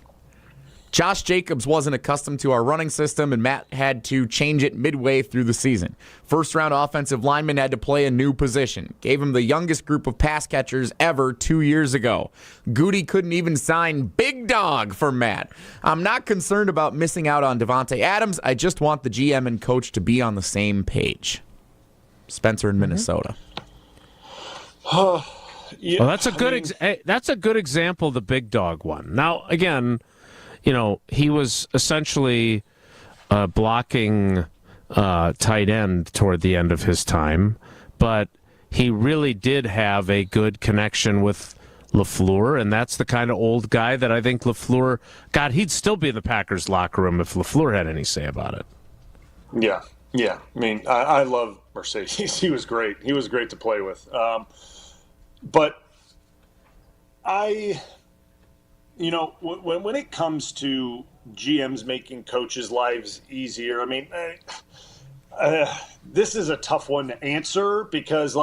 Josh Jacobs wasn't accustomed to our running system, and Matt had to change it midway through the season. First-round offensive lineman had to play a new position. Gave him the youngest group of pass catchers ever 2 years ago. Goody couldn't even sign Big Dog for Matt. I'm not concerned about missing out on Davante Adams. I just want the GM and coach to be on the same page. Spencer in Minnesota. Yeah, well, that's a good example of the Big Dog one. Now, again, he was essentially blocking tight end toward the end of his time, but he really did have a good connection with LaFleur, and that's the kind of old guy that I think LaFleur, God, he'd still be in the Packers locker room if LaFleur had any say about it. Yeah. I mean, I love Mercedes. He was great. He was great to play with. But when it comes to GMs making coaches' lives easier, I mean, this is a tough one to answer because,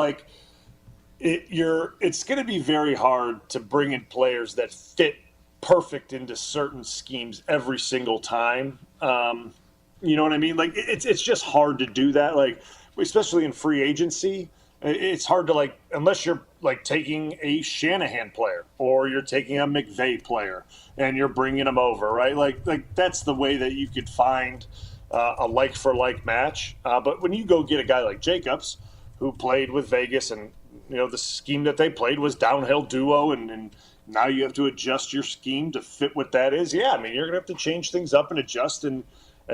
it's going to be very hard to bring in players that fit perfect into certain schemes every single time. You know what I mean? It's just hard to do that. Especially in free agency, it's hard to unless you're like taking a Shanahan player or you're taking a McVay player and you're bringing them over, right? Like that's the way that you could find a like-for-like match. But when you go get a guy like Jacobs, who played with Vegas, and the scheme that they played was downhill duo, and now you have to adjust your scheme to fit what that is. Yeah, I mean, you're going to have to change things up and adjust and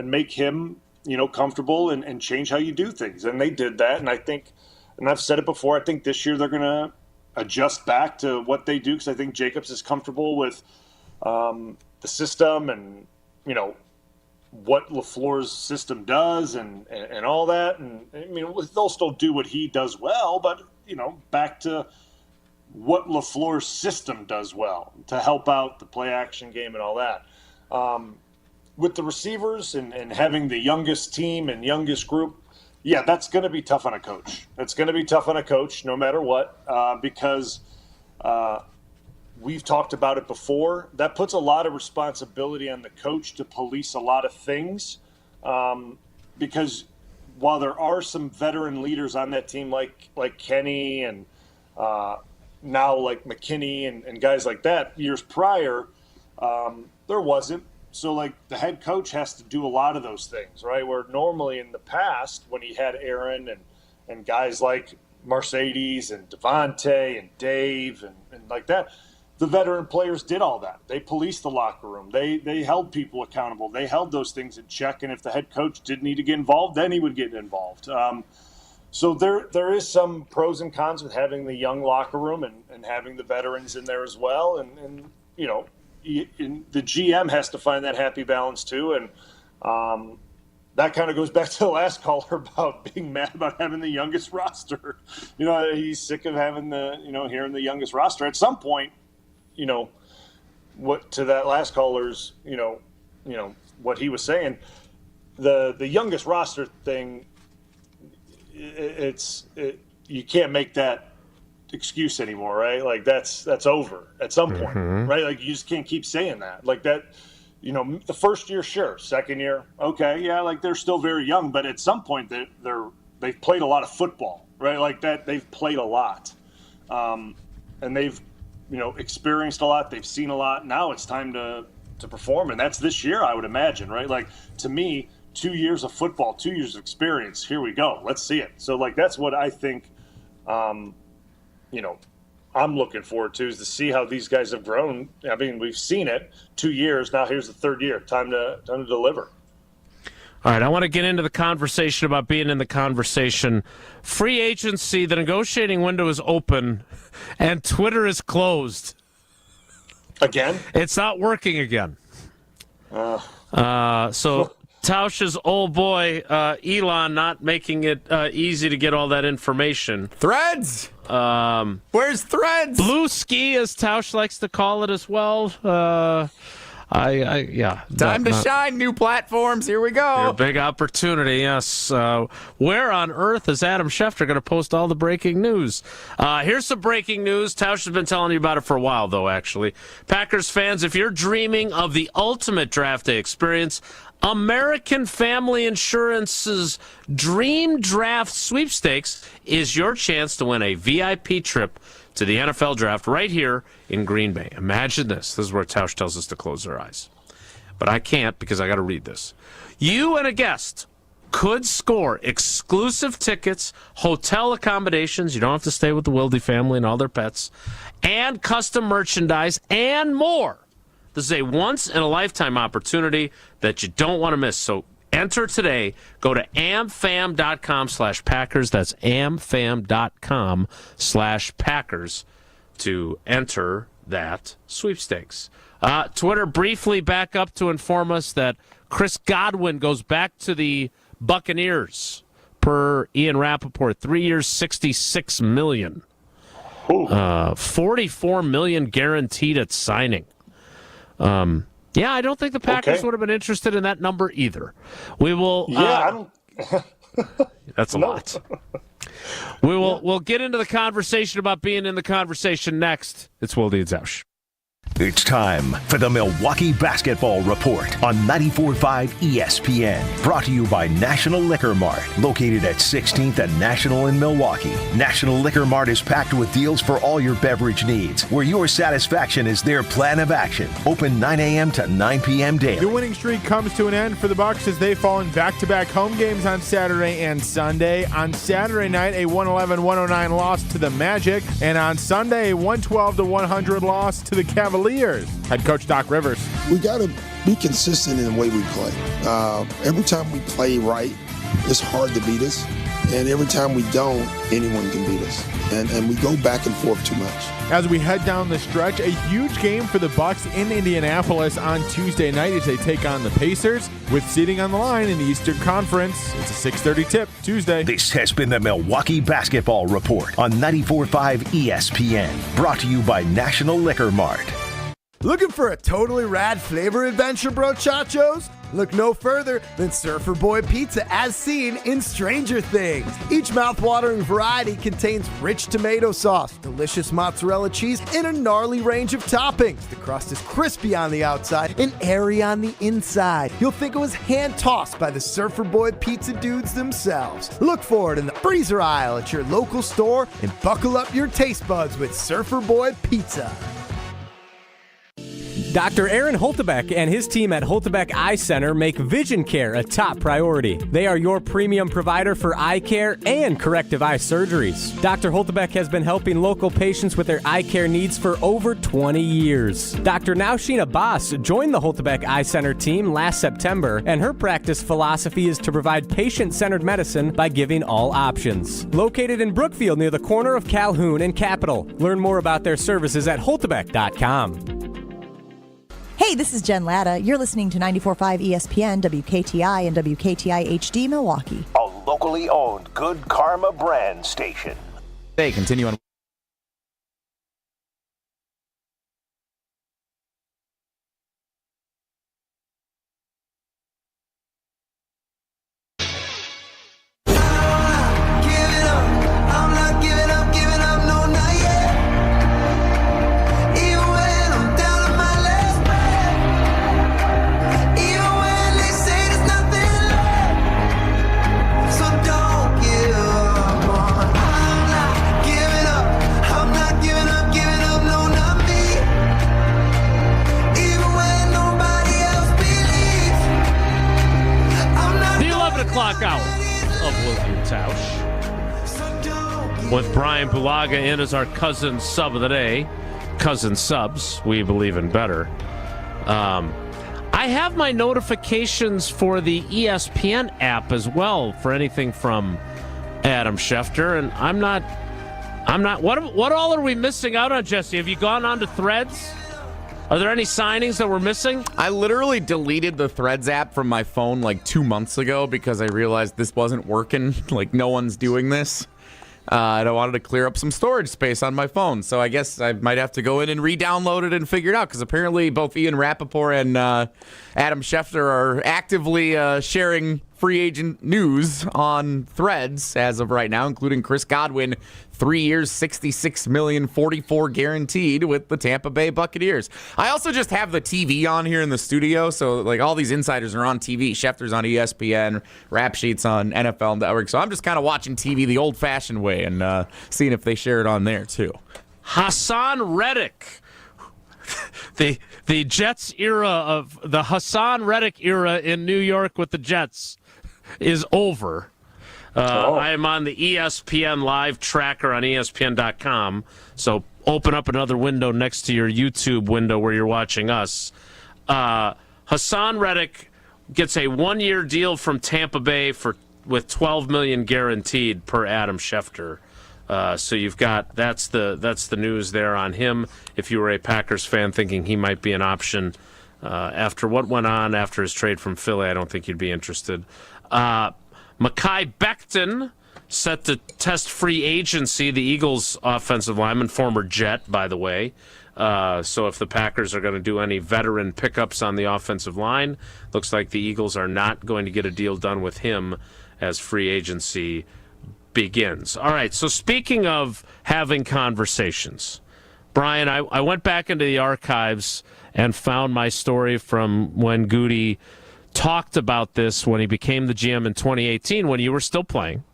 make him, comfortable and change how you do things. And they did that, and I think, and I've said it before, I think this year they're going to adjust back to what they do because I think Jacobs is comfortable with the system and, what LaFleur's system does and all that. And I mean, they'll still do what he does well, but, back to what LaFleur's system does well to help out the play action game and all that. With the receivers and having the youngest team and youngest group, yeah, that's going to be tough on a coach. It's going to be tough on a coach no matter what, because we've talked about it before. That puts a lot of responsibility on the coach to police a lot of things, because while there are some veteran leaders on that team like Kenny and now like McKinney and guys like that, years prior, there wasn't. So like the head coach has to do a lot of those things, right? Where normally in the past when he had Aaron and guys like Mercedes and Davante and Dave and like that, the veteran players did all that. They policed the locker room. They held people accountable. They held those things in check. And if the head coach did need to get involved, then he would get involved. So there is some pros and cons with having the young locker room and having the veterans in there as well. And the GM has to find that happy balance too. And that kind of goes back to the last caller about being mad about having the youngest roster. He's sick of having hearing the youngest roster. At some point, what to that last caller's, what he was saying, the youngest roster thing, you can't make that excuse anymore, right? Like that's over at some point, right? Like you just can't keep saying that. Like that, the first year, sure. Second year, okay, yeah, like they're still very young, but at some point they've played a lot of football, right? Like that, they've played a lot, and they've experienced a lot. They've seen a lot. Now it's time to perform, and that's this year, I would imagine, right? Like to me, 2 years of football, 2 years of experience. Here we go. Let's see it. So like that's what I think. I'm looking forward to is to see how these guys have grown. I mean, we've seen it 2 years now. Here's the third year. Time to deliver. All right, I want to get into the conversation about being in the conversation. Free agency, the negotiating window is open, and Twitter is closed. Again? It's not working again. So Tausch's old boy, Elon, not making it easy to get all that information. Threads! Where's Threads? Blue ski, as Tausch likes to call it as well. Time to shine, new platforms. Here we go. Your big opportunity, yes. Where on earth is Adam Schefter going to post all the breaking news? Here's some breaking news. Tausch has been telling you about it for a while, though, actually. Packers fans, if you're dreaming of the ultimate draft day experience, American Family Insurance's Dream Draft Sweepstakes is your chance to win a VIP trip to the NFL Draft right here in Green Bay. Imagine this. This is where Tausch tells us to close our eyes. But I can't because I got to read this. You and a guest could score exclusive tickets, hotel accommodations. You don't have to stay with the Wilde family and all their pets, and custom merchandise and more. This is a once-in-a-lifetime opportunity that you don't want to miss. So enter today. Go to amfam.com/Packers. That's amfam.com/Packers to enter that sweepstakes. Twitter briefly back up to inform us that Chris Godwin goes back to the Buccaneers per Ian Rappaport. 3 years, $66 million. $44 million guaranteed at signing. I don't think the Packers would have been interested in that number either. We will. I don't. That's a lot. We'll get into the conversation about being in the conversation next. It's Wilde and Tausch. It's time for the Milwaukee Basketball Report on 94.5 ESPN. Brought to you by National Liquor Mart, located at 16th and National in Milwaukee. National Liquor Mart is packed with deals for all your beverage needs, where your satisfaction is their plan of action. Open 9 a.m. to 9 p.m. daily. The winning streak comes to an end for the Bucks as they fall in back-to-back home games on Saturday and Sunday. On Saturday night, a 111-109 loss to the Magic, and on Sunday, a 112-100 loss to the Cavaliers. Head coach Doc Rivers. We got to be consistent in the way we play. Every time we play right, it's hard to beat us. And every time we don't, anyone can beat us. And we go back and forth too much. As we head down the stretch, a huge game for the Bucks in Indianapolis on Tuesday night as they take on the Pacers with seeding on the line in the Eastern Conference. It's a 6:30 tip Tuesday. This has been the Milwaukee Basketball Report on 94.5 ESPN. Brought to you by National Liquor Mart. Looking for a totally rad flavor adventure, brochachos? Look no further than Surfer Boy Pizza as seen in Stranger Things. Each mouth-watering variety contains rich tomato sauce, delicious mozzarella cheese, and a gnarly range of toppings. The crust is crispy on the outside and airy on the inside. You'll think it was hand-tossed by the Surfer Boy Pizza dudes themselves. Look for it in the freezer aisle at your local store and buckle up your taste buds with Surfer Boy Pizza. Dr. Aaron Holtebeck and his team at Holtebeck Eye Center make vision care a top priority. They are your premium provider for eye care and corrective eye surgeries. Dr. Holtebeck has been helping local patients with their eye care needs for over 20 years. Dr. Nausheen Abbas joined the Holtebeck Eye Center team last September, and her practice philosophy is to provide patient-centered medicine by giving all options. Located in Brookfield near the corner of Calhoun and Capitol. Learn more about their services at holtebeck.com. Hey, this is Jen Latta. You're listening to 94.5 ESPN, WKTI, and WKTI HD Milwaukee. A locally owned Good Karma brand station. Hey, continue on. Tausch with Bryan Bulaga in as our cousin sub of the day. Cousin subs, we believe in better. I have my notifications for the ESPN app as well for anything from Adam Schefter, and I'm not. What all are we missing out on, Jesse? Have you gone on to Threads? Are there any signings that we're missing? I literally deleted the Threads app from my phone like 2 months ago because I realized this wasn't working. Like, no one's doing this. And I wanted to clear up some storage space on my phone. So I guess I might have to go in and re-download it and figure it out because apparently both Ian Rappaport and Adam Schefter are actively sharing free agent news on Threads as of right now, including Chris Godwin, 3 years, $66 million, 44 guaranteed with the Tampa Bay Buccaneers. I also just have the TV on here in the studio, so like all these insiders are on TV. Schefter's on ESPN, Rap Sheet's on NFL Network, so I'm just kind of watching TV the old-fashioned way and seeing if they share it on there too. Hassan Reddick. The Jets era of the Hassan Reddick era in New York with the Jets is over. I am on the ESPN Live tracker on ESPN.com, so open up another window next to your YouTube window where you're watching us. Hassan Reddick gets a one-year deal from Tampa Bay with $12 million guaranteed per Adam Schefter. So you've got that's the news there on him. If you were a Packers fan thinking he might be an option after what went on after his trade from Philly, I don't think you'd be interested. Mekhi Becton set to test free agency. The Eagles offensive lineman, former Jet, by the way. So if the Packers are going to do any veteran pickups on the offensive line, looks like the Eagles are not going to get a deal done with him as free agency begins. All right, so speaking of having conversations, Bryan, I went back into the archives and found my story from when Goody talked about this when he became the GM in 2018 when you were still playing.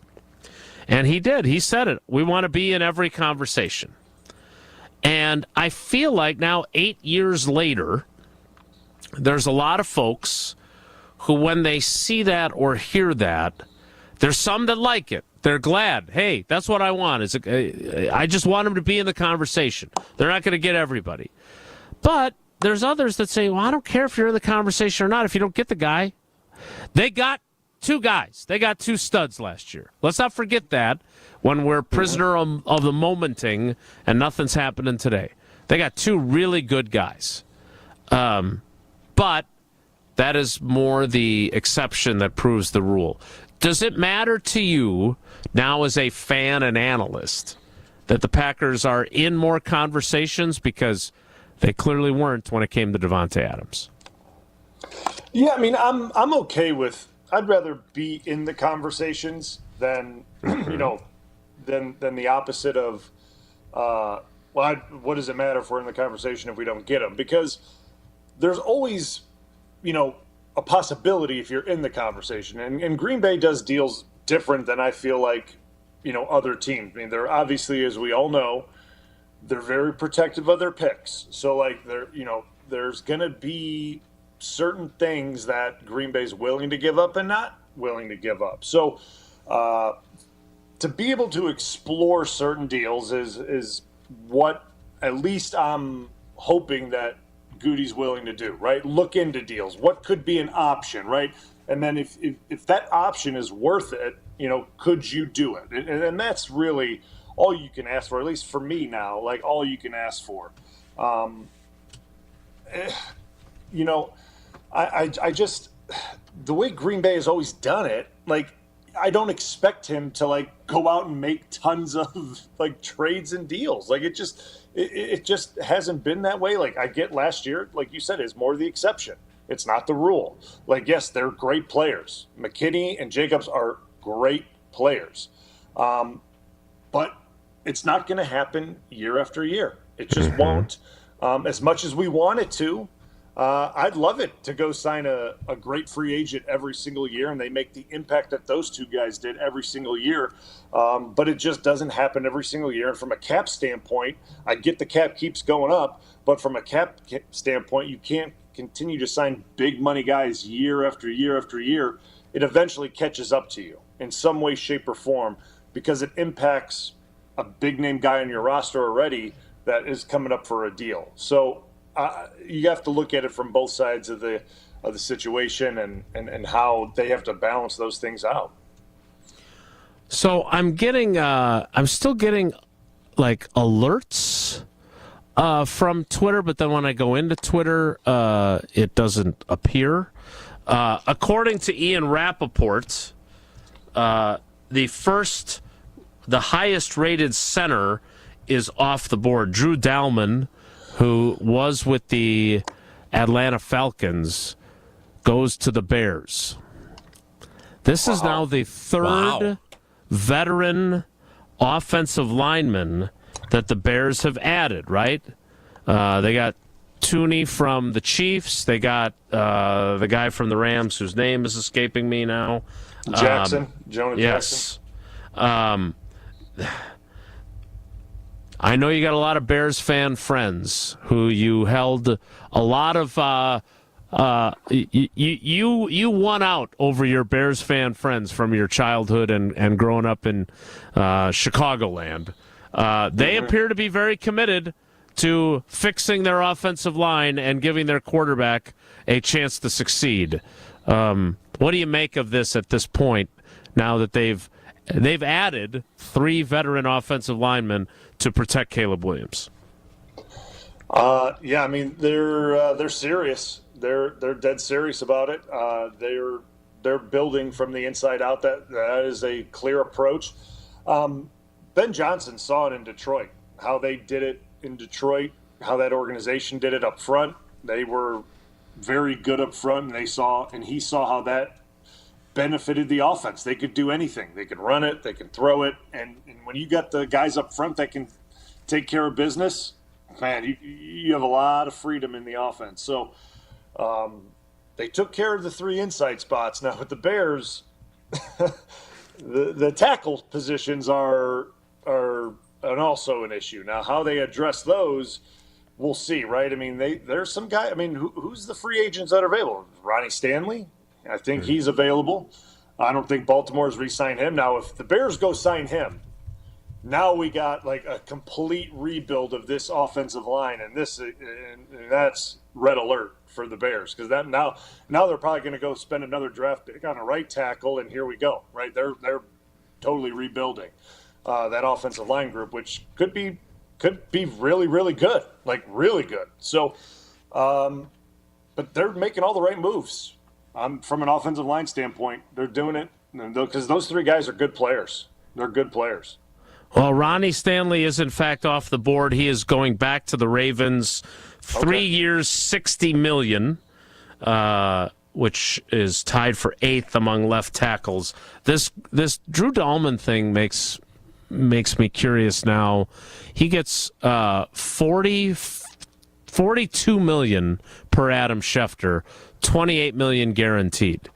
And he did. He said it. We want to be in every conversation. And I feel like now, 8 years later, there's a lot of folks who, when they see that or hear that, there's some that like it. They're glad. Hey, that's what I want. I just want them to be in the conversation. They're not going to get everybody. But there's others that say, well, I don't care if you're in the conversation or not if you don't get the guy. They got 2 guys. They got 2 studs last year. Let's not forget that when we're prisoner of the momenting and nothing's happening today. They got 2 really good guys. But that is more the exception that proves the rule. Does it matter to you now as a fan and analyst that the Packers are in more conversations? Because they clearly weren't when it came to Davante Adams. Yeah, I mean, I'm okay with. I'd rather be in the conversations than than the opposite of. What does it matter if we're in the conversation if we don't get them? Because there's always, a possibility if you're in the conversation. And Green Bay does deals different than I feel like, other teams. I mean, they're obviously, as we all know, they're very protective of their picks. So, there's going to be certain things that Green Bay's willing to give up and not willing to give up. So, to be able to explore certain deals is what at least I'm hoping that Goody's willing to do, right? Look into deals. What could be an option, right? And then if that option is worth it, could you do it? And that's really all you can ask for, at least for me now, all you can ask for. I just, the way Green Bay has always done it, I don't expect him to go out and make tons of trades and deals. It just hasn't been that way. I get last year, like you said, is more the exception. It's not the rule. Yes, they're great players. McKinney and Jacobs are great players. But it's not going to happen year after year. It just won't. As much as we want it to, I'd love it to go sign a great free agent every single year, and they make the impact that those 2 guys did every single year. But it just doesn't happen every single year. And from a cap standpoint, I get the cap keeps going up, but from a cap standpoint, you can't continue to sign big money guys year after year after year. It eventually catches up to you in some way, shape, or form because it impacts a big name guy on your roster already that is coming up for a deal. So you have to look at it from both sides of the situation and how they have to balance those things out. So I'm still getting alerts from Twitter, but then when I go into Twitter, it doesn't appear. According to Ian Rappaport, the highest rated center is off the board. Drew Dalman, who was with the Atlanta Falcons, goes to the Bears. This is now the 3rd veteran offensive lineman that the Bears have added, right? They got Tooney from the Chiefs. They got the guy from the Rams, whose name is escaping me now. Jackson. Jonah yes. Jackson. I know you got a lot of Bears fan friends who you held a lot of. You won out over your Bears fan friends from your childhood and growing up in Chicagoland. They appear to be very committed to fixing their offensive line and giving their quarterback a chance to succeed. What do you make of this at this point? Now that they've added 3 veteran offensive linemen to protect Caleb Williams. Yeah, I mean they're serious. They're dead serious about it. They're building from the inside out. That is a clear approach. Ben Johnson saw it in Detroit, how they did it in Detroit, how that organization did it up front. They were very good up front, and he saw how that benefited the offense. They could do anything. They could run it, they can throw it, and when you got the guys up front that can take care of business, man, you have a lot of freedom in the offense. So they took care of the 3 inside spots. Now with the Bears, the tackle positions are also an issue. Now how they address those, we'll see, right? I mean, there's some guy. I mean, who's the free agents that are available? Ronnie Stanley, I think he's available. I don't think Baltimore's re-signed him. Now, if the Bears go sign him, now we got like a complete rebuild of this offensive line, and that's red alert for the Bears, because that now they're probably going to go spend another draft pick on a right tackle, and here we go, right? They're totally rebuilding that offensive line group, which could be really, really good, like really good. So, but they're making all the right moves. From an offensive line standpoint, they're doing it because those 3 guys are good players. They're good players. Well, Ronnie Stanley is, in fact, off the board. He is going back to the Ravens. 3 years, $60 million, which is tied for 8th among left tackles. This Drew Dahlman thing makes me curious now. He gets $42 million per Adam Schefter, $28 million guaranteed.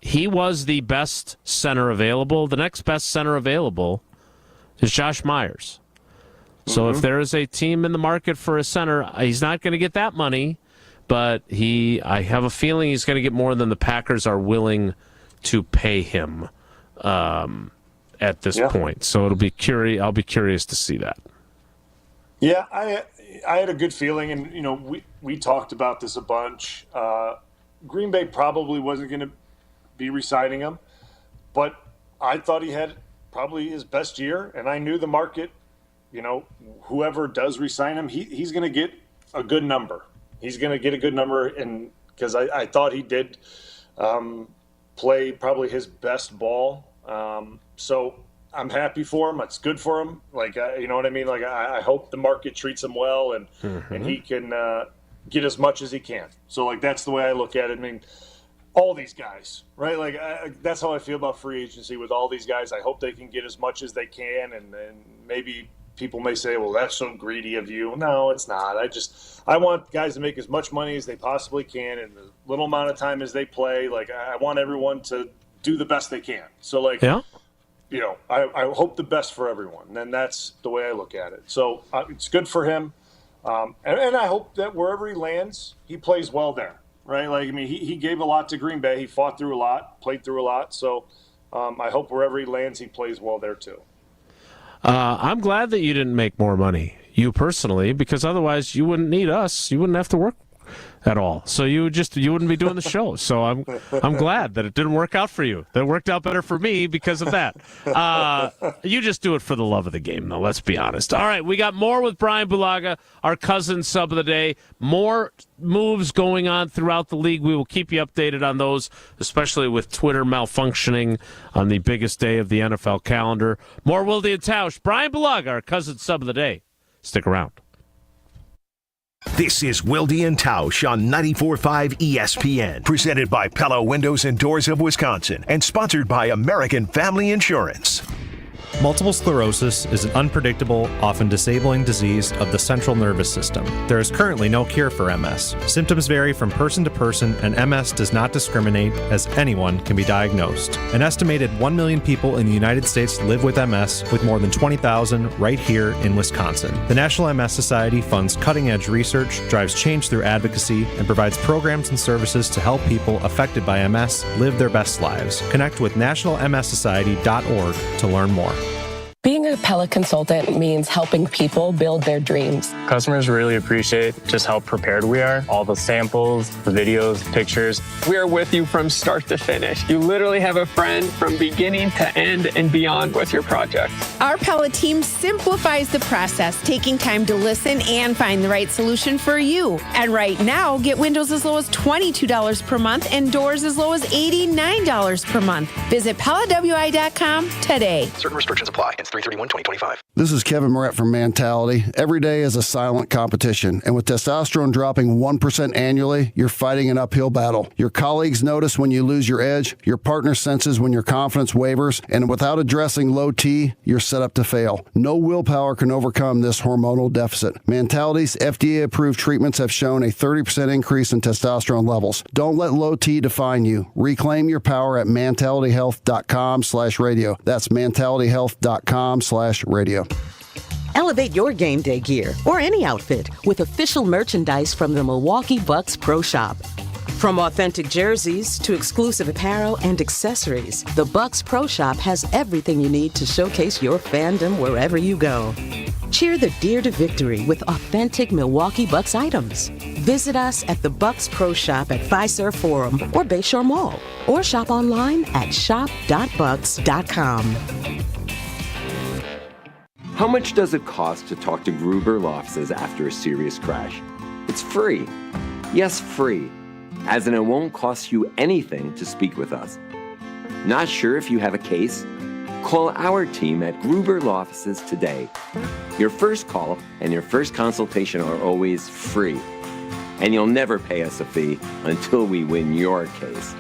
He was the best center available. The next best center available is Josh Myers. So if there is a team in the market for a center, he's not going to get that money, but I have a feeling he's going to get more than the Packers are willing to pay him at this point. So I'll be curious to see that. Yeah, I had a good feeling, and we talked about this a bunch. Green Bay probably wasn't going to be re-signing him, but I thought he had probably his best year, and I knew the market. Whoever does re-sign him, he's going to get a good number. He's going to get a good number, and because I thought he did play probably his best ball. So I'm happy for him. It's good for him. Like, you know what I mean? Like, I hope the market treats him well, and he can get as much as he can. So, like, that's the way I look at it. I mean, all these guys, right? Like, that's how I feel about free agency with all these guys. I hope they can get as much as they can, and maybe people may say, well, that's so greedy of you. No, it's not. I want guys to make as much money as they possibly can in the little amount of time as they play. Like, I want everyone to do the best they can. So, like, I hope the best for everyone. And that's the way I look at it. So it's good for him. And I hope that wherever he lands, he plays well there, right? Like, I mean, he gave a lot to Green Bay. He fought through a lot, played through a lot. So I hope wherever he lands, he plays well there too. I'm glad that you didn't make more money, you personally, because otherwise you wouldn't need us. You wouldn't have to work at all. So you wouldn't be doing the show. So I'm glad that it didn't work out for you. That it worked out better for me because of that. You just do it for the love of the game, though. Let's be honest. All right, we got more with Brian Bulaga, our cousin sub of the day. More moves going on throughout the league. We will keep you updated on those, especially with Twitter malfunctioning on the biggest day of the NFL calendar. More Wilde and Tausch. Brian Bulaga, our cousin sub of the day. Stick around. This is Wilde and Tausch on 94.5 ESPN, presented by Pella Windows and Doors of Wisconsin, and sponsored by American Family Insurance. Multiple sclerosis is an unpredictable, often disabling disease of the central nervous system. There is currently no cure for MS. Symptoms vary from person to person, and MS does not discriminate, as anyone can be diagnosed. An estimated 1 million people in the United States live with MS, with more than 20,000 right here in Wisconsin. The National MS Society funds cutting-edge research, drives change through advocacy, and provides programs and services to help people affected by MS live their best lives. Connect with nationalmssociety.org to learn more. Being a Pella consultant means helping people build their dreams. Customers really appreciate just how prepared we are. All the samples, the videos, pictures. We are with you from start to finish. You literally have a friend from beginning to end and beyond with your project. Our Pella team simplifies the process, taking time to listen and find the right solution for you. And right now, get windows as low as $22 per month and doors as low as $89 per month. Visit PellaWI.com today. Certain restrictions apply. Ends 3/31/23. 2025. This is Kevin Moret from Mentality. Every day is a silent competition, and with testosterone dropping 1% annually, you're fighting an uphill battle. Your colleagues notice when you lose your edge, your partner senses when your confidence wavers, and without addressing low T, you're set up to fail. No willpower can overcome this hormonal deficit. Mentality's FDA-approved treatments have shown a 30% increase in testosterone levels. Don't let low T define you. Reclaim your power at mentalityhealth.com/radio. That's mentalityhealth.com/radio. Elevate your game day gear or any outfit with official merchandise from the Milwaukee Bucks Pro Shop. From authentic jerseys to exclusive apparel and accessories, the Bucks Pro Shop has everything you need to showcase your fandom wherever you go. Cheer the Deer to victory with authentic Milwaukee Bucks items. Visit us at the Bucks Pro Shop at Fiserv Forum or Bayshore Mall, or shop online at shop.bucks.com. How much does it cost to talk to Gruber Law Offices after a serious crash? It's free. Yes, free. As in, it won't cost you anything to speak with us. Not sure if you have a case? Call our team at Gruber Law Offices today. Your first call and your first consultation are always free. And you'll never pay us a fee until we win your case.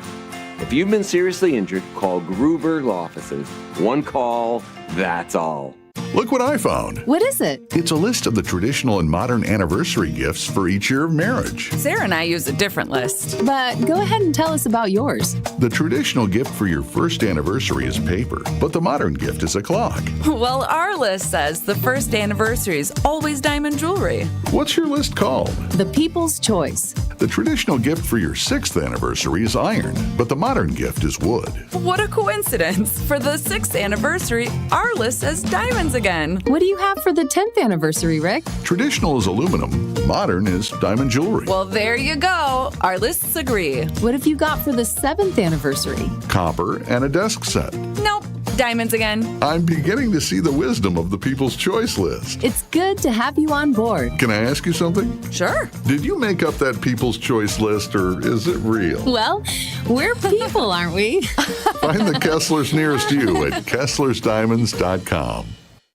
If you've been seriously injured, call Gruber Law Offices. One call, that's all. Look what I found. What is it? It's a list of the traditional and modern anniversary gifts for each year of marriage. Sarah and I use a different list. But go ahead and tell us about yours. The traditional gift for your first anniversary is paper, but the modern gift is a clock. Well, our list says the first anniversary is always diamond jewelry. What's your list called? The People's Choice. The traditional gift for your 6th anniversary is iron, but the modern gift is wood. What a coincidence. For the 6th anniversary, our list says diamonds again. What do you have for the 10th anniversary, Rick? Traditional is aluminum, modern is diamond jewelry. Well, there you go. Our lists agree. What have you got for the 7th anniversary? Copper and a desk set. Nope. Diamonds again. I'm beginning to see the wisdom of the People's Choice list. It's good to have you on board. Can I ask you something? Sure. Did you make up that People's Choice list, or is it real? Well, we're people, aren't we? Find the Kesslers nearest you at KesslersDiamonds.com.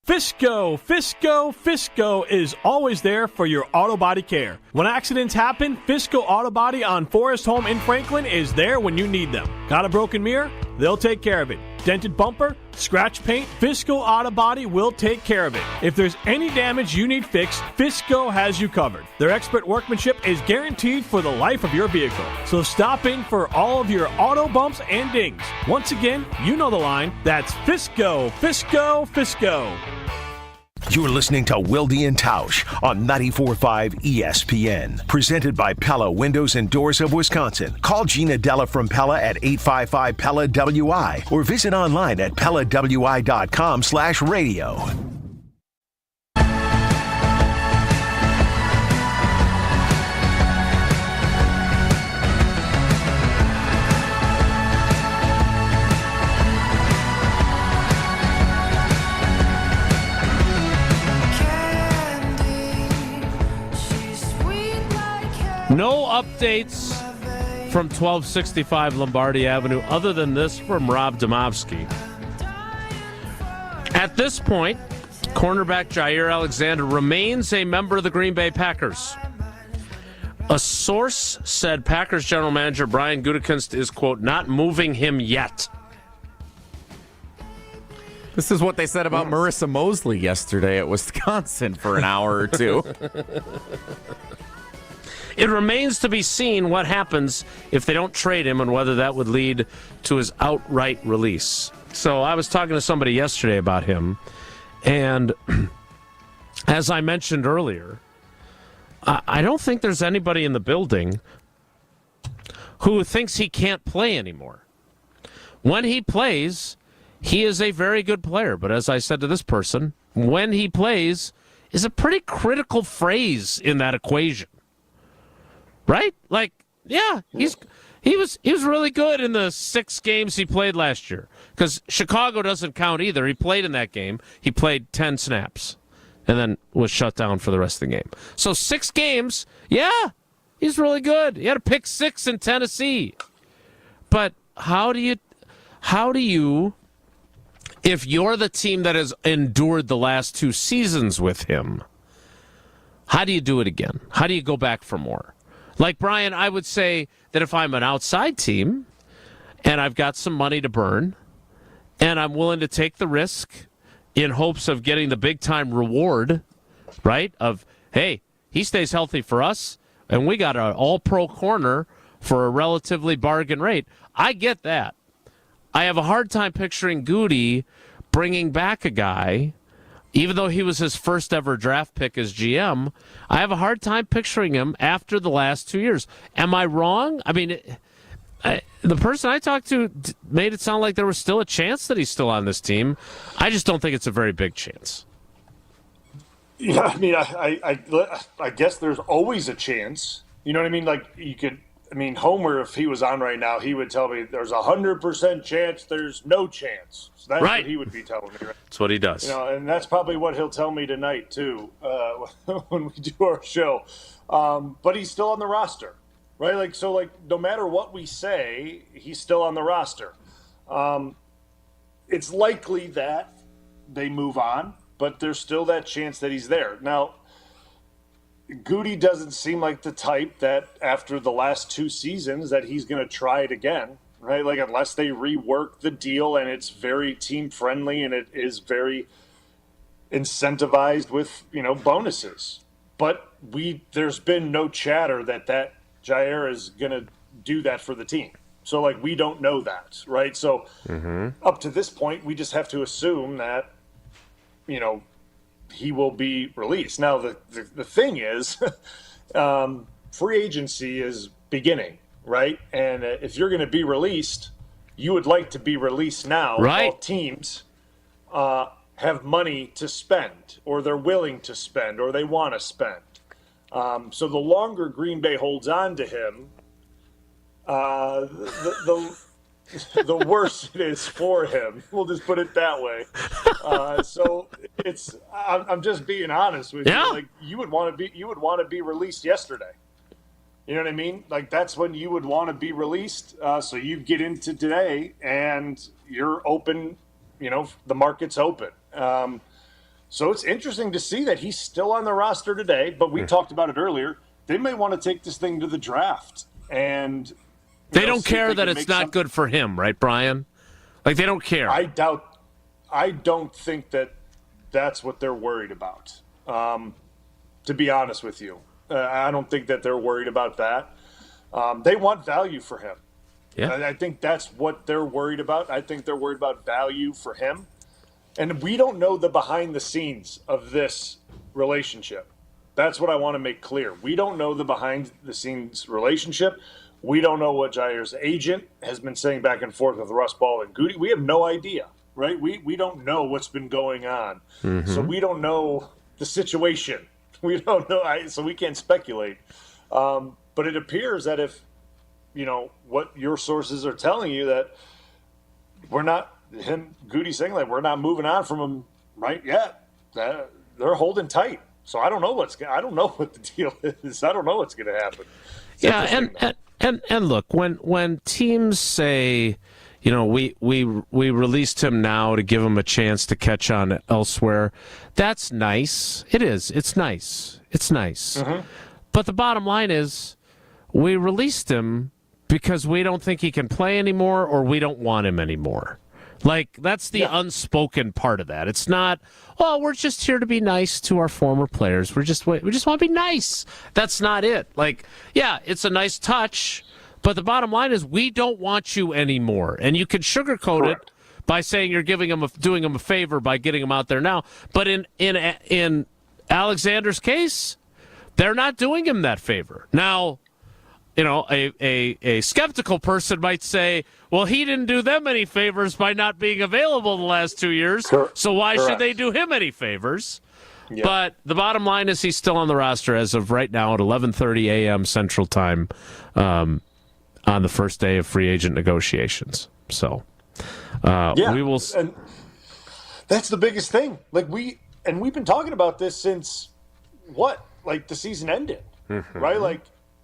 Fisco is always there for your auto body care. When accidents happen, Fisco Auto Body on Forest Home in Franklin is there when you need them. Got a broken mirror? They'll take care of it. Dented bumper? Scratch paint? Fisco Auto Body will take care of it. If there's any damage you need fixed, Fisco has you covered. Their expert workmanship is guaranteed for the life of your vehicle. So stop in for all of your auto bumps and dings. Once again, you know the line. That's Fisco. You're listening to Wilde and Tausch on 94.5 ESPN. Presented by Pella Windows and Doors of Wisconsin. Call Gina Della from Pella at 855-PELLA-WI or visit online at PellaWI.com/radio. No updates from 1265 Lombardi Avenue other than this from Rob Domofsky. At this point, cornerback Jaire Alexander remains a member of the Green Bay Packers. A source said Packers general manager Brian Gutekunst is, quote, not moving him yet. This is what they said about Marissa Mosley yesterday at Wisconsin for an hour or two. It remains to be seen what happens if they don't trade him and whether that would lead to his outright release. So I was talking to somebody yesterday about him, and as I mentioned earlier, I don't think there's anybody in the building who thinks he can't play anymore. When he plays, he is a very good player. But as I said to this person, when he plays is a pretty critical phrase in that equation. Right? Like, yeah, he was really good in the 6 games he played last year. Because Chicago doesn't count either. He played in that game. He played 10 snaps and then was shut down for the rest of the game. So 6 games, yeah, he's really good. He had a pick 6 in Tennessee. But how do you if you're the team that has endured the last 2 seasons with him, how do you do it again? How do you go back for more? Like, Bryan, I would say that if I'm an outside team and I've got some money to burn and I'm willing to take the risk in hopes of getting the big-time reward, right, of, hey, he stays healthy for us and we got an all-pro corner for a relatively bargain rate, I get that. I have a hard time picturing Goody bringing back a guy, even though he was his first ever draft pick as GM. I have a hard time picturing him after the last 2 years. Am I wrong? I mean, the person I talked to made it sound like there was still a chance that he's still on this team. I just don't think it's a very big chance. Yeah, I mean, I guess there's always a chance. You know what I mean? Like, you could. I mean, Homer, if he was on right now, he would tell me there's 100% chance there's no chance. So that's right. What he would be telling me. Right? That's what he does. You know, and that's probably what he'll tell me tonight, too, when we do our show. But he's still on the roster, right? Like, so, like, no matter what we say, he's still on the roster. It's likely that they move on, but there's still that chance that he's there. Now, Goody doesn't seem like the type that after the last 2 seasons that he's going to try it again, right? Like, unless they rework the deal and it's very team friendly and it is very incentivized with, you know, bonuses. But there's been no chatter that Jaire is going to do that for the team. So, like, we don't know that, right? So up to this point, we just have to assume that, you know, he will be released. Now, the thing is, free agency is beginning, right? And if you're going to be released, you would like to be released now. Right. All teams have money to spend, or they're willing to spend, or they want to spend. So the longer Green Bay holds on to him, the worse it is for him. We'll just put it that way. So I'm just being honest with you. Like, you would want to be released yesterday. You know what I mean? Like, that's when you would want to be released. So you get into today and you're open. You know, the market's open. So it's interesting to see that he's still on the roster today. But we talked about it earlier. They may want to take this thing to the draft and. They don't care that it's not good for him, right, Bryan? Like, they don't care. I don't think that that's what they're worried about, to be honest with you. I don't think that they're worried about that. They want value for him. Yeah. I think that's what they're worried about. I think they're worried about value for him. And we don't know the behind the scenes of this relationship. That's what I want to make clear. We don't know the behind the scenes relationship. We don't know what Jaire's agent has been saying back and forth with Russ Ball and Goody. We have no idea, right? We don't know what's been going on. So we don't know the situation. We don't know, so we can't speculate. But it appears that if, you know, what your sources are telling you, that we're not, Goody saying like we're not moving on from him right yet. They're holding tight. So I don't know what the deal is. I don't know what's going to happen. And look, when teams say, you know, we released him now to give him a chance to catch on elsewhere, that's nice. It is. It's nice. It's nice. But the bottom line is, we released him because we don't think he can play anymore, or we don't want him anymore. Like, that's the unspoken part of that. It's not, oh, we're just here to be nice to our former players. We just want to be nice. That's not it. Like, yeah, it's a nice touch, but the bottom line is we don't want you anymore. And you can sugarcoat it by saying you're doing him a favor by getting him out there now. But in Alexander's case, they're not doing him that favor. Now, you know, a skeptical person might say, well, he didn't do them any favors by not being available the last 2 years, so why should they do him any favors? Yeah. But the bottom line is he's still on the roster as of right now at 11:30 a.m. Central Time on the first day of free agent negotiations. So we will. And that's the biggest thing. Like, we've been talking about this since the season ended, right? Like,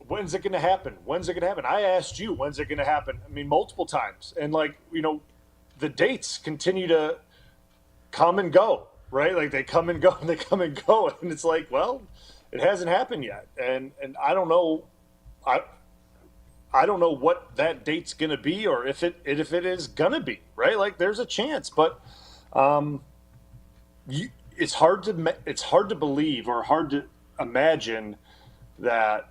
when's it going to happen? When's it going to happen? I asked you, when's it going to happen? I mean, multiple times. And, like, you know, the dates continue to come and go, right? Like they come and go and they come and go, and it's like, well, it hasn't happened yet, and I don't know, I don't know what that date's going to be, or if it is going to be, right? Like there's a chance, but it's hard to believe or hard to imagine that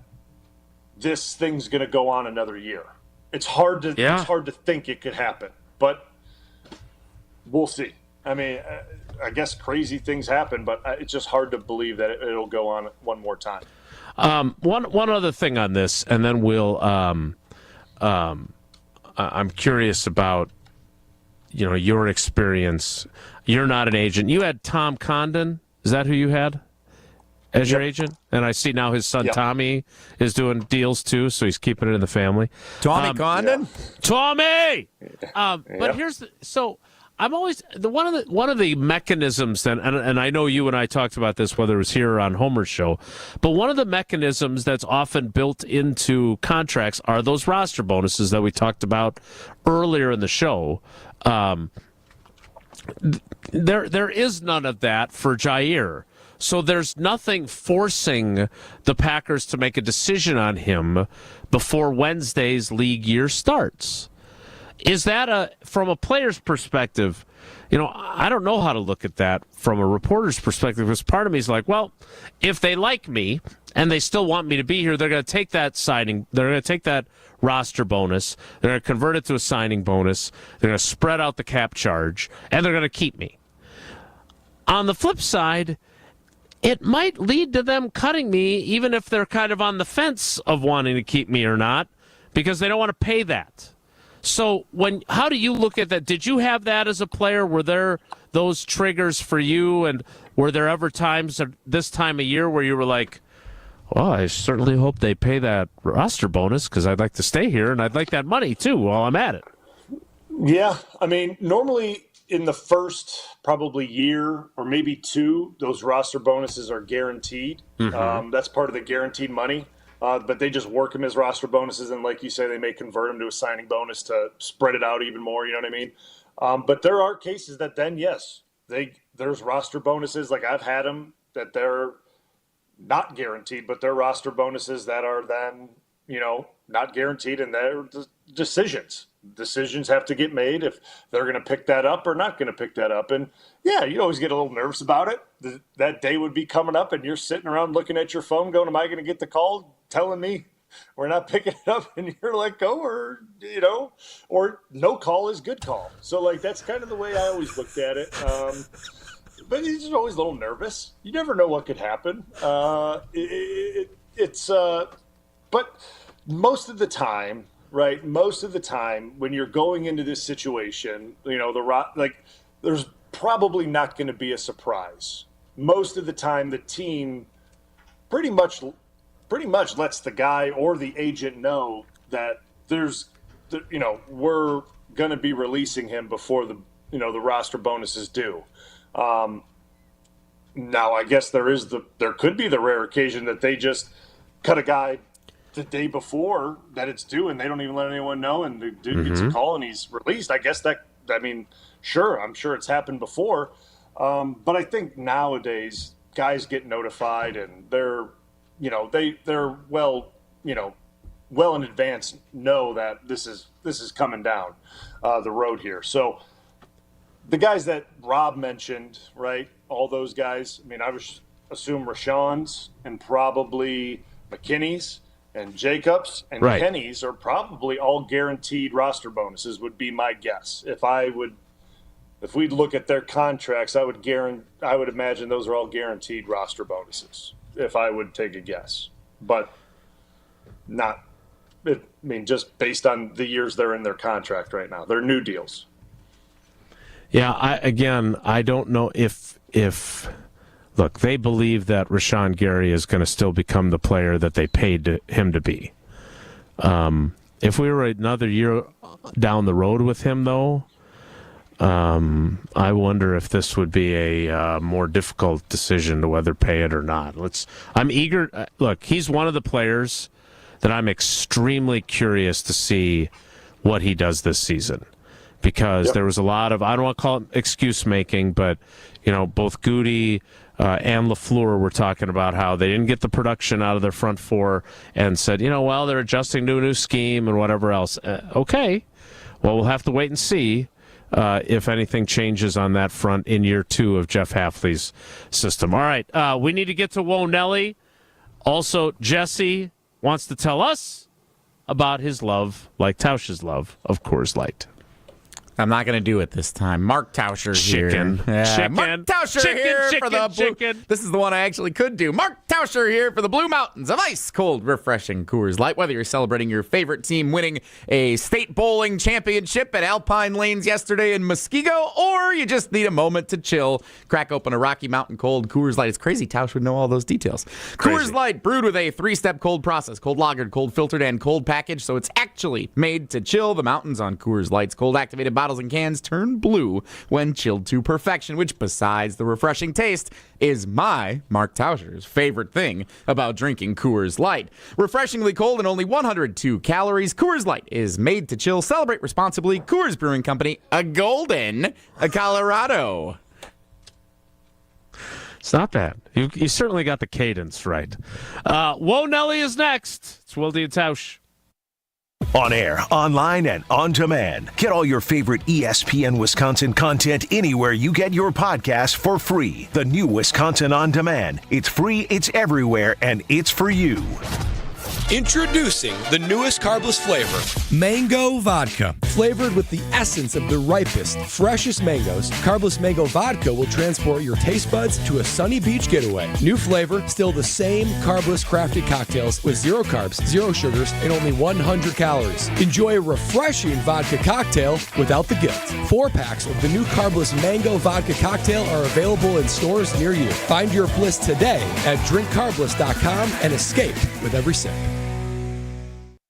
this thing's going to go on another year. It's hard to think it could happen, but we'll see. I mean, I guess crazy things happen, but it's just hard to believe that it'll go on one more time. One other thing on this, and then we'll. I'm curious about, your experience. You're not an agent. You had Tom Condon. Is that who you had as your agent? And I see now his son Tommy is doing deals too, so he's keeping it in the family. Tommy Condon? Tommy! But here's I'm always one of the mechanisms, and I know you and I talked about this, whether it was here or on Homer's show, but one of the mechanisms that's often built into contracts are those roster bonuses that we talked about earlier in the show. There is none of that for Jaire. So there's nothing forcing the Packers to make a decision on him before Wednesday's league year starts. Is that from a player's perspective? I don't know how to look at that from a reporter's perspective, because part of me is like, well, if they like me and they still want me to be here, they're going to take that signing, they're going to take that roster bonus, they're going to convert it to a signing bonus, they're going to spread out the cap charge, and they're going to keep me. On the flip side, it might lead to them cutting me, even if they're kind of on the fence of wanting to keep me or not, because they don't want to pay that. So how do you look at that? Did you have that as a player? Were there those triggers for you? And were there ever times at this time of year where you were like, well, I certainly hope they pay that roster bonus because I'd like to stay here and I'd like that money too while I'm at it? Yeah. I mean, normally in the first probably year or maybe two, those roster bonuses are guaranteed. Mm-hmm. That's part of the guaranteed money. But they just work them as roster bonuses, and like you say, they may convert them to a signing bonus to spread it out even more, you know what I mean? But there are cases that then, yes, there's roster bonuses, like I've had them, that they're not guaranteed, but they're roster bonuses that are then, not guaranteed, and they're decisions. Decisions have to get made if they're going to pick that up or not going to pick that up. And, yeah, you always get a little nervous about it. That day would be coming up, and you're sitting around looking at your phone going, am I going to get the call telling me we're not picking it up and you're let go, or or no call is good call. So like that's kind of the way I always looked at it. But you're just always a little nervous. You never know what could happen. But most of the time, right? Most of the time when you're going into this situation, there's probably not going to be a surprise. Most of the time, the team pretty much lets the guy or the agent know that we're going to be releasing him before the roster bonuses due. Now, I guess there could be the rare occasion that they just cut a guy the day before that it's due and they don't even let anyone know, and the dude gets a call and he's released. I guess sure, I'm sure it's happened before. But I think nowadays guys get notified and they're well in advance know that this is coming down the road here. So the guys that Rob mentioned, right, all those guys, I mean, I would assume Rashawn's and probably McKinney's and Jacobs and Kenny's are probably all guaranteed roster bonuses, would be my guess. If we'd look at their contracts, I would imagine those are all guaranteed roster bonuses, if I would take a guess. But just based on the years they're in their contract right now. They're new deals. Yeah, I don't know if look, they believe that Rashawn Gary is going to still become the player that they paid him to be. If we were another year down the road with him, though, I wonder if this would be a more difficult decision to whether pay it or not. I'm eager. Look, he's one of the players that I'm extremely curious to see what he does this season, because there was a lot of, I don't want to call it excuse making, but both Goody and LaFleur were talking about how they didn't get the production out of their front four and said, they're adjusting to a new scheme and whatever else. Okay, well, we'll have to wait and see if anything changes on that front in year 2 of Jeff Hafley's system. All right, we need to get to Whoa Nelly. Also, Jesse wants to tell us about his love, like Tausch's love, of Coors Light. I'm not going to do it this time. Mark Tauscher here. Chicken. Mark Tauscher here for the Blue. This is the one I actually could do. Mark Tauscher here for the Blue Mountains of ice cold, refreshing Coors Light. Whether you're celebrating your favorite team winning a state bowling championship at Alpine Lanes yesterday in Muskego, or you just need a moment to chill, crack open a Rocky Mountain cold Coors Light. It's crazy Tausch would know all those details. Crazy. Coors Light brewed with a 3-step cold process: cold lagered, cold filtered, and cold packaged, so it's actually made to chill the mountains on Coors Light's cold activated bottles and cans turn blue when chilled to perfection, which, besides the refreshing taste, is my, Mark Tauscher's, favorite thing about drinking Coors Light. Refreshingly cold and only 102 calories, Coors Light is made to chill. Celebrate responsibly. Coors Brewing Company, a Golden, Colorado. It's not bad. You certainly got the cadence right. Whoa Nelly is next. It's Wilde and Tausch. On air, online, and on demand. Get all your favorite ESPN Wisconsin content anywhere you get your podcasts for free. The new Wisconsin On Demand. It's free, it's everywhere, and it's for you. Introducing the newest carbless flavor, Mango Vodka. Flavored with the essence of the ripest, freshest mangoes, carbless mango vodka will transport your taste buds to a sunny beach getaway. New flavor, still the same carbless crafted cocktails with 0 carbs, 0 sugars, and only 100 calories. Enjoy a refreshing vodka cocktail without the guilt. 4-packs of the new carbless mango vodka cocktail are available in stores near you. Find your bliss today at drinkcarbless.com and escape with every sip.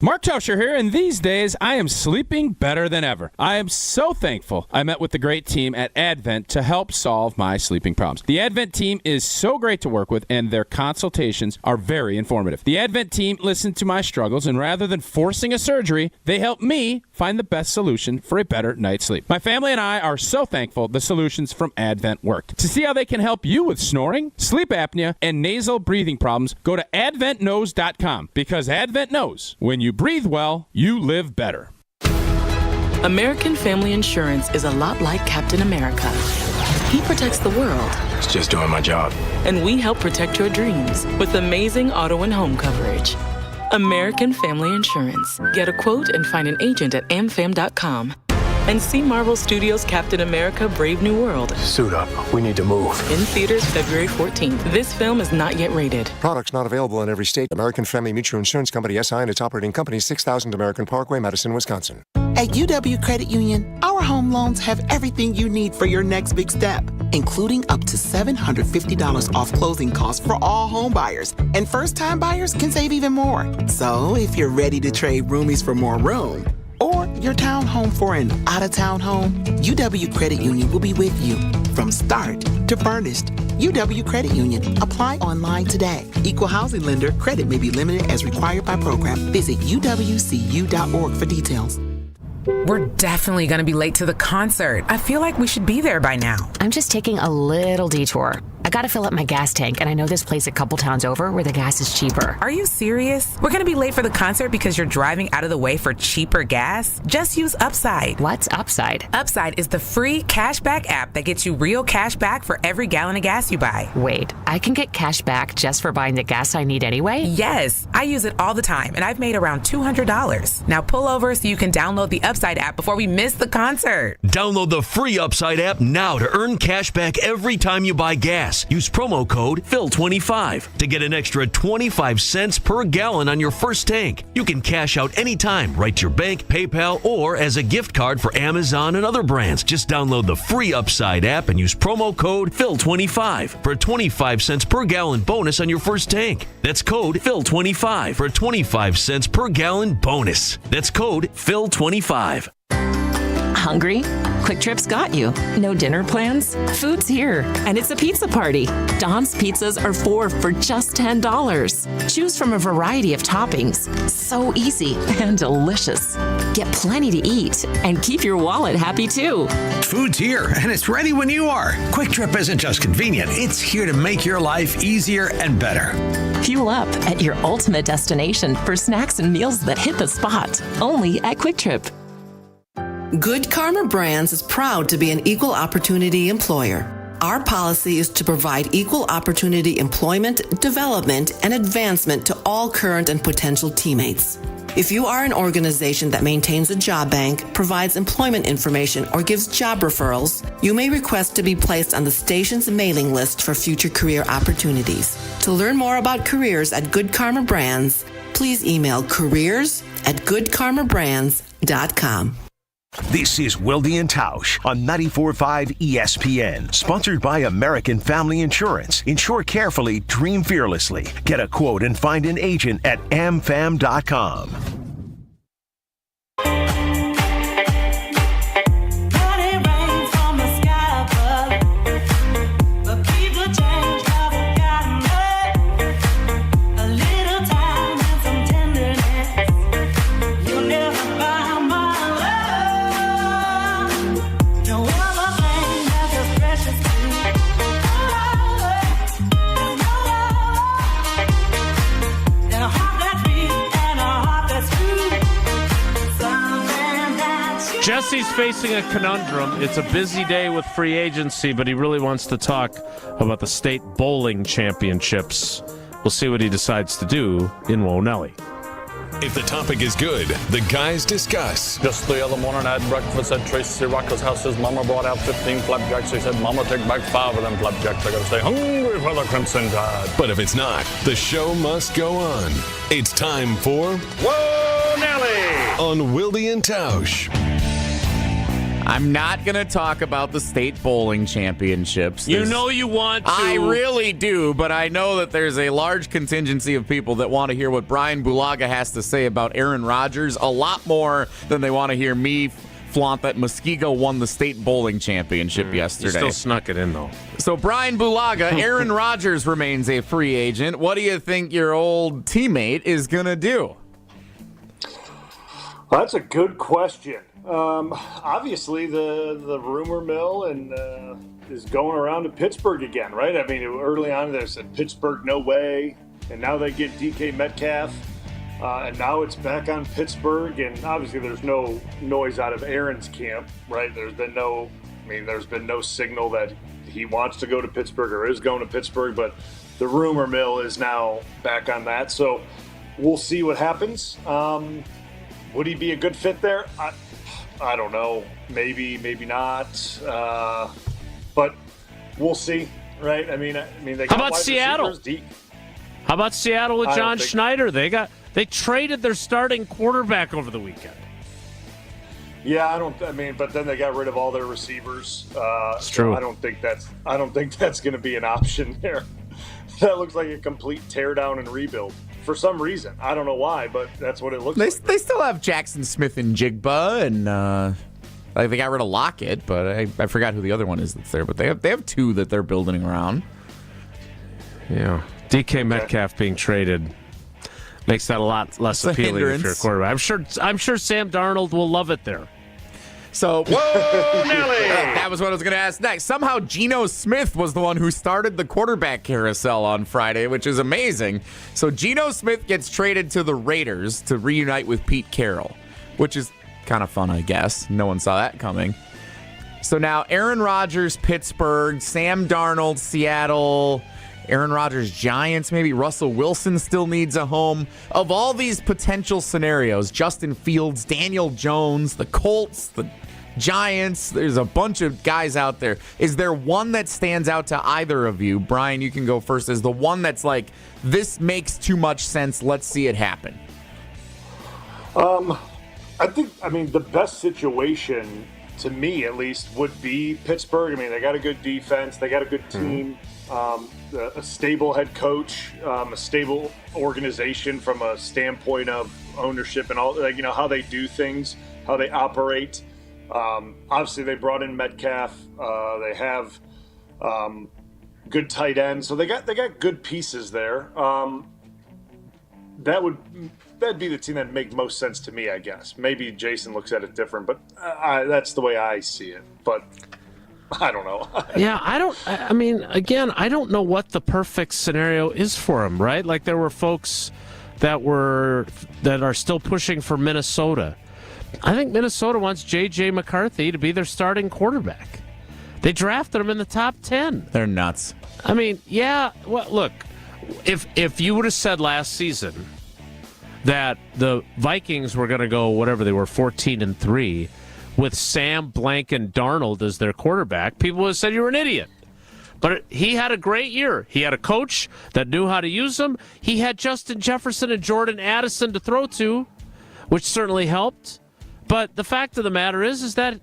Mark Tauscher here, and these days I am sleeping better than ever. I am so thankful I met with the great team at Advent to help solve my sleeping problems. The Advent team is so great to work with, and their consultations are very informative. The Advent team listened to my struggles, and rather than forcing a surgery, they helped me find the best solution for a better night's sleep. My family and I are so thankful the solutions from Advent worked. To see how they can help you with snoring, sleep apnea, and nasal breathing problems, go to adventknows.com, because Advent knows when you breathe well, you live better. American Family Insurance is a lot like Captain America. He protects the world. It's just doing my job. And we help protect your dreams with amazing auto and home coverage. American Family Insurance. Get a quote and find an agent at amfam.com. And see Marvel Studios' Captain America: Brave New World. Suit up. We need to move. In theaters February 14th. This film is not yet rated. Products not available in every state. American Family Mutual Insurance Company, SI, and its operating company, 6000 American Parkway, Madison, Wisconsin. At UW Credit Union, our home loans have everything you need for your next big step, including up to $750 off closing costs for all home buyers. And first-time buyers can save even more. So if you're ready to trade roomies for more room, or your townhome for an out-of-town home, UW Credit Union will be with you from start to furnished. UW Credit Union. Apply online today. Equal housing lender. Credit may be limited as required by program. Visit uwcu.org for details. We're definitely going to be late to the concert. I feel like we should be there by now. I'm just taking a little detour. I gotta fill up my gas tank, and I know this place a couple towns over where the gas is cheaper. Are you serious? We're gonna be late for the concert because you're driving out of the way for cheaper gas? Just use Upside. What's Upside? Upside is the free cashback app that gets you real cash back for every gallon of gas you buy. Wait, I can get cash back just for buying the gas I need anyway? Yes, I use it all the time, and I've made around $200. Now pull over so you can download the Upside app before we miss the concert. Download the free Upside app now to earn cash back every time you buy gas. Use promo code PHIL25 to get an extra 25 cents per gallon on your first tank. You can cash out anytime, right to your bank, PayPal, or as a gift card for Amazon and other brands. Just download the free Upside app and use promo code PHIL25 for a 25 cents per gallon bonus on your first tank. That's code PHIL25 for a 25 cents per gallon bonus. That's code PHIL25. Hungry? Quick Trip's got you. No dinner plans? Food's here, and it's a pizza party. Don's pizzas are 4 for just $10. Choose from a variety of toppings. So easy and delicious. get plenty to eat, and keep your wallet happy too. Food's here, and it's ready when you are. Quick Trip isn't just convenient, it's here to make your life easier and better. Fuel up at your ultimate destination for snacks and meals that hit the spot. Only at Quick Trip. Good Karma Brands is proud to be an equal opportunity employer. Our policy is to provide equal opportunity employment, development, and advancement to all current and potential teammates. If you are an organization that maintains a job bank, provides employment information, or gives job referrals, you may request to be placed on the station's mailing list for future career opportunities. To learn more about careers at Good Karma Brands, please email careers@goodkarmabrands.com. This is Wilde and Tausch on 94.5 ESPN, sponsored by American Family Insurance. Insure carefully, dream fearlessly. Get a quote and find an agent at amfam.com. Jesse's facing a conundrum. It's a busy day with free agency, but he really wants to talk about the state bowling championships. We'll see what he decides to do in Wonelli. If the topic is good, the guys discuss. Just the other morning I had breakfast at Tracy Rocker's house. His mama brought out 15 flapjacks. He said, Mama, take back 5 of them flapjacks. I gotta stay hungry for the Crimson Tide. But if it's not, the show must go on. It's time for Wonelli on Wilde and Tausch. I'm not going to talk about the state bowling championships. You know you want to. I really do, but I know that there's a large contingency of people that want to hear what Bryan Bulaga has to say about Aaron Rodgers a lot more than they want to hear me flaunt that Muskego won the state bowling championship yesterday. You still snuck it in, though. So, Bryan Bulaga, Aaron Rodgers remains a free agent. What do you think your old teammate is going to do? Well, that's a good question. Obviously, the rumor mill is going around to Pittsburgh again, right? I mean, early on they said Pittsburgh, no way, and now they get DK Metcalf, and now it's back on Pittsburgh, and obviously there's no noise out of Aaron's camp, right? There's been no signal that he wants to go to Pittsburgh or is going to Pittsburgh, but the rumor mill is now back on that, so we'll see what happens. Would he be a good fit there? I don't know. Maybe not. But we'll see, right? I mean, they got How about Seattle? How about Seattle with John Schneider? They traded their starting quarterback over the weekend. Yeah, but then they got rid of all their receivers. It's true. So I don't think that's going to be an option there. That looks like a complete teardown and rebuild. For some reason. I don't know why, but that's what it looks like. They still have Jackson Smith and Jigba, and they got rid of Lockett, but I forgot who the other one is that's there. But they have 2 that they're building around. Yeah. DK Metcalf being traded makes that a lot less appealing if you're a quarterback. I'm sure Sam Darnold will love it there. So, that was what I was going to ask next. Somehow Geno Smith was the one who started the quarterback carousel on Friday, which is amazing. So Geno Smith gets traded to the Raiders to reunite with Pete Carroll, which is kind of fun, I guess. No one saw that coming. So now Aaron Rodgers, Pittsburgh, Sam Darnold, Seattle, Aaron Rodgers, Giants, maybe Russell Wilson still needs a home. Of all these potential scenarios, Justin Fields, Daniel Jones, the Colts, the Giants, there's a bunch of guys out there. Is there one that stands out to either of you? Bryan, you can go first. Is the one that's like, this makes too much sense, let's see it happen? I think the best situation, to me at least, would be Pittsburgh. I mean, they got a good defense. They got a good team. A stable head coach, a stable organization from a standpoint of ownership and all, how they do things, how they operate. Obviously, they brought in Metcalf. They have good tight ends, so they got good pieces there. that'd be the team that'd make most sense to me, I guess. Maybe Jason looks at it different, but that's the way I see it. But I don't know. Yeah, I don't know what the perfect scenario is for him, right? Like there were folks that are still pushing for Minnesota. I think Minnesota wants J.J. McCarthy to be their starting quarterback. They drafted him in the top 10. They're nuts. I mean, yeah, well, look, if you would have said last season that the Vikings were going to go, whatever they were, 14-3, with Sam Blank and Darnold as their quarterback, people would have said you were an idiot. But he had a great year. He had a coach that knew how to use him. He had Justin Jefferson and Jordan Addison to throw to, which certainly helped. But the fact of the matter is that,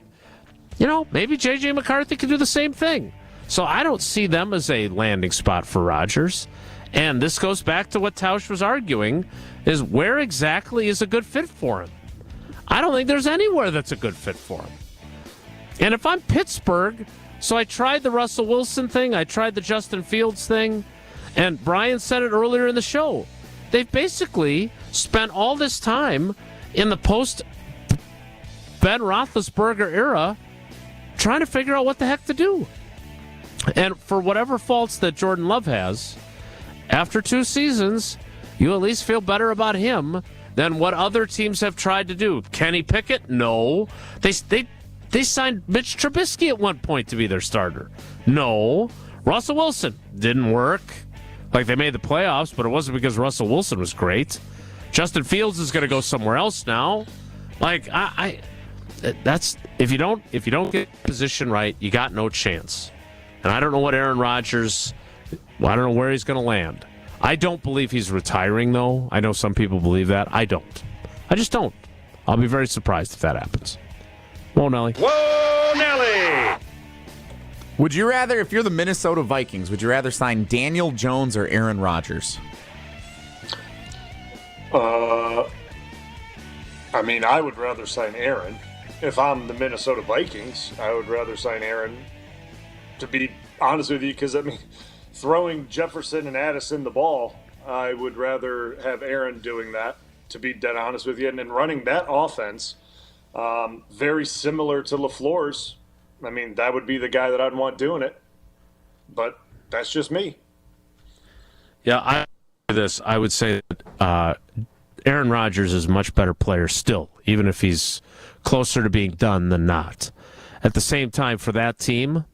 maybe J.J. McCarthy can do the same thing. So I don't see them as a landing spot for Rodgers. And this goes back to what Tausch was arguing, is where exactly is a good fit for him? I don't think there's anywhere that's a good fit for him. And if I'm Pittsburgh, so I tried the Russell Wilson thing, I tried the Justin Fields thing, and Bryan said it earlier in the show. They've basically spent all this time in the post-Ben Roethlisberger era trying to figure out what the heck to do. And for whatever faults that Jordan Love has, after 2 seasons, you at least feel better about him than what other teams have tried to do. Kenny Pickett? No. They signed Mitch Trubisky at one point to be their starter. No. Russell Wilson? Didn't work. Like, they made the playoffs, but it wasn't because Russell Wilson was great. Justin Fields is going to go somewhere else now. Like, that's if you don't get position right, you got no chance. And I don't know what Aaron Rodgers, I don't know where he's going to land. I don't believe he's retiring, though. I know some people believe that. I don't. I just don't. I'll be very surprised if that happens. Whoa, Nelly. Whoa, Nelly! Would you rather, if you're the Minnesota Vikings, would you rather sign Daniel Jones or Aaron Rodgers? I would rather sign Aaron. If I'm the Minnesota Vikings, I would rather sign Aaron, to be honest with you, because, throwing Jefferson and Addison the ball, I would rather have Aaron doing that, to be dead honest with you. And then running that offense, very similar to LaFleur's, that would be the guy that I'd want doing it. But that's just me. Yeah, I would say that Aaron Rodgers is a much better player still, even if he's closer to being done than not. At the same time, for that team,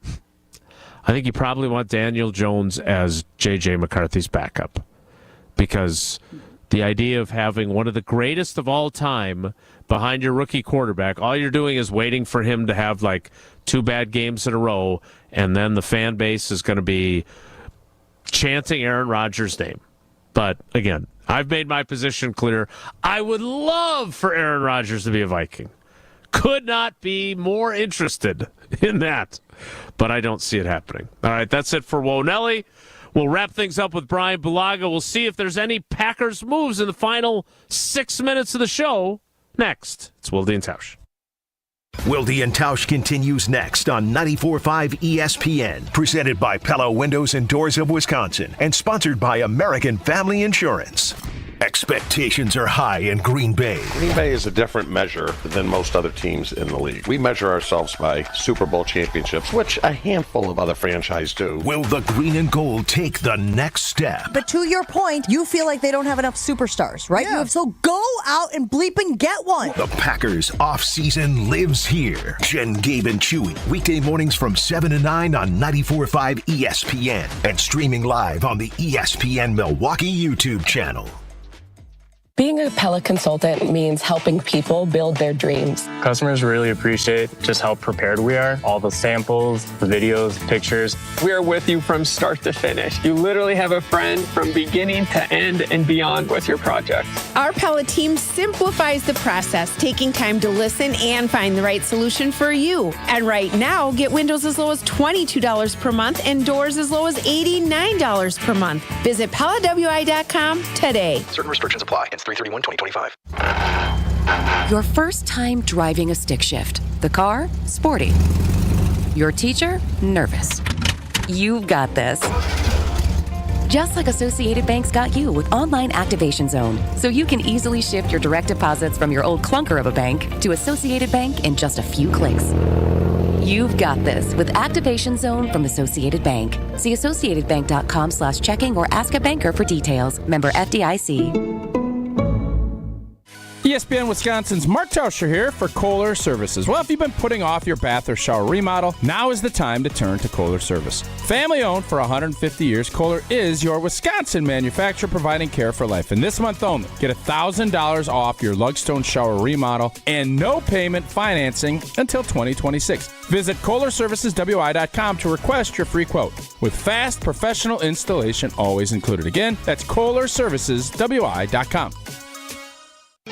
I think you probably want Daniel Jones as J.J. McCarthy's backup, because the idea of having one of the greatest of all time behind your rookie quarterback, all you're doing is waiting for him to have like 2 bad games in a row, and then the fan base is going to be chanting Aaron Rodgers' name. But again, I've made my position clear. I would love for Aaron Rodgers to be a Viking. Could not be more interested in that. But I don't see it happening. All right, that's it for Whoa Nelly. We'll wrap things up with Bryan Bulaga. We'll see if there's any Packers moves in the final 6 minutes of the show. Next, it's Wilde and Tausch. Wilde and Tausch continues next on 94.5 ESPN. Presented by Pella Windows and Doors of Wisconsin and sponsored by American Family Insurance. Expectations are high in Green Bay. Green Bay is a different measure than most other teams in the league. We measure ourselves by Super Bowl championships, which a handful of other franchises do. Will the green and gold take the next step? But to your point, you feel like they don't have enough superstars, right? Yeah. So go out and bleep and get one. The Packers offseason lives here. Jen, Gabe, and Chewy. Weekday mornings from 7 to 9 on 94.5 ESPN and streaming live on the ESPN Milwaukee YouTube channel. Being a Pella consultant means helping people build their dreams. Customers really appreciate just how prepared we are. All the samples, the videos, pictures. We are with you from start to finish. You literally have a friend from beginning to end and beyond with your project. Our Pella team simplifies the process, taking time to listen and find the right solution for you. And right now, get windows as low as $22 per month and doors as low as $89 per month. Visit PellaWI.com today. Certain restrictions apply. It's 3/31/2025. Your first time driving a stick shift. The car, sporty. Your teacher, nervous. You've got this. Just like Associated Bank's got you with Online Activation Zone, so you can easily shift your direct deposits from your old clunker of a bank to Associated Bank in just a few clicks. You've got this with Activation Zone from Associated Bank. See associatedbank.com/checking or ask a banker for details. Member FDIC. ESPN Wisconsin's Mark Tausch here for Kohler Services. Well, if you've been putting off your bath or shower remodel, now is the time to turn to Kohler Service. Family owned for 150 years, Kohler is your Wisconsin manufacturer providing care for life. And this month only, get $1,000 off your Lugstone shower remodel and no payment financing until 2026. Visit KohlerServicesWI.com to request your free quote with fast professional installation always included. Again, that's KohlerServicesWI.com.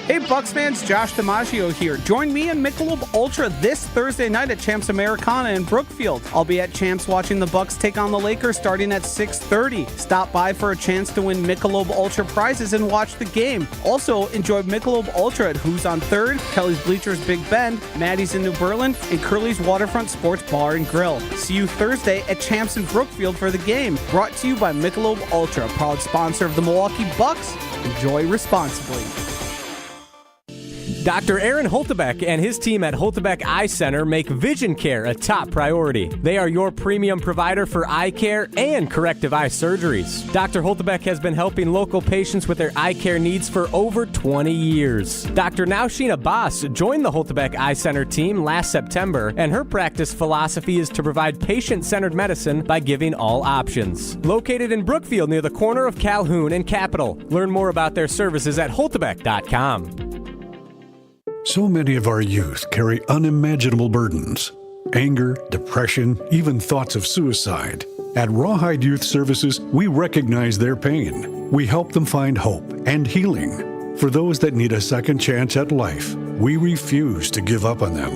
Hey Bucks fans, Josh DiMaggio here. Join me and Michelob Ultra this Thursday night at Champs Americana in Brookfield. I'll be at Champs watching the Bucks take on the Lakers starting at 6:30. Stop by for a chance to win Michelob Ultra prizes and watch the game. Also, enjoy Michelob Ultra at Who's on Third, Kelly's Bleachers Big Bend, Maddie's in New Berlin, and Curly's Waterfront Sports Bar and Grill. See you Thursday at Champs in Brookfield for the game. Brought to you by Michelob Ultra, proud sponsor of the Milwaukee Bucks. Enjoy responsibly. Dr. Aaron Holtebeck and his team at Holtebeck Eye Center make vision care a top priority. They are your premium provider for eye care and corrective eye surgeries. Dr. Holtebeck has been helping local patients with their eye care needs for over 20 years. Dr. Nausheen Abbas joined the Holtebeck Eye Center team last September, and her practice philosophy is to provide patient-centered medicine by giving all options. Located in Brookfield near the corner of Calhoun and Capitol. Learn more about their services at holtebeck.com. So many of our youth carry unimaginable burdens. Anger, depression, even thoughts of suicide. At Rawhide Youth Services, we recognize their pain. We help them find hope and healing. For those that need a second chance at life, we refuse to give up on them.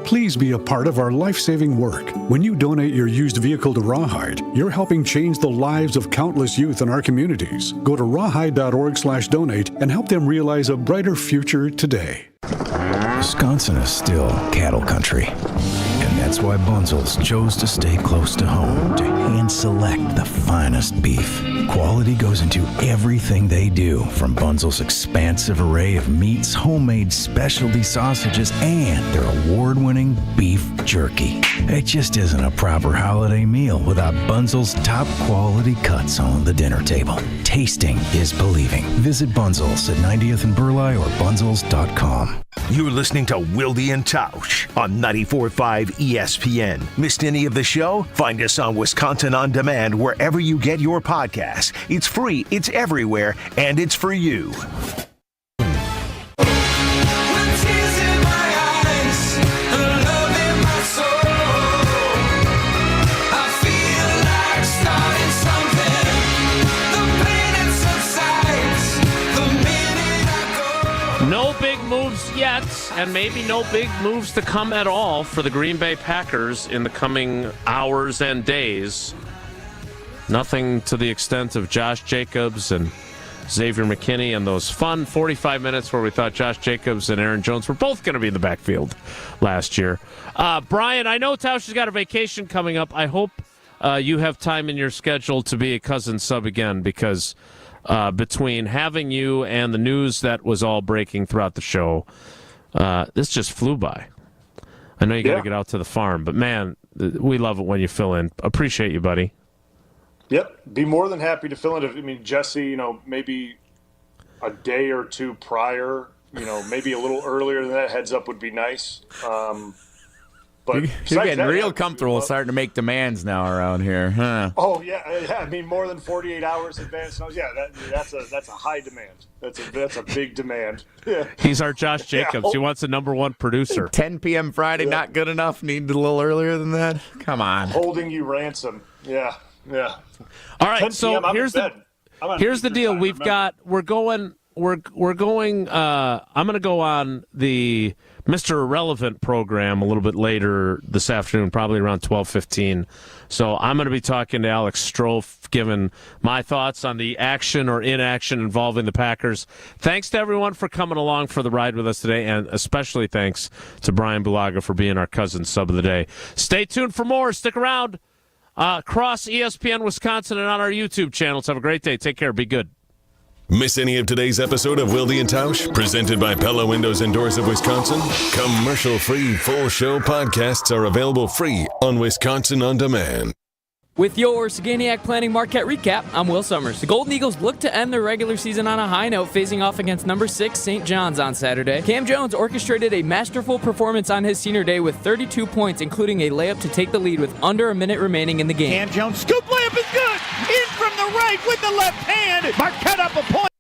Please be a part of our life-saving work. When you donate your used vehicle to Rawhide, you're helping change the lives of countless youth in our communities. Go to rawhide.org/donate and help them realize a brighter future today. Wisconsin is still cattle country. And that's why Bunzel's chose to stay close to home to hand select the finest beef. Quality goes into everything they do, from Bunzel's expansive array of meats, homemade specialty sausages, and their award-winning beef jerky. It just isn't a proper holiday meal without Bunzel's top quality cuts on the dinner table. Tasting is believing. Visit Bunzel's at 90th and Burleigh or bunzels.com. You're listening to Wilde and Tausch on 94.5 ESPN. Missed any of the show? Find us on Wisconsin On Demand wherever you get your podcasts. It's free, it's everywhere, and it's for you. No big moves yet, and maybe no big moves to come at all for the Green Bay Packers in the coming hours and days. Nothing to the extent of Josh Jacobs and Xavier McKinney and those fun 45 minutes where we thought Josh Jacobs and Aaron Jones were both going to be in the backfield last year. Brian, I know Tausch has got a vacation coming up. I hope you have time in your schedule to be a cousin sub again, because between having you and the news that was all breaking throughout the show, this just flew by. I know you got to get out to the farm, but man, we love it when you fill in. Appreciate you, buddy. Yep, be more than happy to fill in. I mean, Jesse, maybe a day or two prior, maybe a little earlier than that, heads up would be nice. But you're getting real comfortable starting to make demands now around here, huh? Oh yeah. I mean, more than 48 hours advance. No, yeah, that's a high demand. That's a big demand. Yeah. He's our Josh Jacobs. He wants a number one producer. 10 p.m. Friday, not good enough. Need a little earlier than that. Come on. Holding you ransom. Yeah. All right. So here's the deal. We're going. I'm going to go on the Mr. Irrelevant program a little bit later this afternoon, probably around 12:15. So I'm going to be talking to Alex Strofe, giving my thoughts on the action or inaction involving the Packers. Thanks to everyone for coming along for the ride with us today, and especially thanks to Bryan Bulaga for being our cousin sub of the day. Stay tuned for more. Stick around. Across ESPN Wisconsin and on our YouTube channels. Have a great day. Take care. Be good. Miss any of today's episode of Wilde and Tausch, presented by Pella Windows and Doors of Wisconsin? Commercial-free full show podcasts are available free on Wisconsin On Demand. With your Saganiac Planning Marquette Recap, I'm Will Summers. The Golden Eagles look to end their regular season on a high note, facing off against number 6 St. John's on Saturday. Cam Jones orchestrated a masterful performance on his senior day with 32 points, including a layup to take the lead with under a minute remaining in the game. Cam Jones, scoop layup is good! In from the right with the left hand! Marquette up a point!